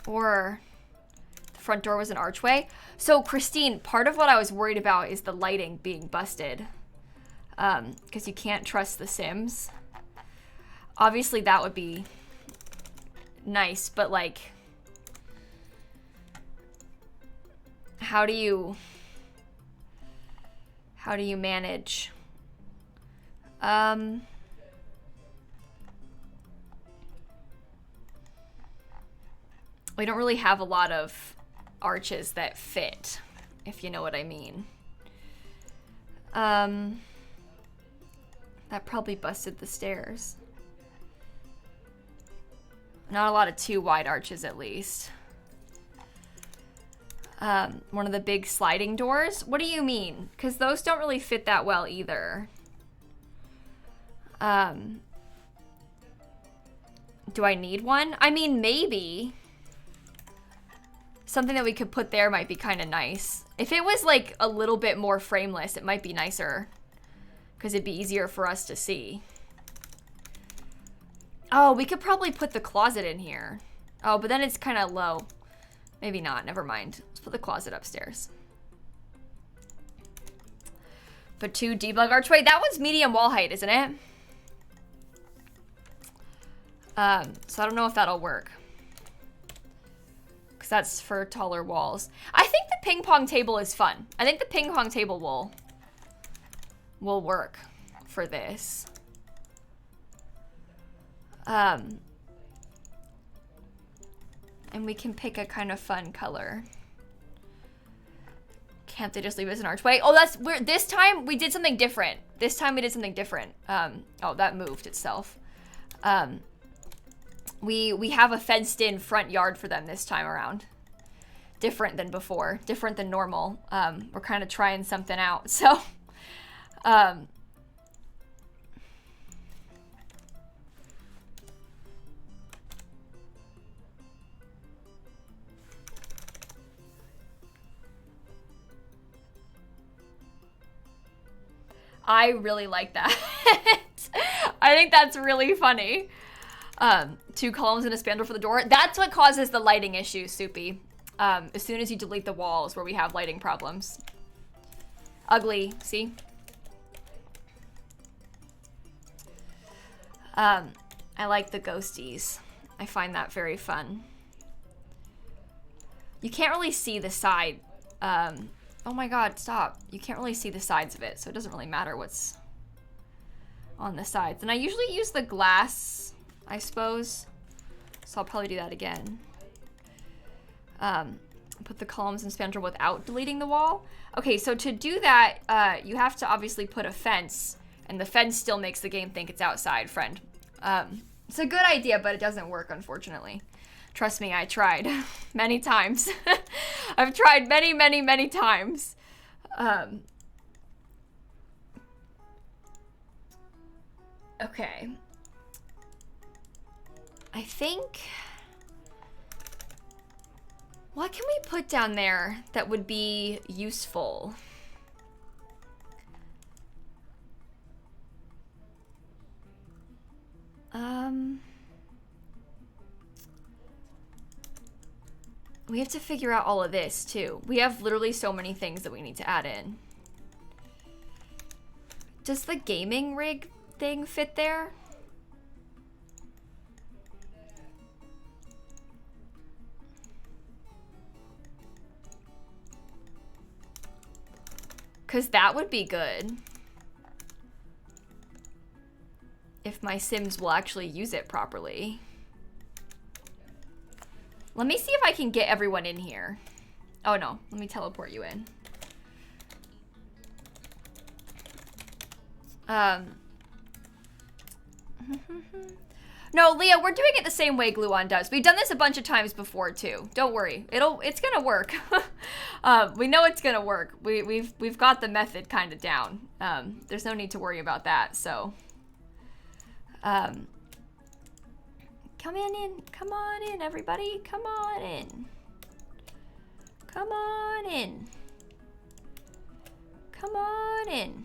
Or the front door was an archway? So, Christine, part of what I was worried about is the lighting being busted. Because you can't trust the Sims. Obviously, that would be nice, but like, how do you manage? We don't really have a lot of arches that fit, if you know what I mean. That probably busted the stairs. Not a lot of too wide arches, at least. One of the big sliding doors? What do you mean? Because those don't really fit that well either. Do I need one? I mean, maybe. Something that we could put there might be kind of nice If it was like a little bit more frameless, it might be nicer because it'd be easier for us to see. Oh, we could probably put the closet in here. Oh, but then it's kind of low. Maybe not, never mind. Let's put the closet upstairs. Put 2 debug archway. That one's medium wall height, isn't it? So I don't know if that'll work. Because that's for taller walls. I think the ping pong table is fun. I think the ping pong table will work for this. And we can pick a kind of fun color. Can't they just leave it as an archway? Oh, that's weird. This time we did something different. This time we did something different. Oh, that moved itself. We have a fenced in front yard for them this time around. Different than before. Different than normal. We're kind of trying something out. So, I really like that. I think that's really funny. 2 columns and a spandrel for the door. That's what causes the lighting issue, Soupy. As soon as you delete the walls where we have lighting problems. Ugly, see? I like the ghosties. I find that very fun. You can't really see the side. Oh my god, stop. You can't really see the sides of it, so it doesn't really matter what's on the sides. And I usually use the glass, I suppose. So I'll probably do that again. Put the columns and spandrel without deleting the wall. Okay, so to do that, you have to obviously put a fence, and the fence still makes the game think it's outside, friend. It's a good idea, but it doesn't work, unfortunately. Trust me, I tried many times. I've tried many, many, many times. Okay. I think... What can we put down there that would be useful? We have to figure out all of this too. We have literally so many things that we need to add in. Does the gaming rig thing fit there? Because that would be good. If my Sims will actually use it properly. Let me see if I can get everyone in here. Oh no, let me teleport you in. No, Leah, we're doing it the same way Gluon does. We've done this a bunch of times before too. Don't worry, it's gonna work. We know it's gonna work. We've got the method kind of down. There's no need to worry about that. So, come on in, everybody. Come on in. Come on in. Come on in.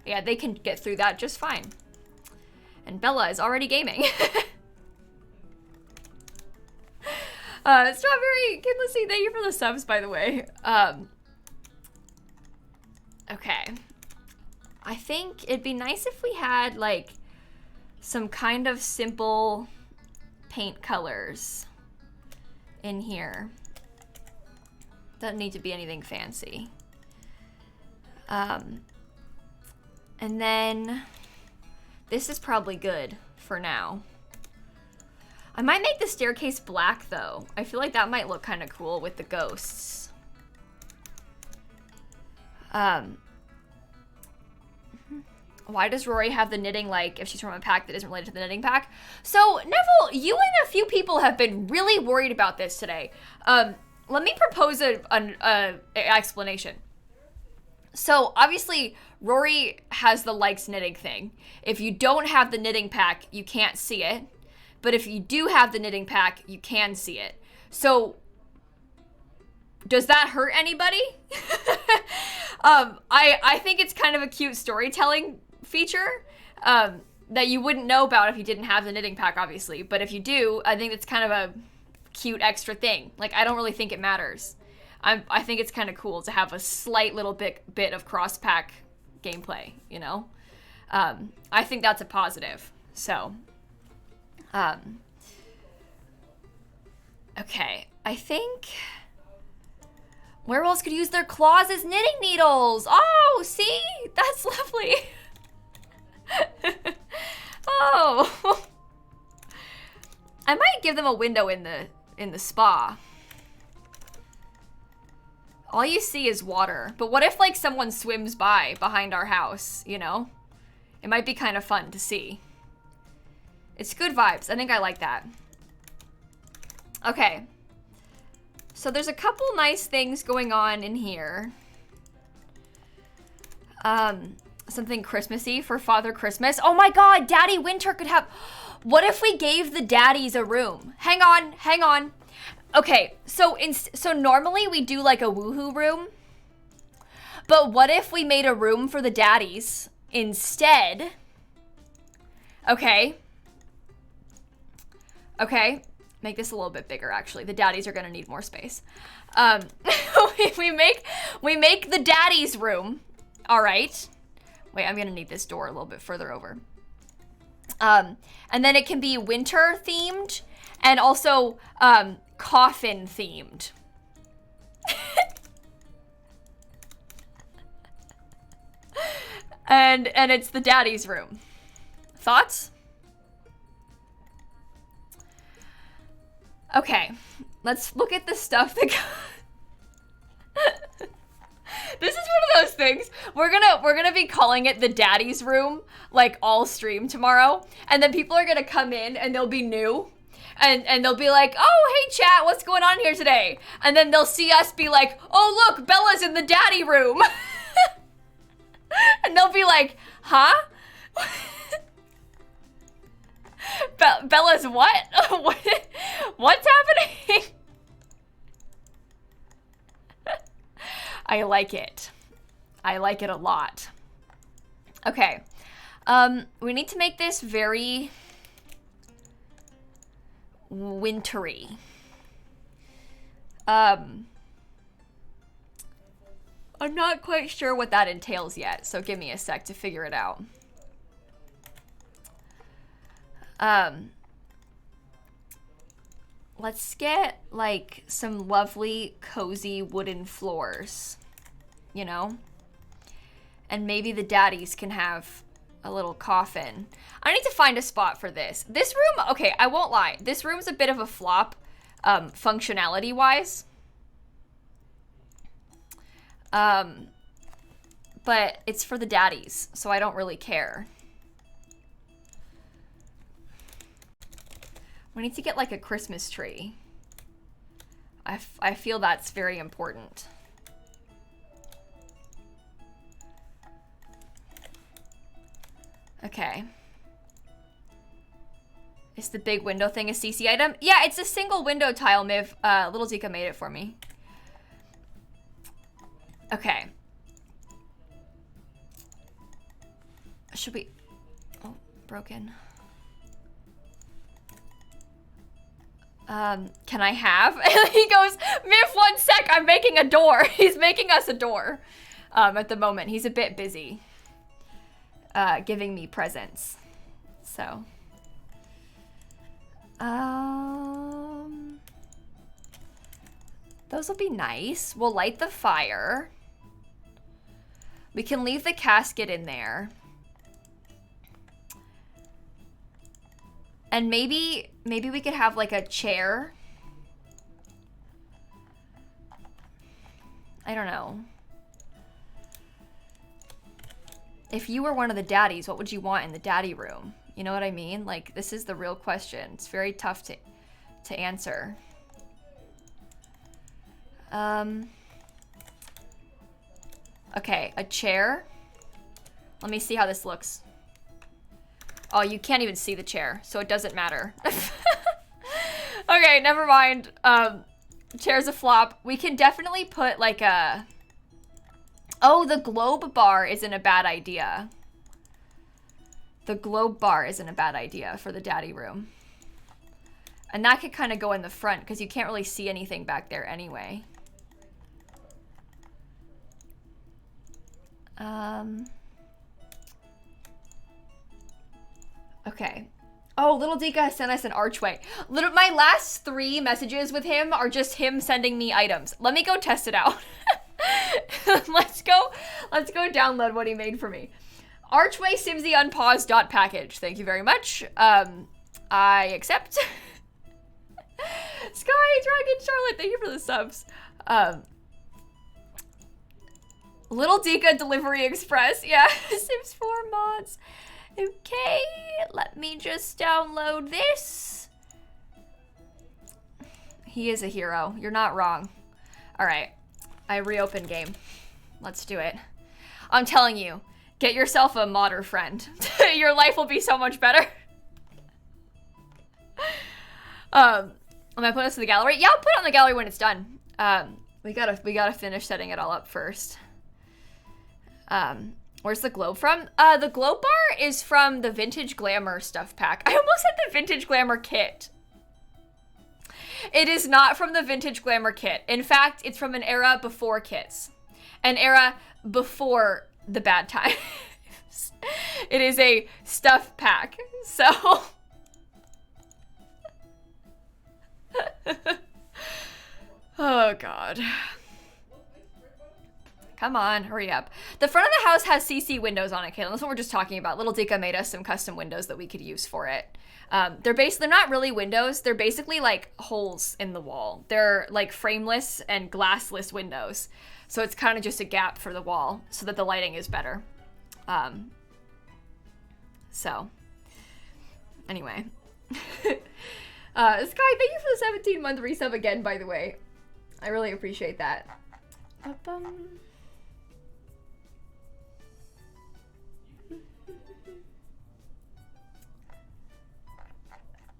Yeah, they can get through that just fine. And Bella is already gaming. Strawberry, Kinlessy, thank you for the subs, by the way. Okay. I think it'd be nice if we had, like, some kind of simple paint colors in here. Doesn't need to be anything fancy. And then this is probably good for now. I might make the staircase black though. I feel like that might look kind of cool with the ghosts. Why does Rory have the knitting like if she's from a pack that isn't related to the knitting pack? So Neville, you and a few people have been really worried about this today. Let me propose an explanation. So obviously Rory has the likes knitting thing. If you don't have the knitting pack, you can't see it. But if you do have the knitting pack, you can see it. So Does that hurt anybody? I think it's kind of a cute storytelling feature that you wouldn't know about if you didn't have the knitting pack, obviously. But if you do, I think it's kind of a cute extra thing. Like, I don't really think it matters. I think it's kind of cool to have a slight little bit of cross-pack gameplay, you know? I think that's a positive. So, okay. I think... Werewolves could use their claws as knitting needles. Oh, see? That's lovely. Oh. I might give them a window in the spa. All you see is water. But what if, like, someone swims by behind our house, you know? It might be kind of fun to see. It's good vibes. I think I like that. Okay. So there's a couple nice things going on in here. Something Christmassy for Father Christmas. Oh my God, Daddy Winter could have... What if we gave the daddies a room? Hang on. Okay, so normally we do like a woohoo room. But what if we made a room for the daddies instead? Okay. Make this a little bit bigger, actually. The daddies are gonna need more space. We make the daddies room. All right. Wait, I'm gonna need this door a little bit further over. And then it can be winter themed and also coffin themed. and it's the daddy's room. Thoughts? Okay, let's look at the stuff that This is one of those things. We're gonna be calling it the daddy's room like all stream tomorrow. And then people are gonna come in and they'll be new. And they'll be like, oh, hey chat, what's going on here today? And then they'll see us be like, oh look, Bella's in the daddy room. And they'll be like, huh? Bella's what? What's happening? I like it. I like it a lot. Okay. We need to make this very wintry. I'm not quite sure what that entails yet, so give me a sec to figure it out. Let's get like some lovely cozy wooden floors, you know? And maybe the daddies can have a little coffin. I need to find a spot for this. This room, okay, I won't lie. This room's a bit of a flop, functionality wise. But it's for the daddies, so I don't really care. We need to get like a Christmas tree. I feel that's very important. Okay. Is the big window thing a CC item? Yeah, it's a single window tile, Miv. Little Zika made it for me. Okay. Should we... Oh, broken. Can I have? And he goes, Miff, 1 sec, I'm making a door. He's making us a door. At the moment, he's a bit busy. Giving me presents. So. Those will be nice. We'll light the fire. We can leave the casket in there. And maybe we could have like a chair. I don't know. If you were one of the daddies, what would you want in the daddy room? You know what I mean? Like, this is the real question. It's very tough to answer. Okay, a chair. Let me see how this looks. Oh, you can't even see the chair, so it doesn't matter. Okay, never mind. Chair's a flop. We can definitely put like a... Oh, the globe bar isn't a bad idea. The globe bar isn't a bad idea for the daddy room. And that could kind of go in the front because you can't really see anything back there anyway. Okay. Oh, Little Dika sent us an archway. My last 3 messages with him are just him sending me items. Let me go test it out. Let's go download what he made for me. Archway Simsie unpaused .package. Thank you very much. I accept. Sky, Dragon, Charlotte, thank you for the subs. Little Dika Delivery Express. Yeah, Sims 4 mods. Okay, let me just download this. He is a hero. You're not wrong. All right, I reopen game. Let's do it. I'm telling you, get yourself a modder friend. Your life will be so much better. Am I putting this in the gallery? Yeah, I'll put it on the gallery when it's done. We gotta finish setting it all up first. Where's the globe from? The globe bar is from the Vintage Glamour stuff pack. I almost said the Vintage Glamour kit. It is not from the Vintage Glamour kit. In fact, it's from an era before kits. An era before the bad times. It is a stuff pack. So... Oh, God. Come on, hurry up. The front of the house has CC windows on it, Caitlin. That's what we're just talking about. Little Dika made us some custom windows that we could use for it. They're not really windows. They're basically like holes in the wall. They're like frameless and glassless windows. So it's kind of just a gap for the wall so that the lighting is better. So, anyway. Sky, thank you for the 17-month resub again, by the way. I really appreciate that.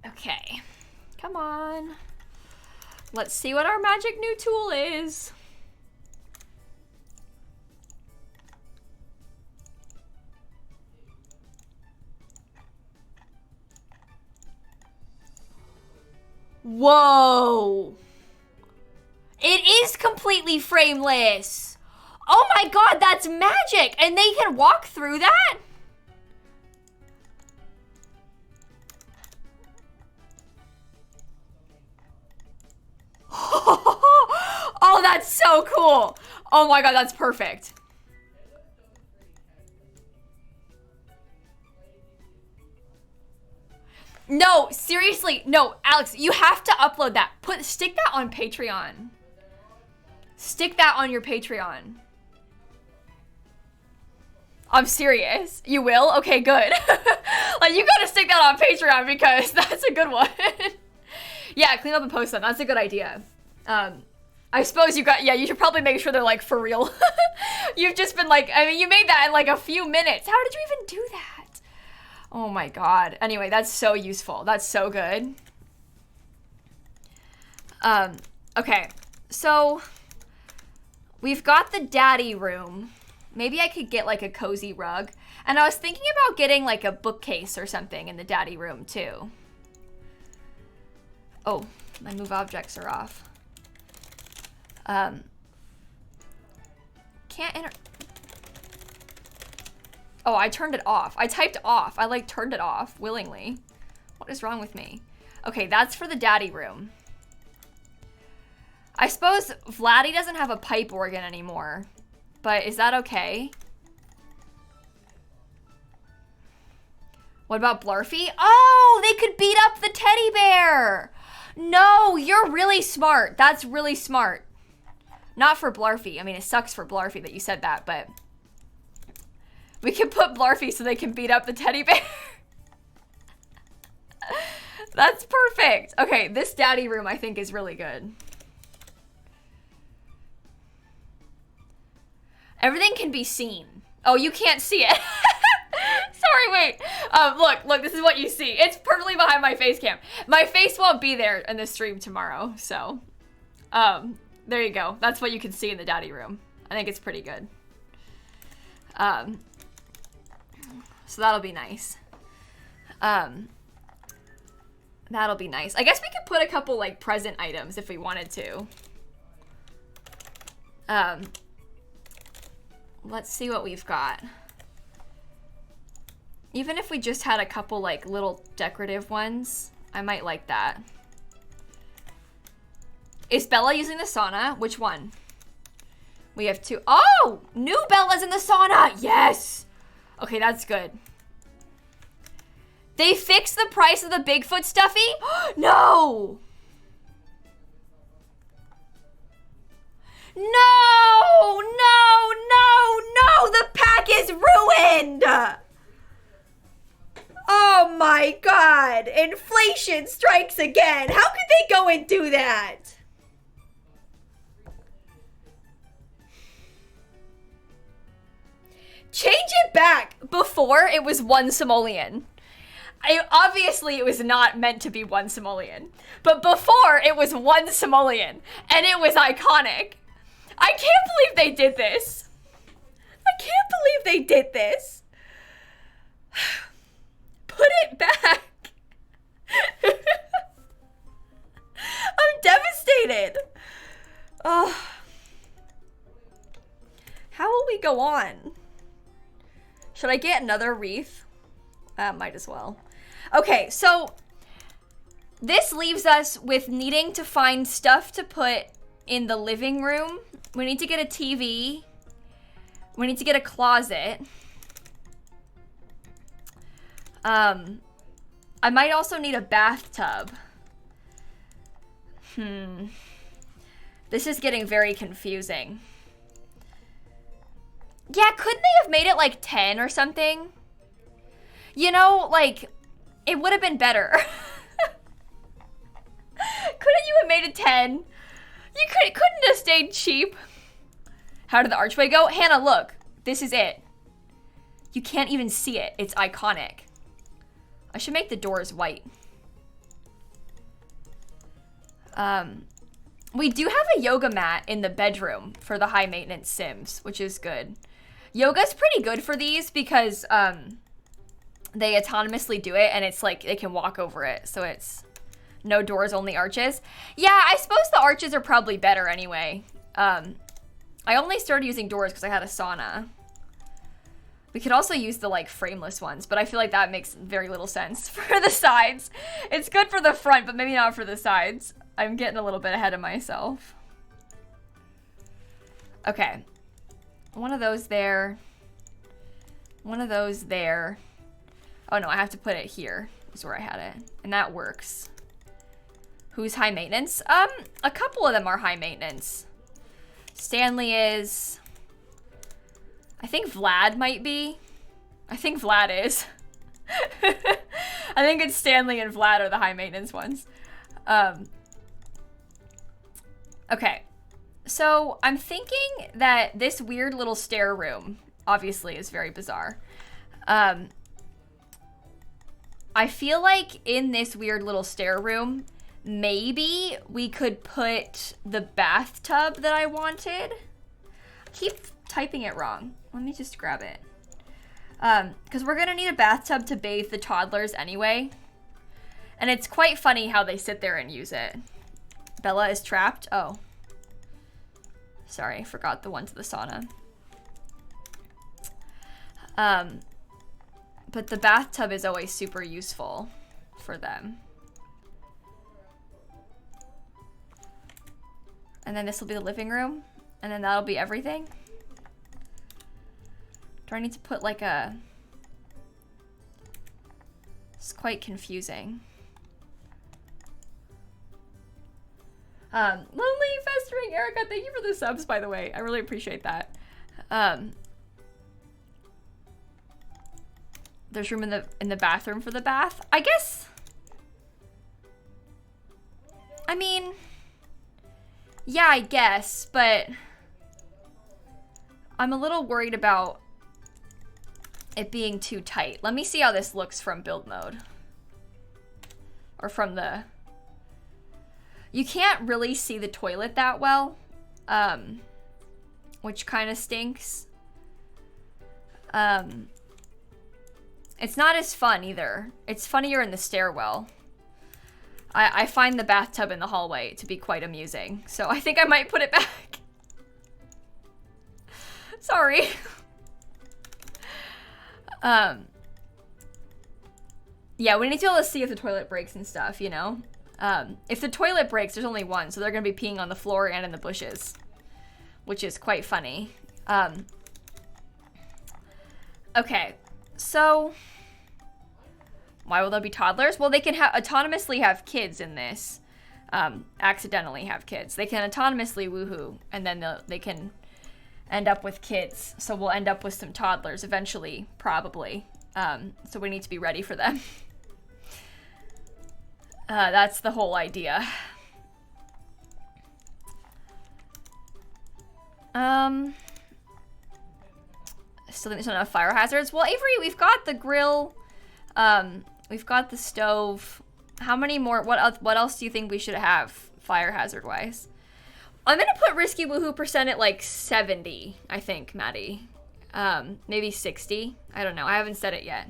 Okay, come on. Let's see what our magic new tool is. Whoa! It is completely frameless. Oh my God, that's magic! And they can walk through that? Oh, that's so cool. Oh my God, that's perfect. No, seriously, no, Alex, you have to upload that. Stick that on Patreon. Stick that on your Patreon. I'm serious. You will? Okay, good. Like, you gotta stick that on Patreon because that's a good one. Yeah, clean up and post them. That's a good idea. I suppose you should probably make sure they're like for real. You've just been like, I mean, you made that in like a few minutes. How did you even do that? Oh my God. Anyway, that's so useful. That's so good. Okay, so we've got the daddy room. Maybe I could get like a cozy rug. And I was thinking about getting like a bookcase or something in the daddy room too. Oh, my move objects are off. Can't enter. Oh, I turned it off. I typed off. I like turned it off willingly. What is wrong with me? Okay, that's for the daddy room. I suppose Vladdy doesn't have a pipe organ anymore, but is that okay? What about Blarfy? Oh, they could beat up the teddy bear. No, you're really smart. That's really smart. Not for Blarfy. I mean, it sucks for Blarfy that you said that, but we can put Blarfy so they can beat up the teddy bear. That's perfect. Okay, this daddy room I think is really good. Everything can be seen. Oh, you can't see it. Sorry, wait. Look, this is what you see. It's perfectly behind my face cam. My face won't be there in the stream tomorrow, so There you go. That's what you can see in the daddy room. I think it's pretty good. So that'll be nice. That'll be nice. I guess we could put a couple like present items if we wanted to. Let's see what we've got. Even if we just had a couple like little decorative ones, I might like that. Is Bella using the sauna? Which one? We have two. Oh, new Bella's in the sauna. Yes. Okay, that's good. They fixed the price of the Bigfoot stuffy? No. No, no, no, no. The pack is ruined. Oh my God. Inflation strikes again. How could they go and do that? Change it back. Before, it was 1 simoleon. Obviously, it was not meant to be 1 simoleon. But before, it was 1 simoleon. And it was iconic. I can't believe they did this. I can't believe they did this. Put it back. I'm devastated. Oh. How will we go on? Should I get another wreath? Might as well. Okay, so this leaves us with needing to find stuff to put in the living room. We need to get a TV. We need to get a closet. I might also need a bathtub. This is getting very confusing. Yeah, couldn't they have made it like 10 or something? You know, like, it would have been better. Couldn't you have made it 10? You couldn't have stayed cheap. How did the archway go? Hannah, look. This is it. You can't even see it. It's iconic. I should make the doors white. We do have a yoga mat in the bedroom for the high maintenance Sims, which is good. Yoga's pretty good for these because they autonomously do it and it's like they can walk over it. So it's no doors, only arches. Yeah, I suppose the arches are probably better anyway. I only started using doors because I had a sauna. We could also use the like frameless ones, but I feel like that makes very little sense for the sides. It's good for the front, but maybe not for the sides. I'm getting a little bit ahead of myself. Okay. One of those there. One of those there. Oh no, I have to put it here. Is where I had it. And that works. Who's high maintenance? A couple of them are high maintenance. Stanley is. I think Vlad might be. I think Vlad is. I think it's Stanley and Vlad are the high maintenance ones. Okay. So I'm thinking that this weird little stair room obviously is very bizarre. I feel like in this weird little stair room, maybe we could put the bathtub that I wanted. I keep typing it wrong. Let me just grab it. Because we're gonna need a bathtub to bathe the toddlers anyway. And it's quite funny how they sit there and use it. Bella is trapped. Oh. Sorry, forgot the one to the sauna. But the bathtub is always super useful for them. And then this will be the living room. And then that'll be everything. Do I need to put like a... It's quite confusing. Lonely, festering, Erica, thank you for the subs, by the way. I really appreciate that. There's room in the bathroom for the bath. I guess. I mean, yeah, I guess, but I'm a little worried about it being too tight. Let me see how this looks from build mode. Or from the... You can't really see the toilet that well, which kind of stinks. It's not as fun either. It's funnier in the stairwell. I find the bathtub in the hallway to be quite amusing, so I think I might put it back. Sorry. Yeah, we need to be able to see if the toilet breaks and stuff, you know? If the toilet breaks, there's only one, so they're gonna be peeing on the floor and in the bushes, which is quite funny. Okay, so why will there be toddlers? Well, they can autonomously have kids in this. Accidentally have kids. They can autonomously woohoo, and then they can end up with kids. So we'll end up with some toddlers eventually, probably. So we need to be ready for them. That's the whole idea. Still think there's enough fire hazards. Well, Avery, we've got the grill. We've got the stove. How many more? What else do you think we should have fire hazard wise? I'm gonna put risky woohoo percent at like 70, I think, Maddie. Maybe 60. I don't know. I haven't said it yet.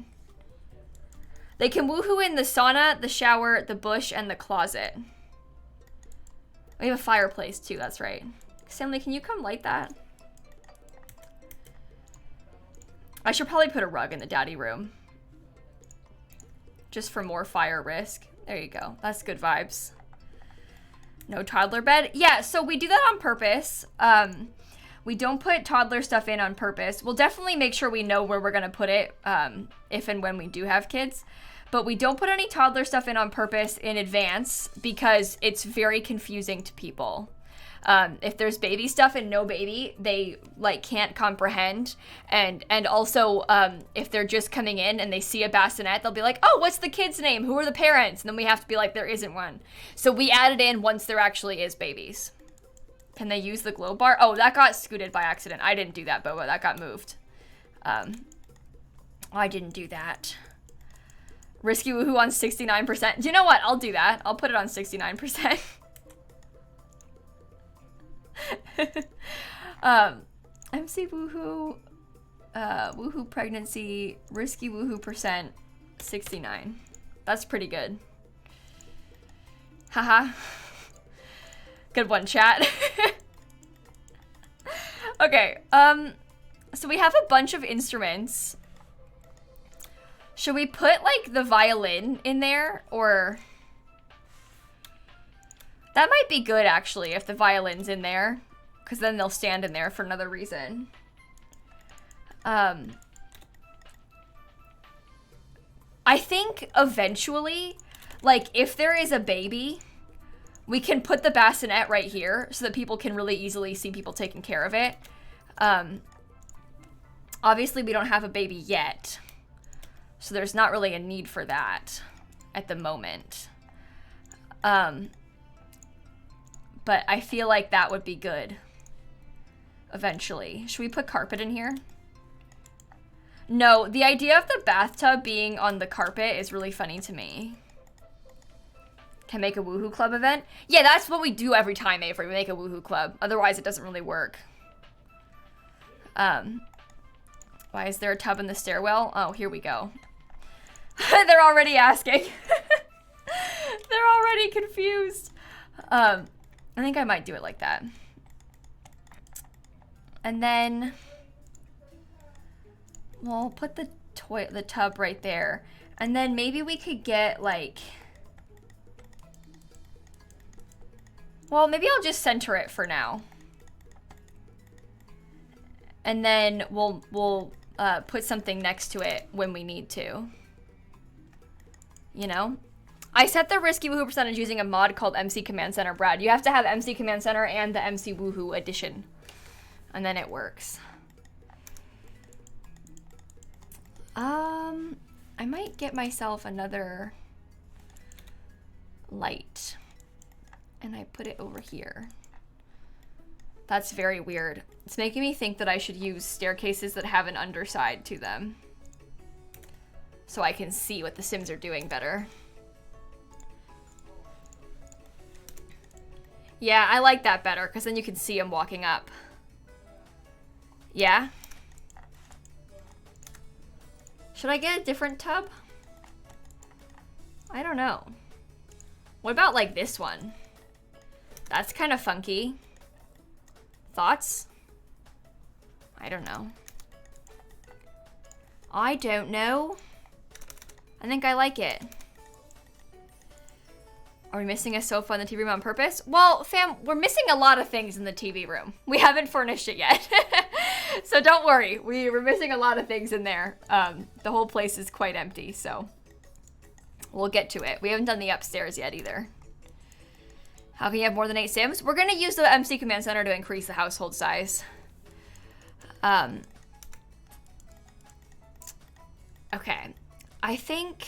They can woohoo in the sauna, the shower, the bush, and the closet. We have a fireplace too, that's right. Stanley, can you come light that? I should probably put a rug in the daddy room. Just for more fire risk. There you go. That's good vibes. No toddler bed. Yeah, so we do that on purpose. We don't put toddler stuff in on purpose. We'll definitely make sure we know where we're going to put it if and when we do have kids. But we don't put any toddler stuff in on purpose in advance because it's very confusing to people. If there's baby stuff and no baby, they like can't comprehend. And also, if they're just coming in and they see a bassinet, they'll be like, oh, what's the kid's name? Who are the parents? And then we have to be like, there isn't one. So we add it in once there actually is babies. Can they use the glow bar? Oh, that got scooted by accident. I didn't do that, Boba. That got moved. I didn't do that. Risky woohoo on 69%. Do you know what? I'll do that. I'll put it on 69%. MC woohoo, woohoo pregnancy, risky woohoo percent, 69. That's pretty good. Haha. Good one, chat. Okay, so we have a bunch of instruments. Should we put, like, the violin in there, or... That might be good, actually, if the violin's in there, because then they'll stand in there for another reason. I think, eventually, like, if there is a baby, we can put the bassinet right here, so that people can really easily see people taking care of it. Obviously, we don't have a baby yet. So there's not really a need for that at the moment. But I feel like that would be good eventually. Should we put carpet in here? No, the idea of the bathtub being on the carpet is really funny to me. Can make a woohoo club event? Yeah, that's what we do every time, Avery. We make a woohoo club. Otherwise, it doesn't really work. Why is there a tub in the stairwell? Oh, here we go. They're already asking. They're already confused. I think I might do it like that. And then we'll put the tub right there. And then maybe we could get like, well, maybe I'll just center it for now. And then we'll put something next to it when we need to. You know? I set the risky woohoo percentage using a mod called MC Command Center, Brad. You have to have MC Command Center and the MC Woohoo edition. And then it works. I might get myself another light. And I put it over here. That's very weird. It's making me think that I should use staircases that have an underside to them. So I can see what the Sims are doing better. Yeah, I like that better because then you can see him walking up. Yeah? Should I get a different tub? I don't know. What about like this one? That's kind of funky. Thoughts? I don't know. I don't know. I think I like it. Are we missing a sofa in the TV room on purpose? Well, fam, we're missing a lot of things in the TV room. We haven't furnished it yet. So don't worry, we're missing a lot of things in there. The whole place is quite empty, so we'll get to it. We haven't done the upstairs yet either. How can you have more than 8 Sims? We're gonna use the MC Command Center to increase the household size. Okay, I think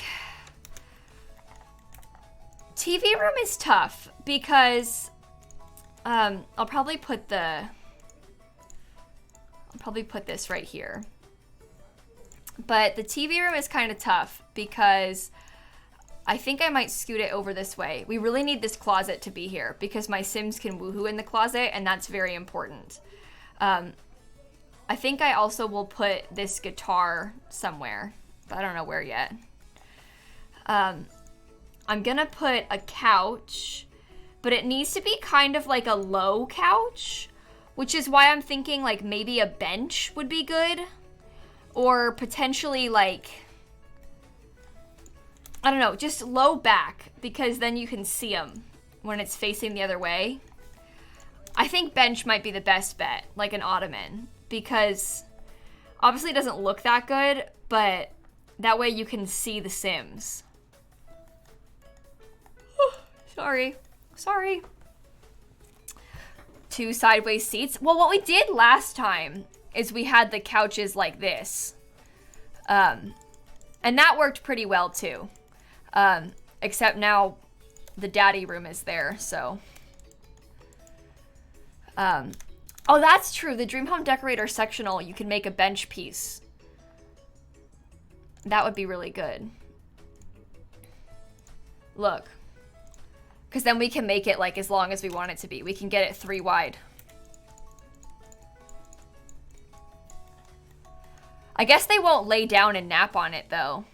TV room is tough because I'll probably put this right here. But the TV room is kind of tough because I think I might scoot it over this way. We really need this closet to be here because my Sims can woohoo in the closet, and that's very important. I think I also will put this guitar somewhere, but I don't know where yet. I'm gonna put a couch, but it needs to be kind of like a low couch, which is why I'm thinking like maybe a bench would be good, or potentially like, I don't know, just low back, because then you can see them when it's facing the other way. I think bench might be the best bet, like an ottoman, because obviously it doesn't look that good, but that way you can see the Sims. Sorry. 2 sideways seats. Well, what we did last time is we had the couches like this. And that worked pretty well too. Except now the daddy room is there, so. Oh, that's true. The Dream Home Decorator sectional, you can make a bench piece. That would be really good. Look. Because then we can make it like as long as we want it to be. We can get it 3 wide. I guess they won't lay down and nap on it though.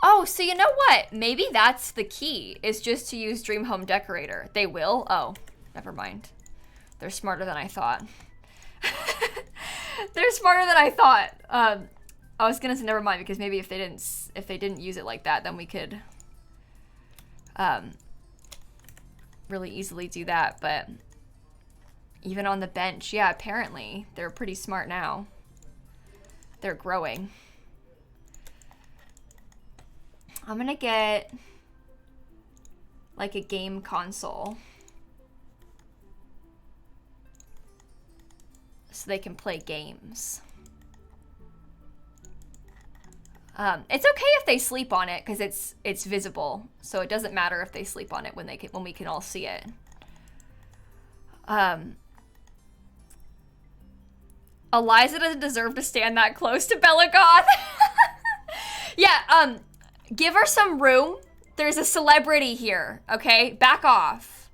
Oh, so you know what? Maybe that's the key, is just to use Dream Home Decorator. They will? Oh, never mind. They're smarter than I thought. They're smarter than I thought. I was gonna say never mind, because maybe if they didn't use it like that, then we could really easily do that. But even on the bench, yeah, apparently they're pretty smart now. They're growing. I'm gonna get like a game console so they can play games. It's okay if they sleep on it because it's visible, so it doesn't matter if they sleep on it when we can all see it. Eliza doesn't deserve to stand that close to Bella Goth. Yeah, give her some room. There's a celebrity here, okay? Back off.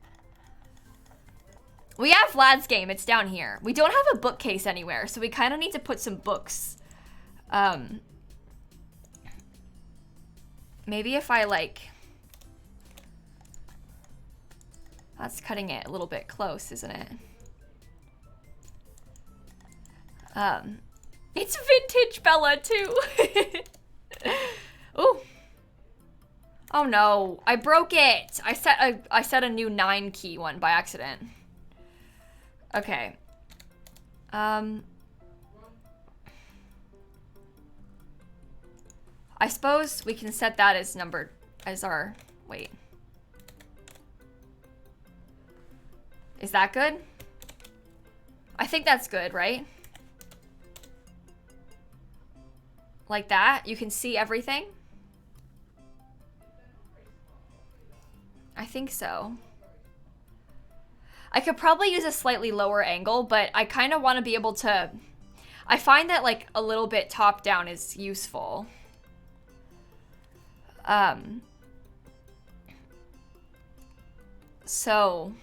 We have Vlad's game, it's down here. We don't have a bookcase anywhere, so we kind of need to put some books. Maybe if I like, that's cutting it a little bit close, isn't it? It's vintage Bella too. Ooh. Oh no, I broke it. I set a new 9 key one by accident. Okay. I suppose we can set that as our, wait. Is that good? I think that's good, right? Like that? You can see everything? I think so. I could probably use a slightly lower angle, but I kind of want to be able to... I find that like a little bit top down is useful. So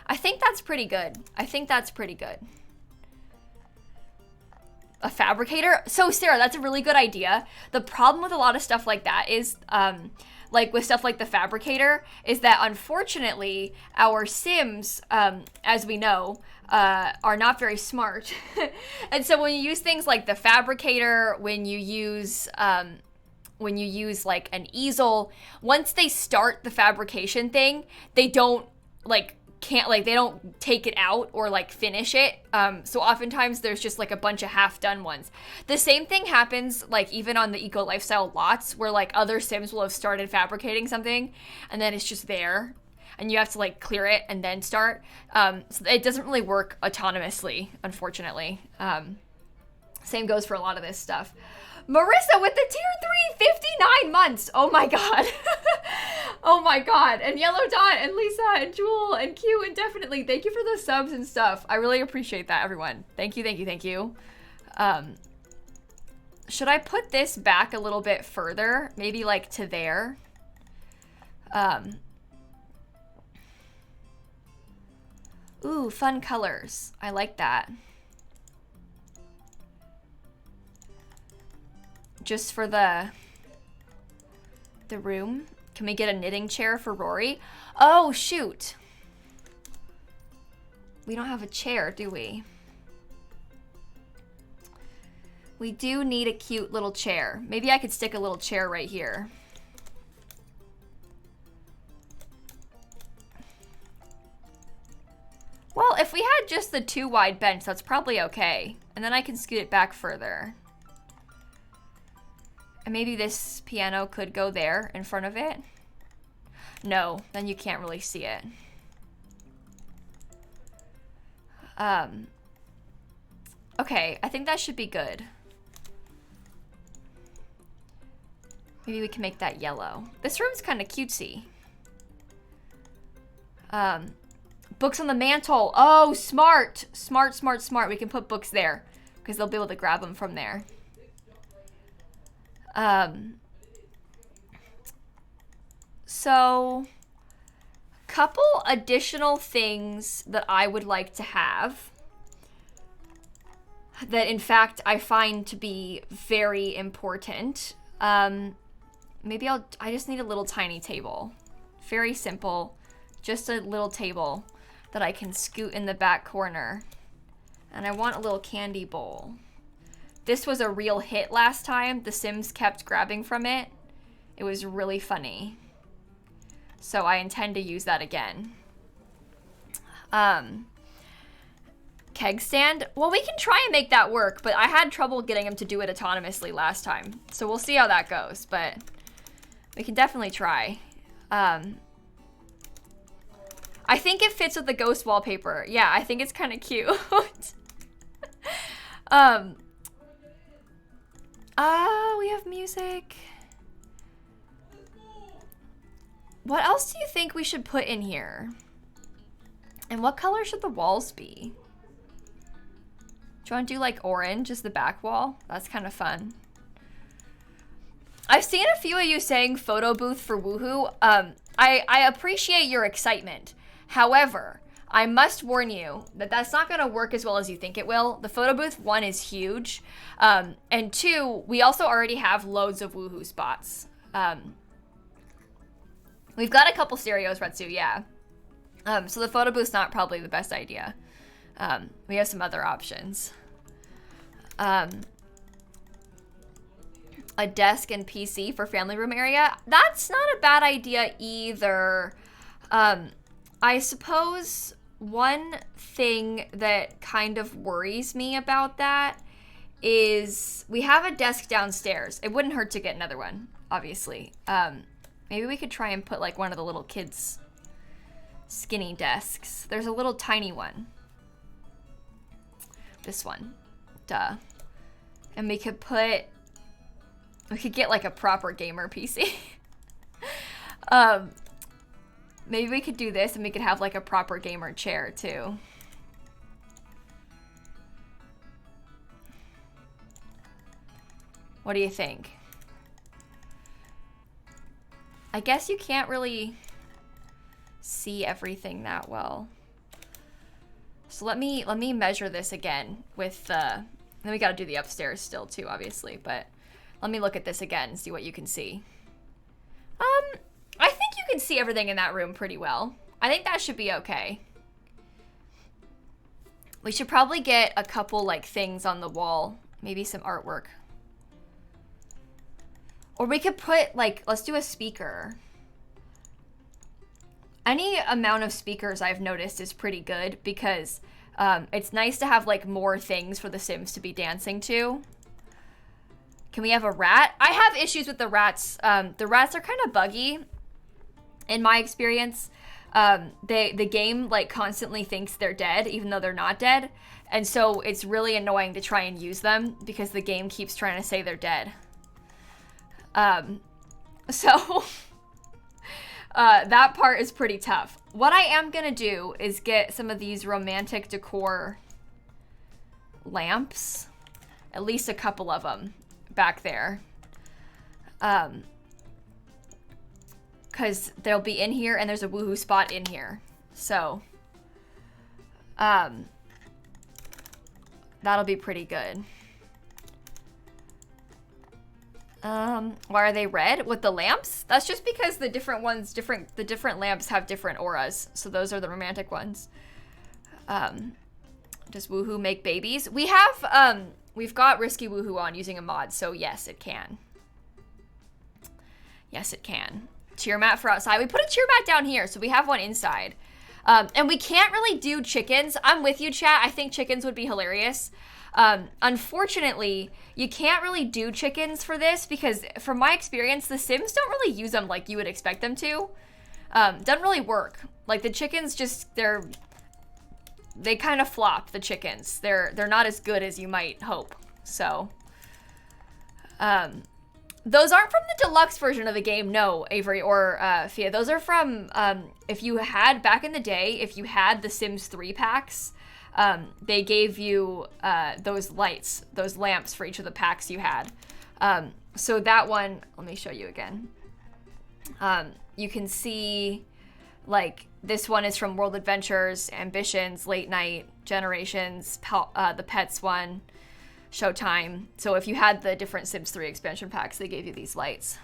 I think that's pretty good. I think that's pretty good. A fabricator? So Sarah, that's a really good idea. The problem with a lot of stuff like that is, like with stuff like the fabricator, is that unfortunately our Sims, as we know, are not very smart. And so when you use things like the fabricator, when you use like an easel, once they start the fabrication thing, they don't they don't take it out or like finish it. So oftentimes there's just like a bunch of half done ones. The same thing happens like even on the eco lifestyle lots where like other Sims will have started fabricating something and then it's just there and you have to like clear it and then start. So it doesn't really work autonomously, unfortunately. Same goes for a lot of this stuff. Marissa with the tier 3, 59 months. Oh my god. Oh my god. And Yellow Dot and Lisa and Jewel and Q and definitely thank you for the subs and stuff. I really appreciate that, everyone. Thank you, thank you, thank you. Should I put this back a little bit further? Maybe like to there. Ooh, fun colors. I like that. Just for the room. Can we get a knitting chair for Rory? Oh, shoot. We don't have a chair, do we? We do need a cute little chair. Maybe I could stick a little chair right here. Well, if we had just the 2 wide bench, that's probably okay. And then I can scoot it back further. And maybe this piano could go there in front of it. No, then you can't really see it. Okay, I think that should be good. Maybe we can make that yellow. This room's kind of cutesy. Books on the mantle. Oh, smart. Smart, smart, smart. We can put books there because they'll be able to grab them from there. So, couple additional things that I would like to have that in fact I find to be very important. Maybe I just need a little tiny table. Very simple, just a little table that I can scoot in the back corner. And I want a little candy bowl. This was a real hit last time. The Sims kept grabbing from it. It was really funny. So I intend to use that again. Keg stand. Well, we can try and make that work, but I had trouble getting him to do it autonomously last time. So we'll see how that goes, but we can definitely try. I think it fits with the ghost wallpaper. Yeah, I think it's kind of cute. We have music. What else do you think we should put in here? And what color should the walls be? Do you want to do like orange, just the back wall? That's kind of fun. I've seen a few of you saying photo booth for Woohoo. I appreciate your excitement. However, I must warn you that that's not going to work as well as you think it will. The photo booth, 1, is huge. And 2, we also already have loads of Woohoo spots. We've got a couple stereos, Retsu, yeah. So the photo booth's not probably the best idea. We have some other options. A desk and PC for family room area. That's not a bad idea either. I suppose one thing that kind of worries me about that is we have a desk downstairs. It wouldn't hurt to get another one, obviously. Maybe we could try and put like one of the little kids' skinny desks. There's a little tiny one. This one. Duh. And we could get like a proper gamer PC. Maybe we could do this and we could have like a proper gamer chair too. What do you think? I guess you can't really see everything that well. So let me measure this again with then we gotta do the upstairs still too, obviously, but let me look at this again and see what you can see. I think you can see everything in that room pretty well. I think that should be okay. We should probably get a couple like things on the wall, maybe some artwork. Or we could put like, let's do a speaker. Any amount of speakers I've noticed is pretty good because it's nice to have like more things for the Sims to be dancing to. Can we have a rat? I have issues with the rats. The rats are kind of buggy in my experience. The game like constantly thinks they're dead even though they're not dead. And so it's really annoying to try and use them because the game keeps trying to say they're dead. So that part is pretty tough. What I am gonna do is get some of these romantic decor lamps, at least a couple of them back there. Because they'll be in here and there's a woohoo spot in here. So, that'll be pretty good. Why are they red with the lamps? That's just because the different ones, the different lamps have different auras. So those are the romantic ones. Does woohoo make babies? We have, we've got risky woohoo on using a mod. So yes, it can. Yes, it can. Cheer mat for outside. We put a cheer mat down here. So we have one inside. And we can't really do chickens. I'm with you, chat. I think chickens would be hilarious. Unfortunately, you can't really do chickens for this because from my experience, the Sims don't really use them like you would expect them to. Doesn't really work. Like the chickens just, they kind of flop, the chickens. They're not as good as you might hope. So, those aren't from the deluxe version of the game, no, Avery or Fia. Those are from, if you had, back in the day, if you had the Sims 3 packs, they gave you those lights, those lamps for each of the packs you had. So that one, let me show you again. You can see, like, this one is from World Adventures, Ambitions, Late Night, Generations, the Pets one, Showtime. So if you had the different Sims 3 expansion packs, they gave you these lights.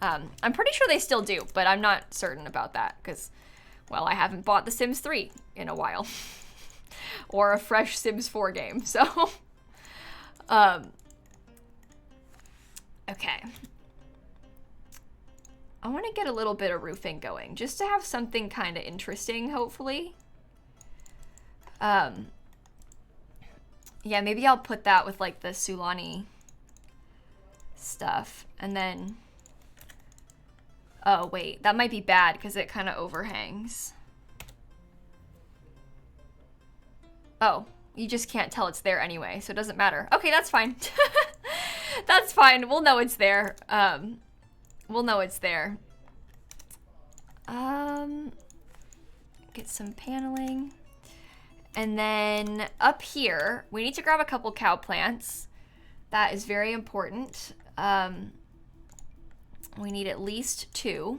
I'm pretty sure they still do, but I'm not certain about that because, well, I haven't bought the Sims 3 in a while. Or a fresh Sims 4 game, so. Okay. I want to get a little bit of roofing going, just to have something kind of interesting, hopefully. Yeah, maybe I'll put that with, like, the Sulani stuff, and then... Oh, wait, that might be bad, because it kind of overhangs. Oh, you just can't tell it's there anyway, so it doesn't matter. Okay, that's fine. That's fine. We'll know it's there. We'll know it's there. Get some paneling. And then up here, we need to grab a couple cow plants. That is very important. We need at least 2.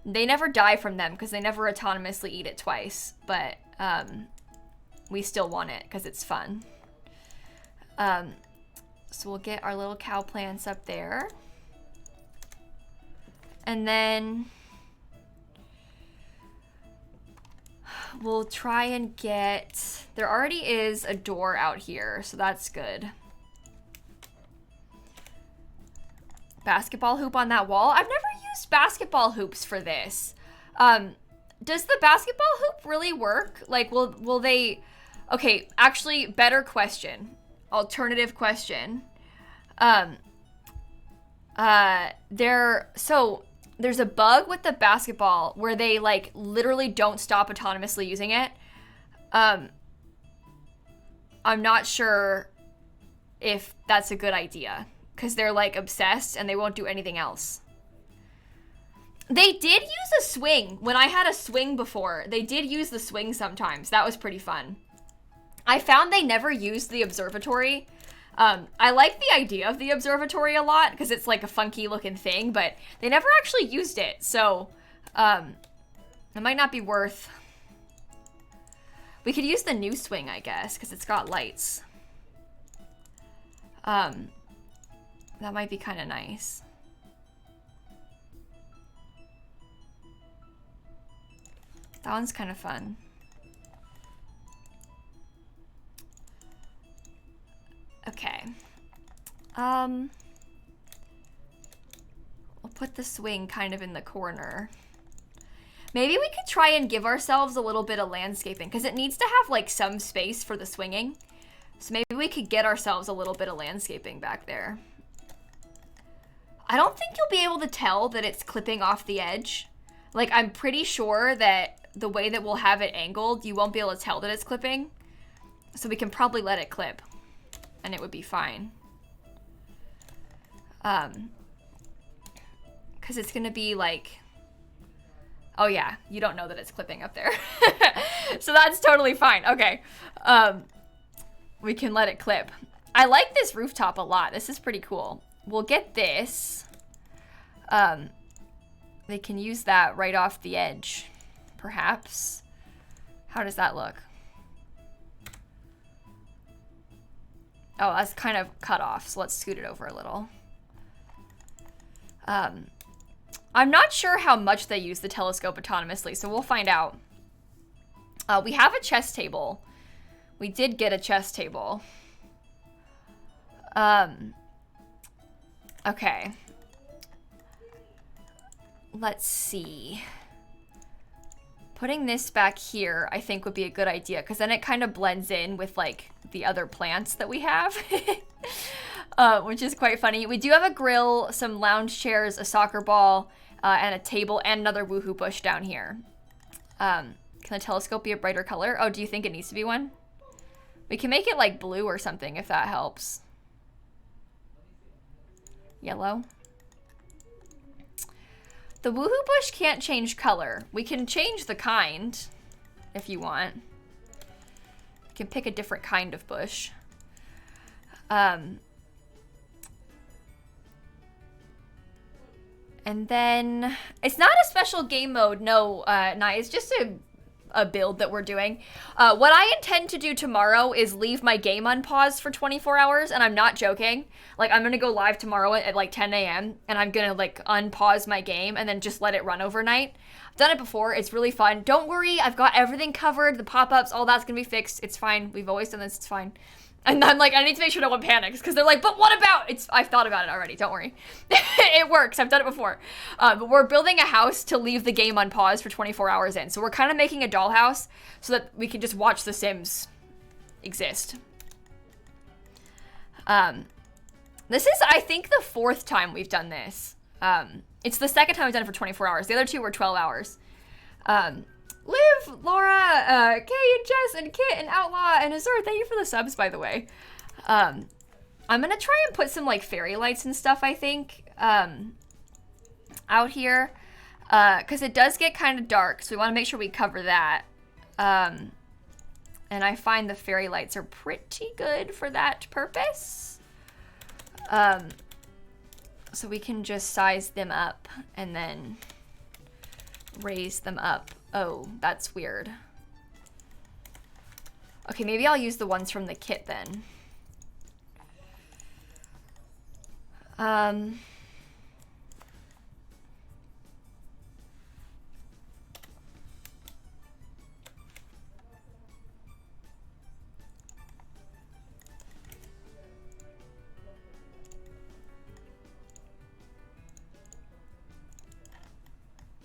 They never die from them because they never autonomously eat it twice, but we still want it because it's fun. So we'll get our little cow plants up there. And then we'll try and get, there already is a door out here, so that's good. Basketball hoop on that wall. I've never used basketball hoops for this. Does the basketball hoop really work? Like, will they, okay, actually, better question. Alternative question. There's a bug with the basketball where they, like, literally don't stop autonomously using it. I'm not sure if that's a good idea because they're, like, obsessed and they won't do anything else. They did use a swing. When I had a swing before, they did use the swing sometimes. That was pretty fun. I found they never used the observatory I like the idea of the observatory a lot because it's like a funky looking thing, but they never actually used it. So, it might not be worth... We could use the new swing, I guess, because it's got lights. That might be kind of nice. That one's kind of fun. Okay. We'll put the swing kind of in the corner. Maybe we could try and give ourselves a little bit of landscaping because it needs to have like some space for the swinging. So maybe we could get ourselves a little bit of landscaping back there. I don't think you'll be able to tell that it's clipping off the edge. Like, I'm pretty sure that the way that we'll have it angled, you won't be able to tell that it's clipping. So we can probably let it clip and it would be fine. Because it's gonna be like... Oh yeah, you don't know that it's clipping up there. So that's totally fine. Okay. We can let it clip. I like this rooftop a lot. This is pretty cool. We'll get this. They can use that right off the edge, perhaps. How does that look? Oh, that's kind of cut off, so let's scoot it over a little. I'm not sure how much they use the telescope autonomously, so we'll find out. We have a chess table. We did get a chess table. Okay. Let's see. Putting this back here, I think, would be a good idea, because then it kind of blends in with, like, the other plants that we have. Which is quite funny. We do have a grill, some lounge chairs, a soccer ball, and a table, and another woohoo bush down here. Can the telescope be a brighter color? Oh, do you think it needs to be one? We can make it like blue or something if that helps. Yellow. The woohoo bush can't change color. We can change the kind if you want. You can pick a different kind of bush. And then, it's not a special game mode, no, Nye, it's just a build that we're doing. What I intend to do tomorrow is leave my game unpaused for 24 hours, and I'm not joking. Like, I'm gonna go live tomorrow at like 10 a.m., and I'm gonna like unpause my game and then just let it run overnight. I've done it before, it's really fun. Don't worry, I've got everything covered, the pop-ups, all that's gonna be fixed, it's fine. We've always done this, it's fine. And I'm like, I need to make sure no one panics, because they're like, but what about? I've thought about it already, don't worry. It works, I've done it before. But we're building a house to leave the game on pause for 24 hours in. So we're kind of making a dollhouse so that we can just watch The Sims exist. This is, I think, the 4th time we've done this. It's the 2nd time we've done it for 24 hours. The other 2 were 12 hours. Liv, Laura, Kay, and Jess, and Kit, and Outlaw, and Azur, thank you for the subs, by the way. I'm gonna try and put some, like, fairy lights and stuff, I think, out here, because it does get kind of dark, so we want to make sure we cover that. And I find the fairy lights are pretty good for that purpose. So we can just size them up and then raise them up. Oh, that's weird. Okay, maybe I'll use the ones from the kit then.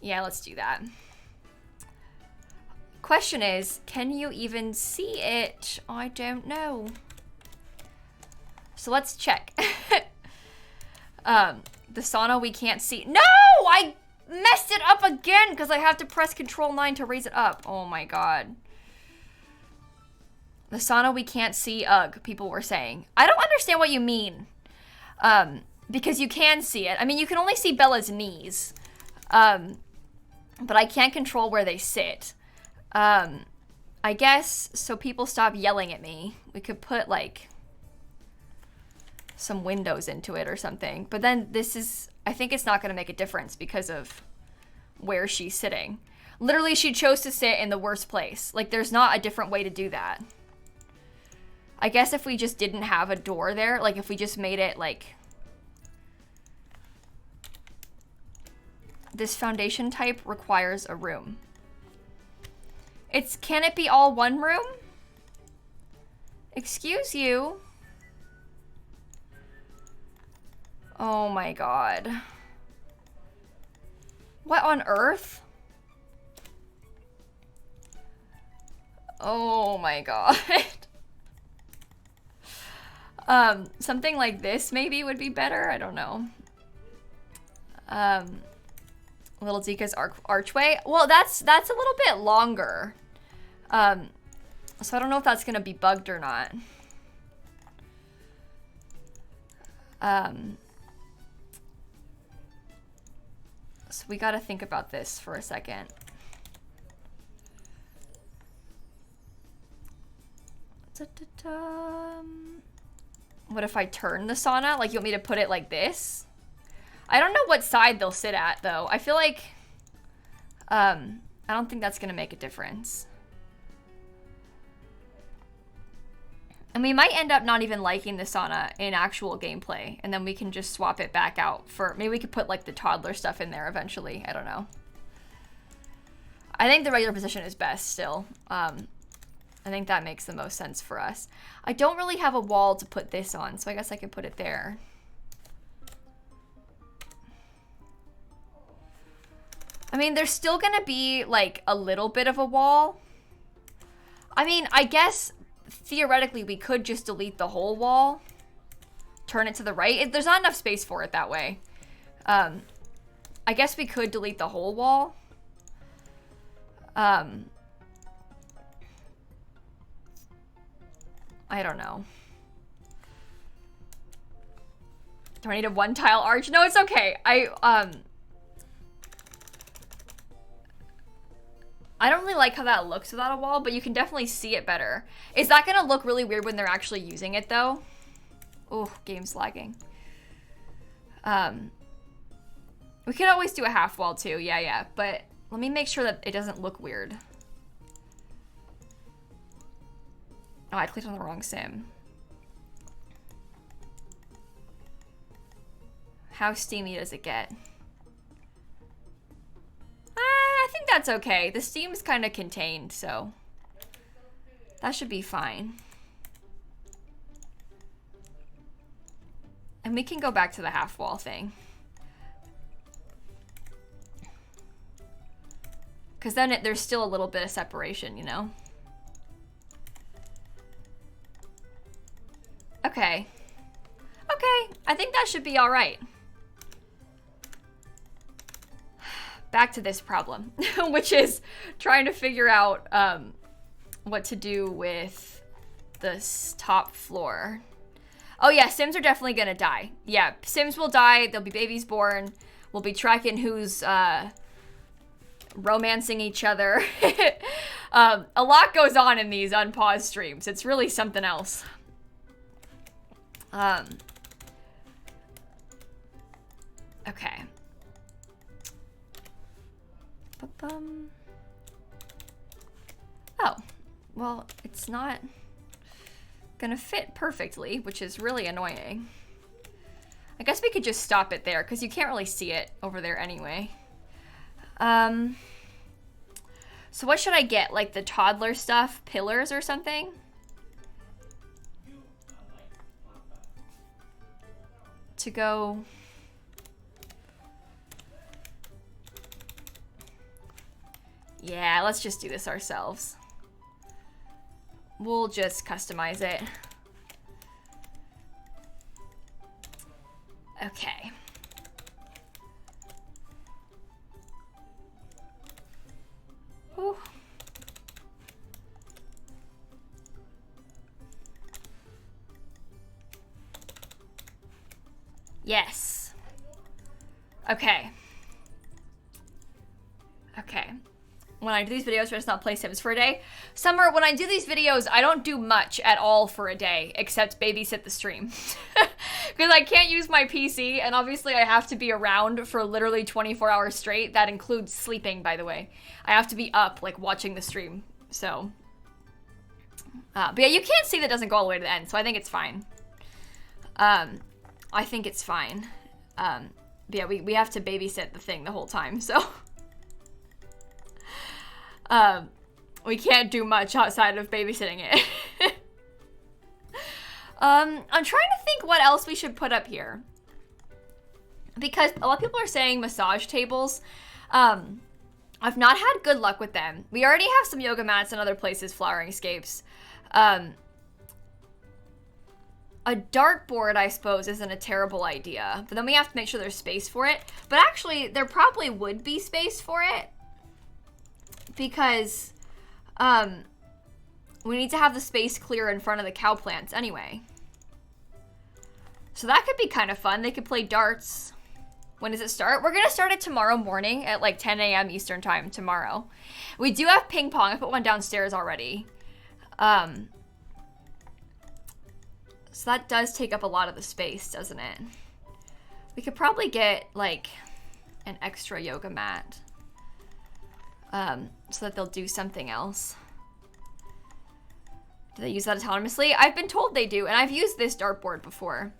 Yeah, let's do that. Question is, can you even see it? I don't know. So let's check. The sauna we can't see. No! I messed it up again because I have to press Control 9 to raise it up. Oh my god. The sauna we can't see, ugh, people were saying. I don't understand what you mean. Because you can see it. I mean, you can only see Bella's knees. But I can't control where they sit. I guess, so people stop yelling at me, we could put, like, some windows into it or something. But then this is, I think it's not going to make a difference because of where she's sitting. Literally, she chose to sit in the worst place. Like, there's not a different way to do that. I guess if we just didn't have a door there, like if we just made it like this foundation type requires a room. Can it be all one room? Excuse you. Oh my god. What on earth? Oh my god. Something like this maybe would be better. I don't know. Little Zika's archway. Well, that's a little bit longer. So I don't know if that's gonna be bugged or not. So we gotta think about this for a second. What if I turn the sauna? Like, you want me to put it like this? I don't know what side they'll sit at, though. I feel like, I don't think that's gonna make a difference. And we might end up not even liking the sauna in actual gameplay, and then we can just swap it back out for, maybe we could put like the toddler stuff in there eventually. I don't know. I think the regular position is best still. I think that makes the most sense for us. I don't really have a wall to put this on, so I guess I could put it there. I mean, there's still gonna be like a little bit of a wall. I mean, I guess theoretically we could just delete the whole wall, turn it to the right. There's not enough space for it that way. I guess we could delete the whole wall. I don't know. Do I need a one tile arch? No, it's okay. I don't really like how that looks without a wall, but you can definitely see it better. Is that gonna look really weird when they're actually using it though? Oh, game's lagging. We could always do a half wall too, yeah, but let me make sure that it doesn't look weird. Oh, I clicked on the wrong sim. How steamy does it get? I think that's okay. The steam's kind of contained, so that should be fine. And we can go back to the half wall thing. Because then there's still a little bit of separation, you know? Okay. Okay, I think that should be all right. Back to this problem, which is trying to figure out what to do with this top floor. Oh yeah, Sims are definitely gonna die. Yeah, Sims will die, there'll be babies born, we'll be tracking who's romancing each other. A lot goes on in these unpaused streams. It's really something else. Okay. Oh, well, it's not gonna fit perfectly, which is really annoying. I guess we could just stop it there, because you can't really see it over there anyway. So what should I get? Like the toddler stuff, pillars or something? To go... Yeah, let's just do this ourselves. We'll just customize it. Okay. Ooh. Yes. Okay. Okay. when I do these videos, I just not play Sims for a day. Summer, when I do these videos, I don't do much at all for a day except babysit the stream. Because I can't use my PC, and obviously I have to be around for literally 24 hours straight. That includes sleeping, by the way. I have to be up, like, watching the stream. So, but yeah, you can't see that doesn't go all the way to the end, so I think it's fine. I think it's fine. But yeah, we have to babysit the thing the whole time, so. We can't do much outside of babysitting it. I'm trying to think what else we should put up here. Because a lot of people are saying massage tables. I've not had good luck with them. We already have some yoga mats and other places, flowering escapes. A dartboard, I suppose, isn't a terrible idea. But then we have to make sure there's space for it. But actually, there probably would be space for it. Because we need to have the space clear in front of the cow plants anyway. So that could be kind of fun. They could play darts. When does it start? We're going to start it tomorrow morning at like 10 a.m. Eastern time tomorrow. We do have ping pong. I put one downstairs already. So that does take up a lot of the space, doesn't it? We could probably get like an extra yoga mat. So that they'll do something else. Do they use that autonomously? I've been told they do, and I've used this dartboard before.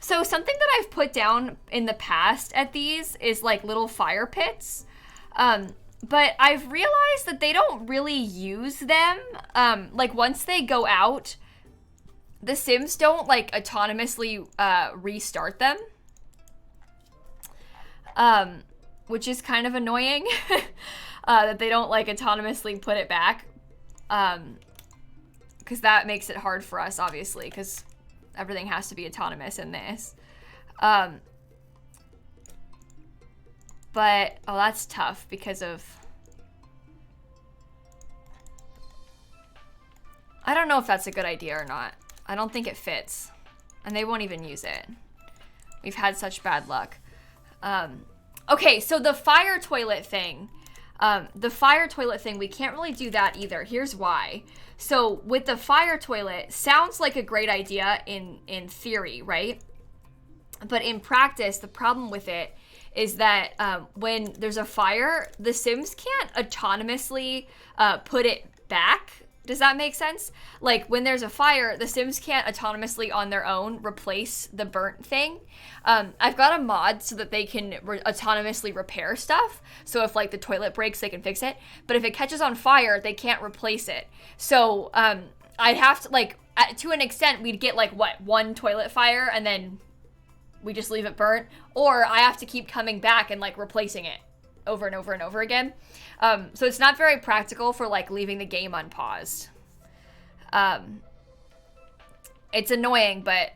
So something that I've put down in the past at these is like little fire pits. But I've realized that they don't really use them. Like once they go out, the Sims don't like autonomously restart them. Which is kind of annoying. That they don't like autonomously put it back. Because that makes it hard for us, obviously, because everything has to be autonomous in this. But, oh, that's tough because of... I don't know if that's a good idea or not. I don't think it fits. And they won't even use it. We've had such bad luck. Okay, so the fire toilet thing. We can't really do that either. Here's why. So with the fire toilet, sounds like a great idea in theory, right? But in practice, the problem with it is that when there's a fire, the Sims can't autonomously put it back. Does that make sense? Like when there's a fire, the Sims can't autonomously on their own replace the burnt thing. I've got a mod so that they can autonomously repair stuff. So if like the toilet breaks, they can fix it. But if it catches on fire, they can't replace it. So I'd have to like, to an extent, we'd get like what, one toilet fire and then we just leave it burnt. Or I have to keep coming back and like replacing it over and over and over again. So it's not very practical for like leaving the game unpaused. It's annoying, but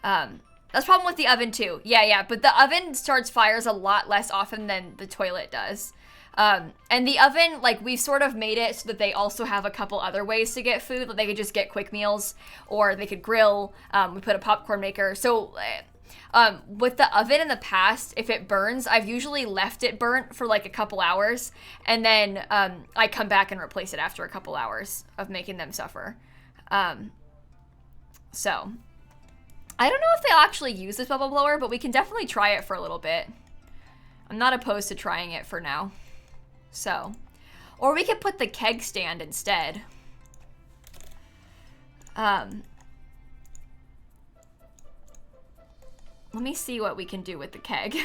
that's a problem with the oven too. Yeah, but the oven starts fires a lot less often than the toilet does. And the oven, like we've sort of made it so that they also have a couple other ways to get food. Like they could just get quick meals or they could grill. We put a popcorn maker. So with the oven in the past, if it burns, I've usually left it burnt for like a couple hours, and then I come back and replace it after a couple hours of making them suffer. So I don't know if they'll actually use this bubble blower, but we can definitely try it for a little bit. I'm not opposed to trying it for now. So, or we could put the keg stand instead. Let me see what we can do with the keg.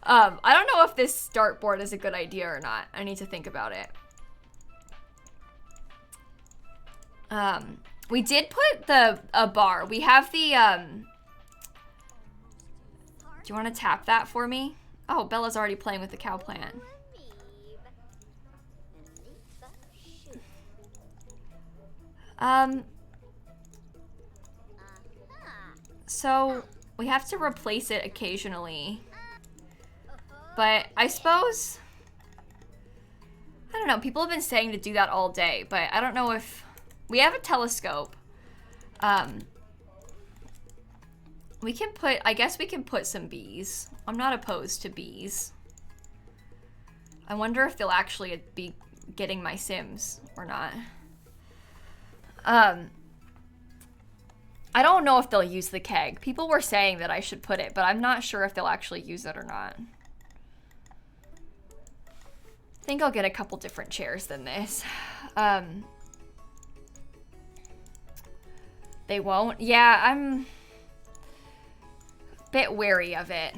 I don't know if this dartboard is a good idea or not. I need to think about it. We did put a bar. We have the, do you want to tap that for me? Oh, Bella's already playing with the cow plant. So we have to replace it occasionally. But I suppose, I don't know, people have been saying to do that all day, but I don't know if, we have a telescope. We can put, I guess we can put some bees. I'm not opposed to bees. I wonder if they'll actually be getting my Sims or not. I don't know if they'll use the keg. People were saying that I should put it, but I'm not sure if they'll actually use it or not. I think I'll get a couple different chairs than this. They won't? Yeah, I'm a bit wary of it.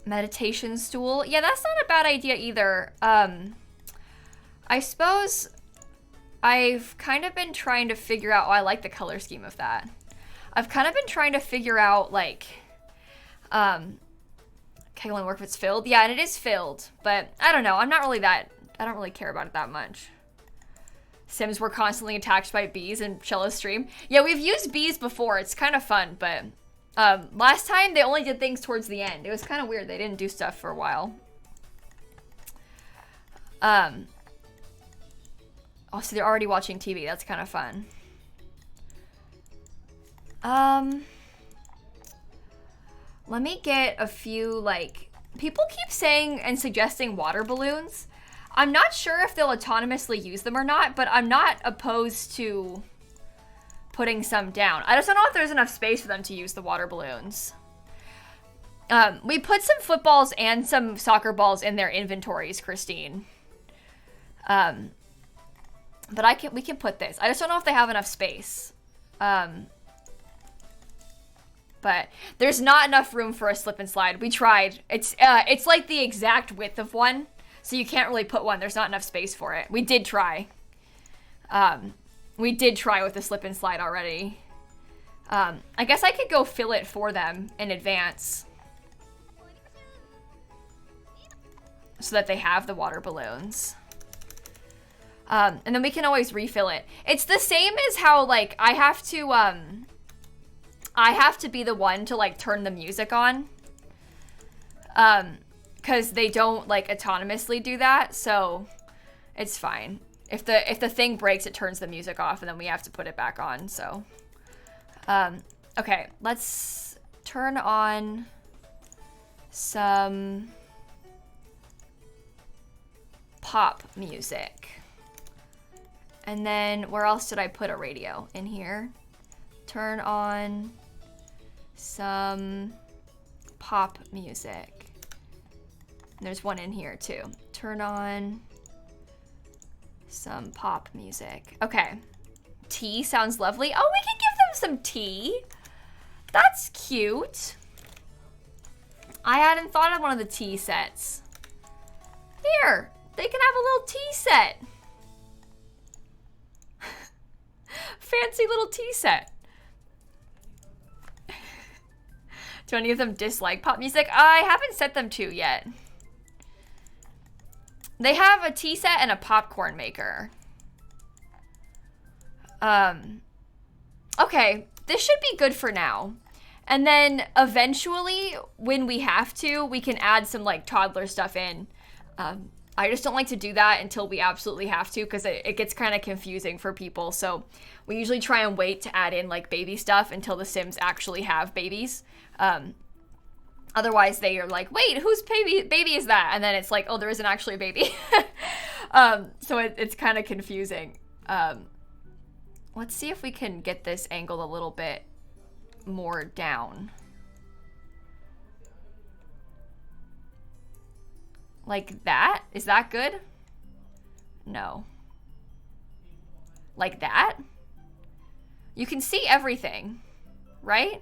Meditation stool. Yeah, that's not a bad idea either. I suppose I've kind of been trying to figure out, oh, I like the color scheme of that. I've kind of been trying to figure out, like, okay, will it work if it's filled? Yeah, and it is filled, but I don't know. I don't really care about it that much. Sims were constantly attacked by bees in Shella's stream. Yeah, we've used bees before. It's kind of fun, but last time they only did things towards the end. It was kind of weird. They didn't do stuff for a while. Oh, so they're already watching TV. That's kind of fun. Let me get a few, like, people keep saying and suggesting water balloons. I'm not sure if they'll autonomously use them or not, but I'm not opposed to putting some down. I just don't know if there's enough space for them to use the water balloons. We put some footballs and some soccer balls in their inventories, Christine. But we can put this. I just don't know if they have enough space. But there's not enough room for a slip and slide. We tried. It's like the exact width of one. So you can't really put one. There's not enough space for it. We did try. We did try with the slip and slide already. I guess I could go fill it for them in advance. So that they have the water balloons. And then we can always refill it. It's the same as how, like, I have to be the one to, like, turn the music on. Because they don't, like, autonomously do that, so it's fine. If the thing breaks, it turns the music off, and then we have to put it back on, so. Okay, let's turn on some pop music. And then, where else did I put a radio? In here. Turn on some pop music. And there's one in here too. Turn on some pop music. Okay. Tea sounds lovely. Oh, we can give them some tea. That's cute. I hadn't thought of one of the tea sets. Here, they can have a little tea set. Fancy little tea set. Do any of them dislike pop music? I haven't set them to yet. They have a tea set and a popcorn maker. Okay, this should be good for now. And then eventually, when we have to, we can add some, like, toddler stuff in. I just don't like to do that until we absolutely have to, because it gets kind of confusing for people. So we usually try and wait to add in, like, baby stuff until the Sims actually have babies. Otherwise, they are like, wait, whose baby is that? And then it's like, oh, there isn't actually a baby. So it's kind of confusing. Let's see if we can get this angled a little bit more down. Like that? Is that good? No. Like that? You can see everything, right?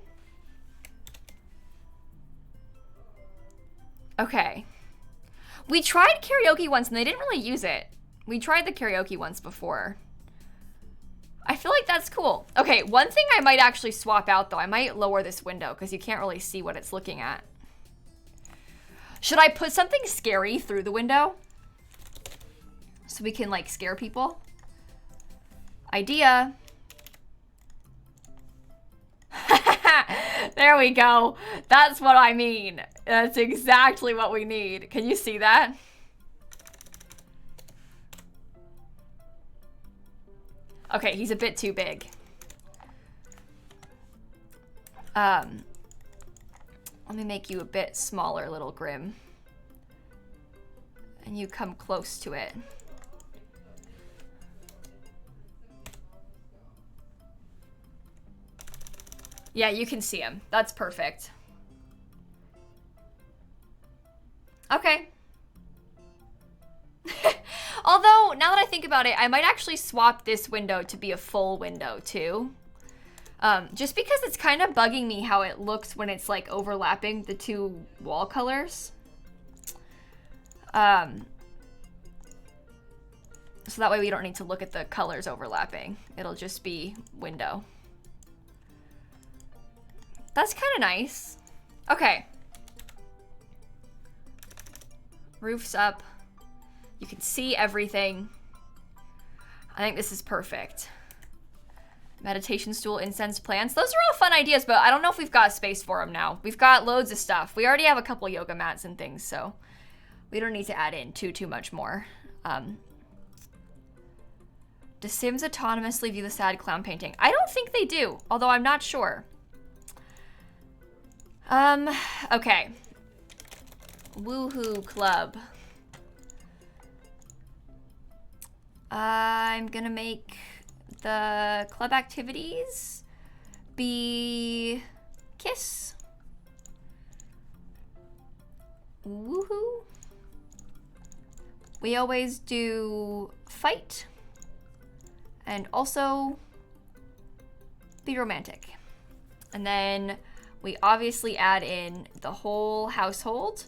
Okay. We tried karaoke once and they didn't really use it. We tried the karaoke once before. I feel like that's cool. Okay, one thing I might actually swap out though, I might lower this window because you can't really see what it's looking at. Should I put something scary through the window? So we can, like, scare people? Idea. There we go. That's what I mean. That's exactly what we need. Can you see that? Okay, he's a bit too big. Let me make you a bit smaller, little Grim. And you come close to it. Yeah, you can see him. That's perfect. Okay. Although, now that I think about it, I might actually swap this window to be a full window too. Just because it's kind of bugging me how it looks when it's like overlapping the two wall colors. So that way we don't need to look at the colors overlapping. It'll just be window. That's kind of nice. Okay. Roof's up. You can see everything. I think this is perfect. Meditation stool, incense, plants. Those are all fun ideas, but I don't know if we've got space for them now. We've got loads of stuff. We already have a couple yoga mats and things, so we don't need to add in too much more. Does Sims autonomously view the sad clown painting? I don't think they do, although I'm not sure. Okay. Woohoo club. I'm gonna make the club activities be kiss. Woohoo. We always do fight and also be romantic. And then we obviously add in the whole household.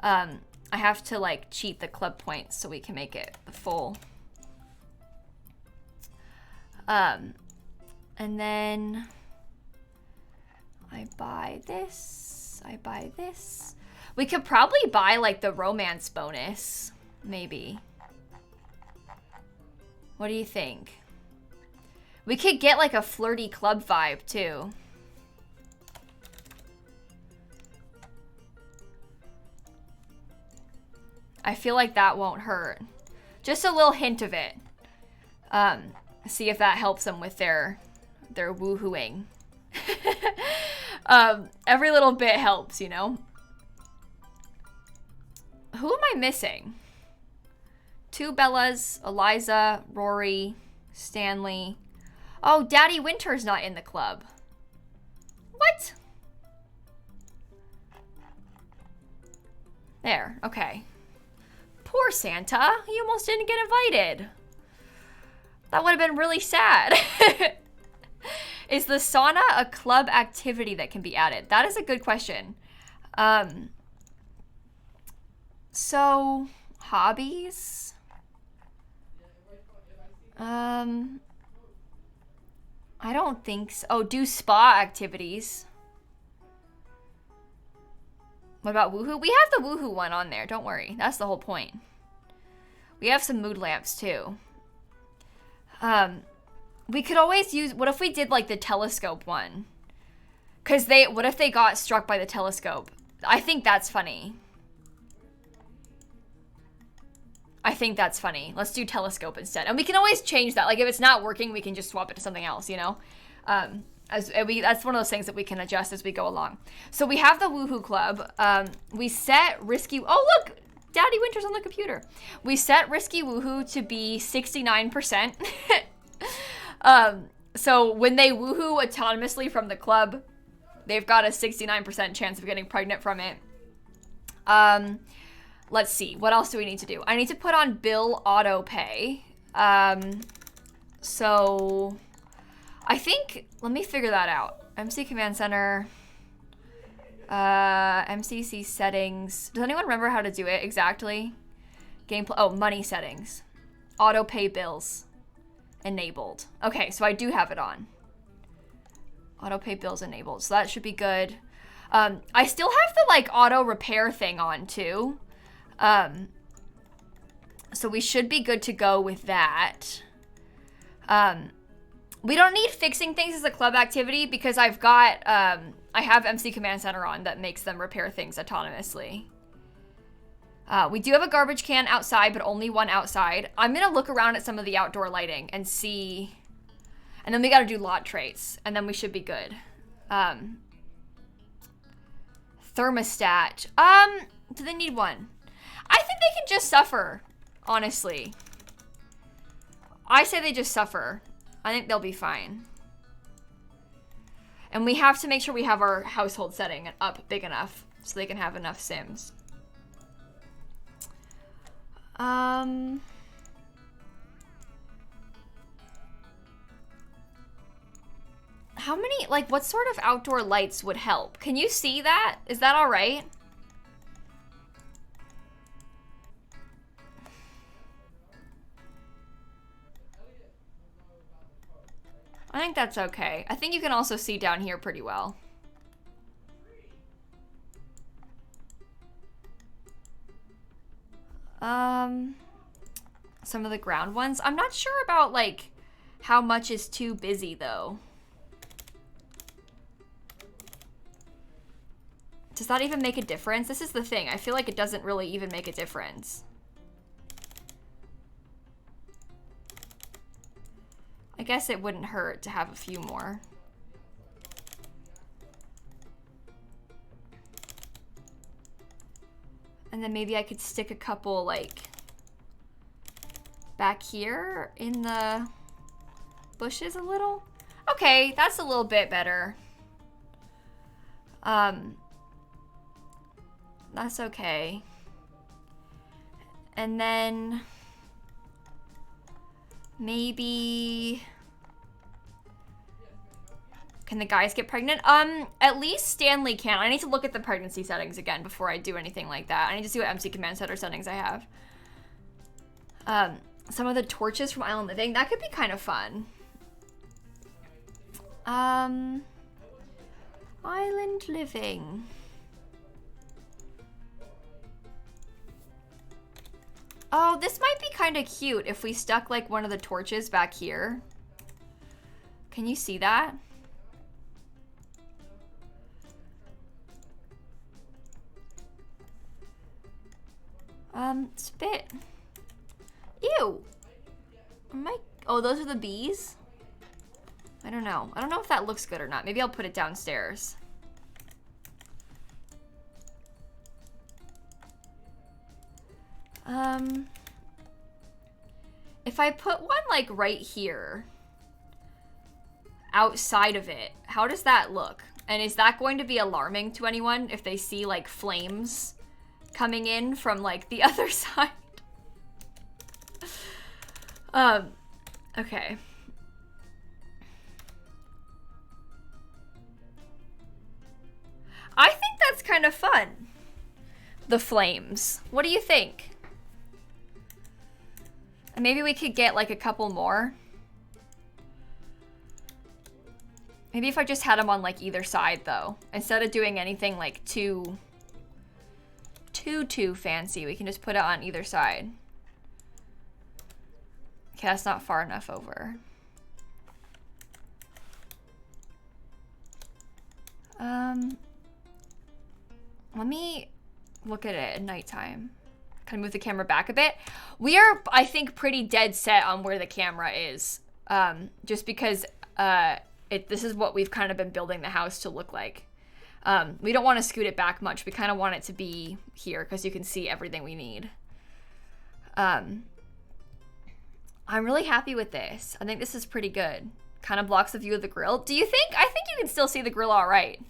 I have to like cheat the club points so we can make it the full. And then I buy this, I buy this. We could probably buy like the romance bonus, maybe. What do you think? We could get like a flirty club vibe too. I feel like that won't hurt. Just a little hint of it. See if that helps them with their woohooing. Every little bit helps, you know? Who am I missing? 2 Bellas, Eliza, Rory, Stanley. Oh, Daddy Winter's not in the club. What? There, okay. Poor Santa, you almost didn't get invited. That would have been really sad. Is the sauna a club activity that can be added? That is a good question. So, hobbies? I don't think so. Oh, do spa activities. What about woohoo? We have the woohoo one on there. Don't worry. That's the whole point. We have some mood lamps too. We could always use, what if we did like the telescope one? Cause what if they got struck by the telescope? I think that's funny. I think that's funny. Let's do telescope instead. And we can always change that. Like if it's not working, we can just swap it to something else, you know? That's one of those things that we can adjust as we go along. So we have the Woohoo Club. We set Risky... Oh, look! Daddy Winter's on the computer. We set Risky Woohoo to be 69%. So when they woohoo autonomously from the club, they've got a 69% chance of getting pregnant from it. Let's see. What else do we need to do? I need to put on bill auto pay. So... I think, let me figure that out. MC Command Center, MCC settings. Does anyone remember how to do it exactly? Gameplay, oh, money settings. Auto pay bills, enabled. Okay, so I do have it on. Auto pay bills enabled, so that should be good. I still have the like auto repair thing on too. So we should be good to go with that. We don't need fixing things as a club activity because I've got, I have MC Command Center on that makes them repair things autonomously. We do have a garbage can outside, but only one outside. I'm going to look around at some of the outdoor lighting and see, and then we got to do lot traits, and then we should be good. Thermostat. Do they need one? I think they can just suffer, honestly. I say they just suffer. I think they'll be fine. And we have to make sure we have our household setting up big enough so they can have enough Sims. How many, like, what sort of outdoor lights would help? Can you see that? Is that all right? I think that's okay. I think you can also see down here pretty well. Some of the ground ones. I'm not sure about, like, how much is too busy, though. Does that even make a difference? This is the thing. I feel like it doesn't really even make a difference. I guess it wouldn't hurt to have a few more. And then maybe I could stick a couple, like, back here in the bushes a little. Okay, that's a little bit better. That's okay. And then maybe, can the guys get pregnant? At least Stanley can. I need to look at the pregnancy settings again before I do anything like that. I need to see what MC Command Center settings I have. Some of the torches from Island Living, that could be kind of fun. Island Living. Oh, this might be kind of cute if we stuck like one of the torches back here. Can you see that? Spit. Ew. Oh, those are the bees? I don't know. I don't know if that looks good or not. Maybe I'll put it downstairs. If I put one like right here, outside of it, how does that look? And is that going to be alarming to anyone if they see like flames coming in from like the other side? Okay. I think that's kind of fun. The flames. What do you think? And maybe we could get like a couple more. Maybe if I just had them on like either side though. Instead of doing anything like too fancy, we can just put it on either side. Okay, that's not far enough over. Let me look at it at nighttime. Kind of move the camera back a bit. We are, I think, pretty dead set on where the camera is. Just because this is what we've kind of been building the house to look like. We don't want to scoot it back much. We kind of want it to be here because you can see everything we need. I'm really happy with this. I think this is pretty good. Kind of blocks the view of the grill. Do you think? I think you can still see the grill all right.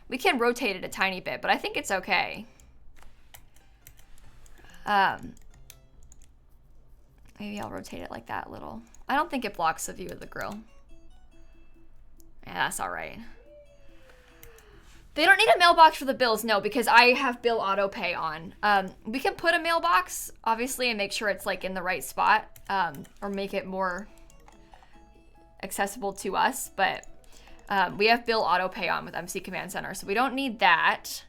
We can rotate it a tiny bit, but I think it's okay. Maybe I'll rotate it like that a little. I don't think it blocks the view of the grill. Yeah, that's all right. They don't need a mailbox for the bills, no, because I have bill auto pay on. We can put a mailbox, obviously, and make sure it's like in the right spot, or make it more accessible to us, but we have bill auto pay on with MC Command Center, so we don't need that.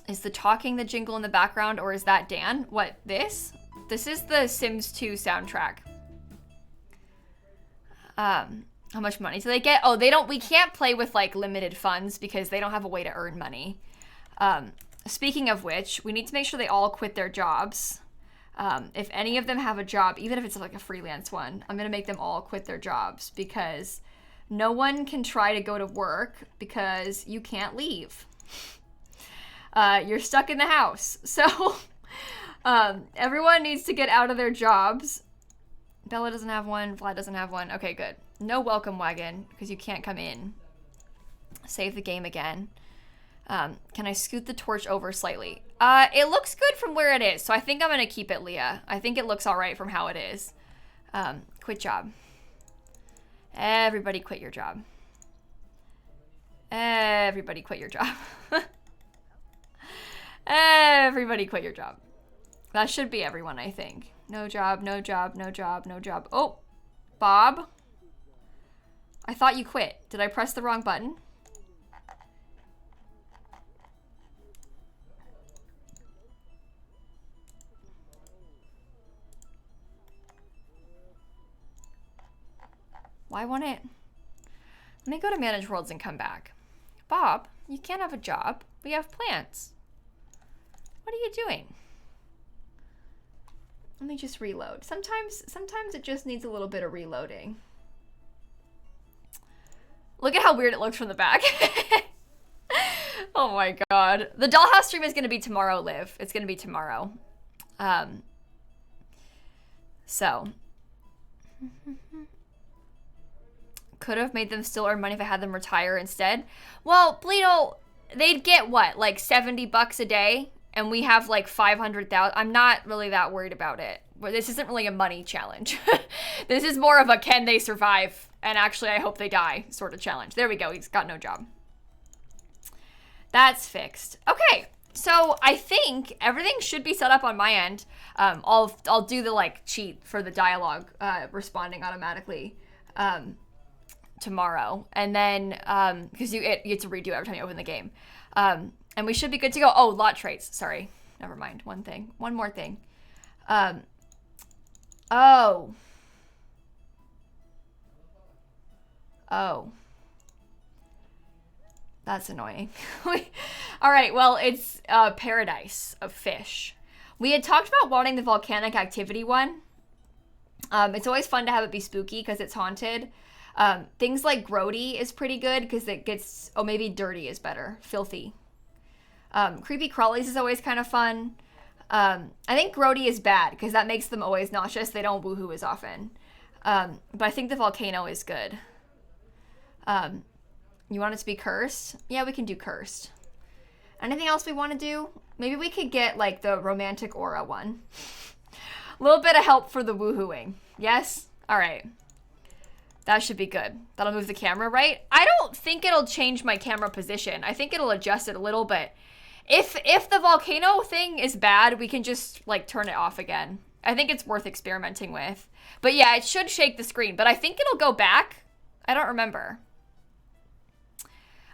Is the talking the jingle in the background, or is that Dan? What, this? This is the Sims 2 soundtrack. How much money do they get? Oh, we can't play with like limited funds because they don't have a way to earn money. Speaking of which, we need to make sure they all quit their jobs. If any of them have a job, even if it's like a freelance one, I'm gonna make them all quit their jobs because No one can try to go to work because you can't leave. You're stuck in the house. So everyone needs to get out of their jobs. Bella doesn't have one. Vlad doesn't have one. Okay, good. No welcome wagon because you can't come in. Save the game again. Can I scoot the torch over slightly? It looks good from where it is, so I think I'm going to keep it, Leah. I think it looks all right from how it is. Quit job. Everybody quit your job. Everybody quit your job. Everybody quit your job. That should be everyone, I think. No job, no job, no job, no job. Oh, Bob. I thought you quit. Did I press the wrong button? Why won't it? Let me go to Manage Worlds and come back. Bob, you can't have a job. We have plants. What are you doing? Let me just reload. Sometimes it just needs a little bit of reloading. Look at how weird it looks from the back. Oh my god. The Dollhouse stream is going to be tomorrow, Liv. It's going to be tomorrow. So. Could have made them still earn money if I had them retire instead. Well, Bleedle, they'd get what, like $70 a day? And we have like 500,000. I'm not really that worried about it. This isn't really a money challenge. This is more of a can they survive? And actually, I hope they die sort of challenge. There we go. He's got no job. That's fixed. Okay. So I think everything should be set up on my end. I'll do the like cheat for the dialogue responding automatically tomorrow. And then, because you get to redo every time you open the game. And we should be good to go. Oh, lot traits. Sorry. Never mind. One more thing. Oh. That's annoying. All right. Well, it's Paradise of Fish. We had talked about wanting the volcanic activity one. It's always fun to have it be spooky because it's haunted. Things like grody is pretty good because it gets, oh, maybe dirty is better. Filthy. Creepy crawlies is always kind of fun. I think grody is bad because that makes them always nauseous. They don't woohoo as often. But I think the volcano is good. You want it to be cursed? Yeah, we can do cursed. Anything else we want to do? Maybe we could get like the romantic aura one. A little bit of help for the woohooing. Yes? All right. That should be good. That'll move the camera, right? I don't think it'll change my camera position. I think it'll adjust it a little bit. If the volcano thing is bad, we can just like turn it off again. I think it's worth experimenting with. But yeah, it should shake the screen, but I think it'll go back. I don't remember.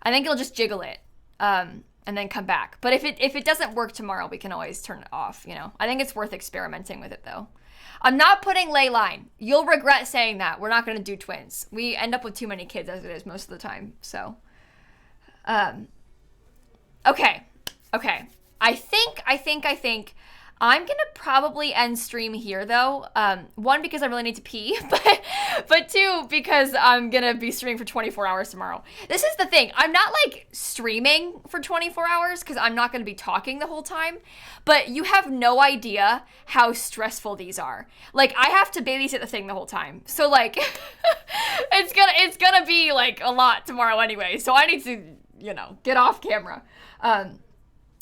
I think it'll just jiggle it and then come back. But if it doesn't work tomorrow, we can always turn it off, you know. I think it's worth experimenting with it though. I'm not putting ley line. You'll regret saying that. We're not going to do twins. We end up with too many kids as it is most of the time. So, okay. I think I'm going to probably end stream here though. One, because I really need to pee, but two, because I'm going to be streaming for 24 hours tomorrow. This is the thing. I'm not like streaming for 24 hours because I'm not going to be talking the whole time, but you have no idea how stressful these are. Like I have to babysit the thing the whole time. So like it's going to be like a lot tomorrow anyway. So I need to, you know, get off camera.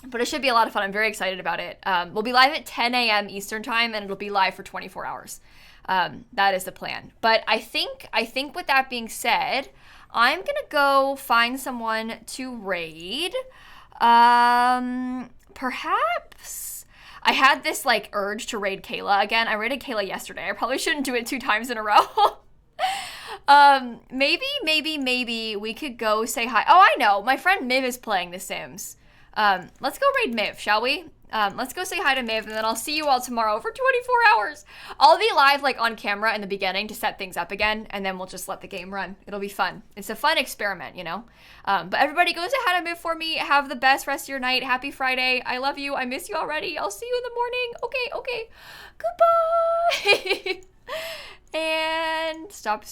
But it should be a lot of fun. I'm very excited about it. We'll be live at 10 a.m. Eastern time, and it'll be live for 24 hours. That is the plan. But I think with that being said, I'm going to go find someone to raid. Perhaps I had this like urge to raid Kayla again. I raided Kayla yesterday. I probably shouldn't do it 2 times in a row. Maybe we could go say hi. Oh, I know. My friend Miv is playing The Sims. Let's go raid Miv, shall we? Let's go say hi to Miv, and then I'll see you all tomorrow for 24 hours. I'll be live like on camera in the beginning to set things up again, and then we'll just let the game run. It'll be fun. It's a fun experiment, you know? But everybody go say hi to Miv for me. Have the best rest of your night. Happy Friday. I love you. I miss you already. I'll see you in the morning. Okay. Goodbye. And stop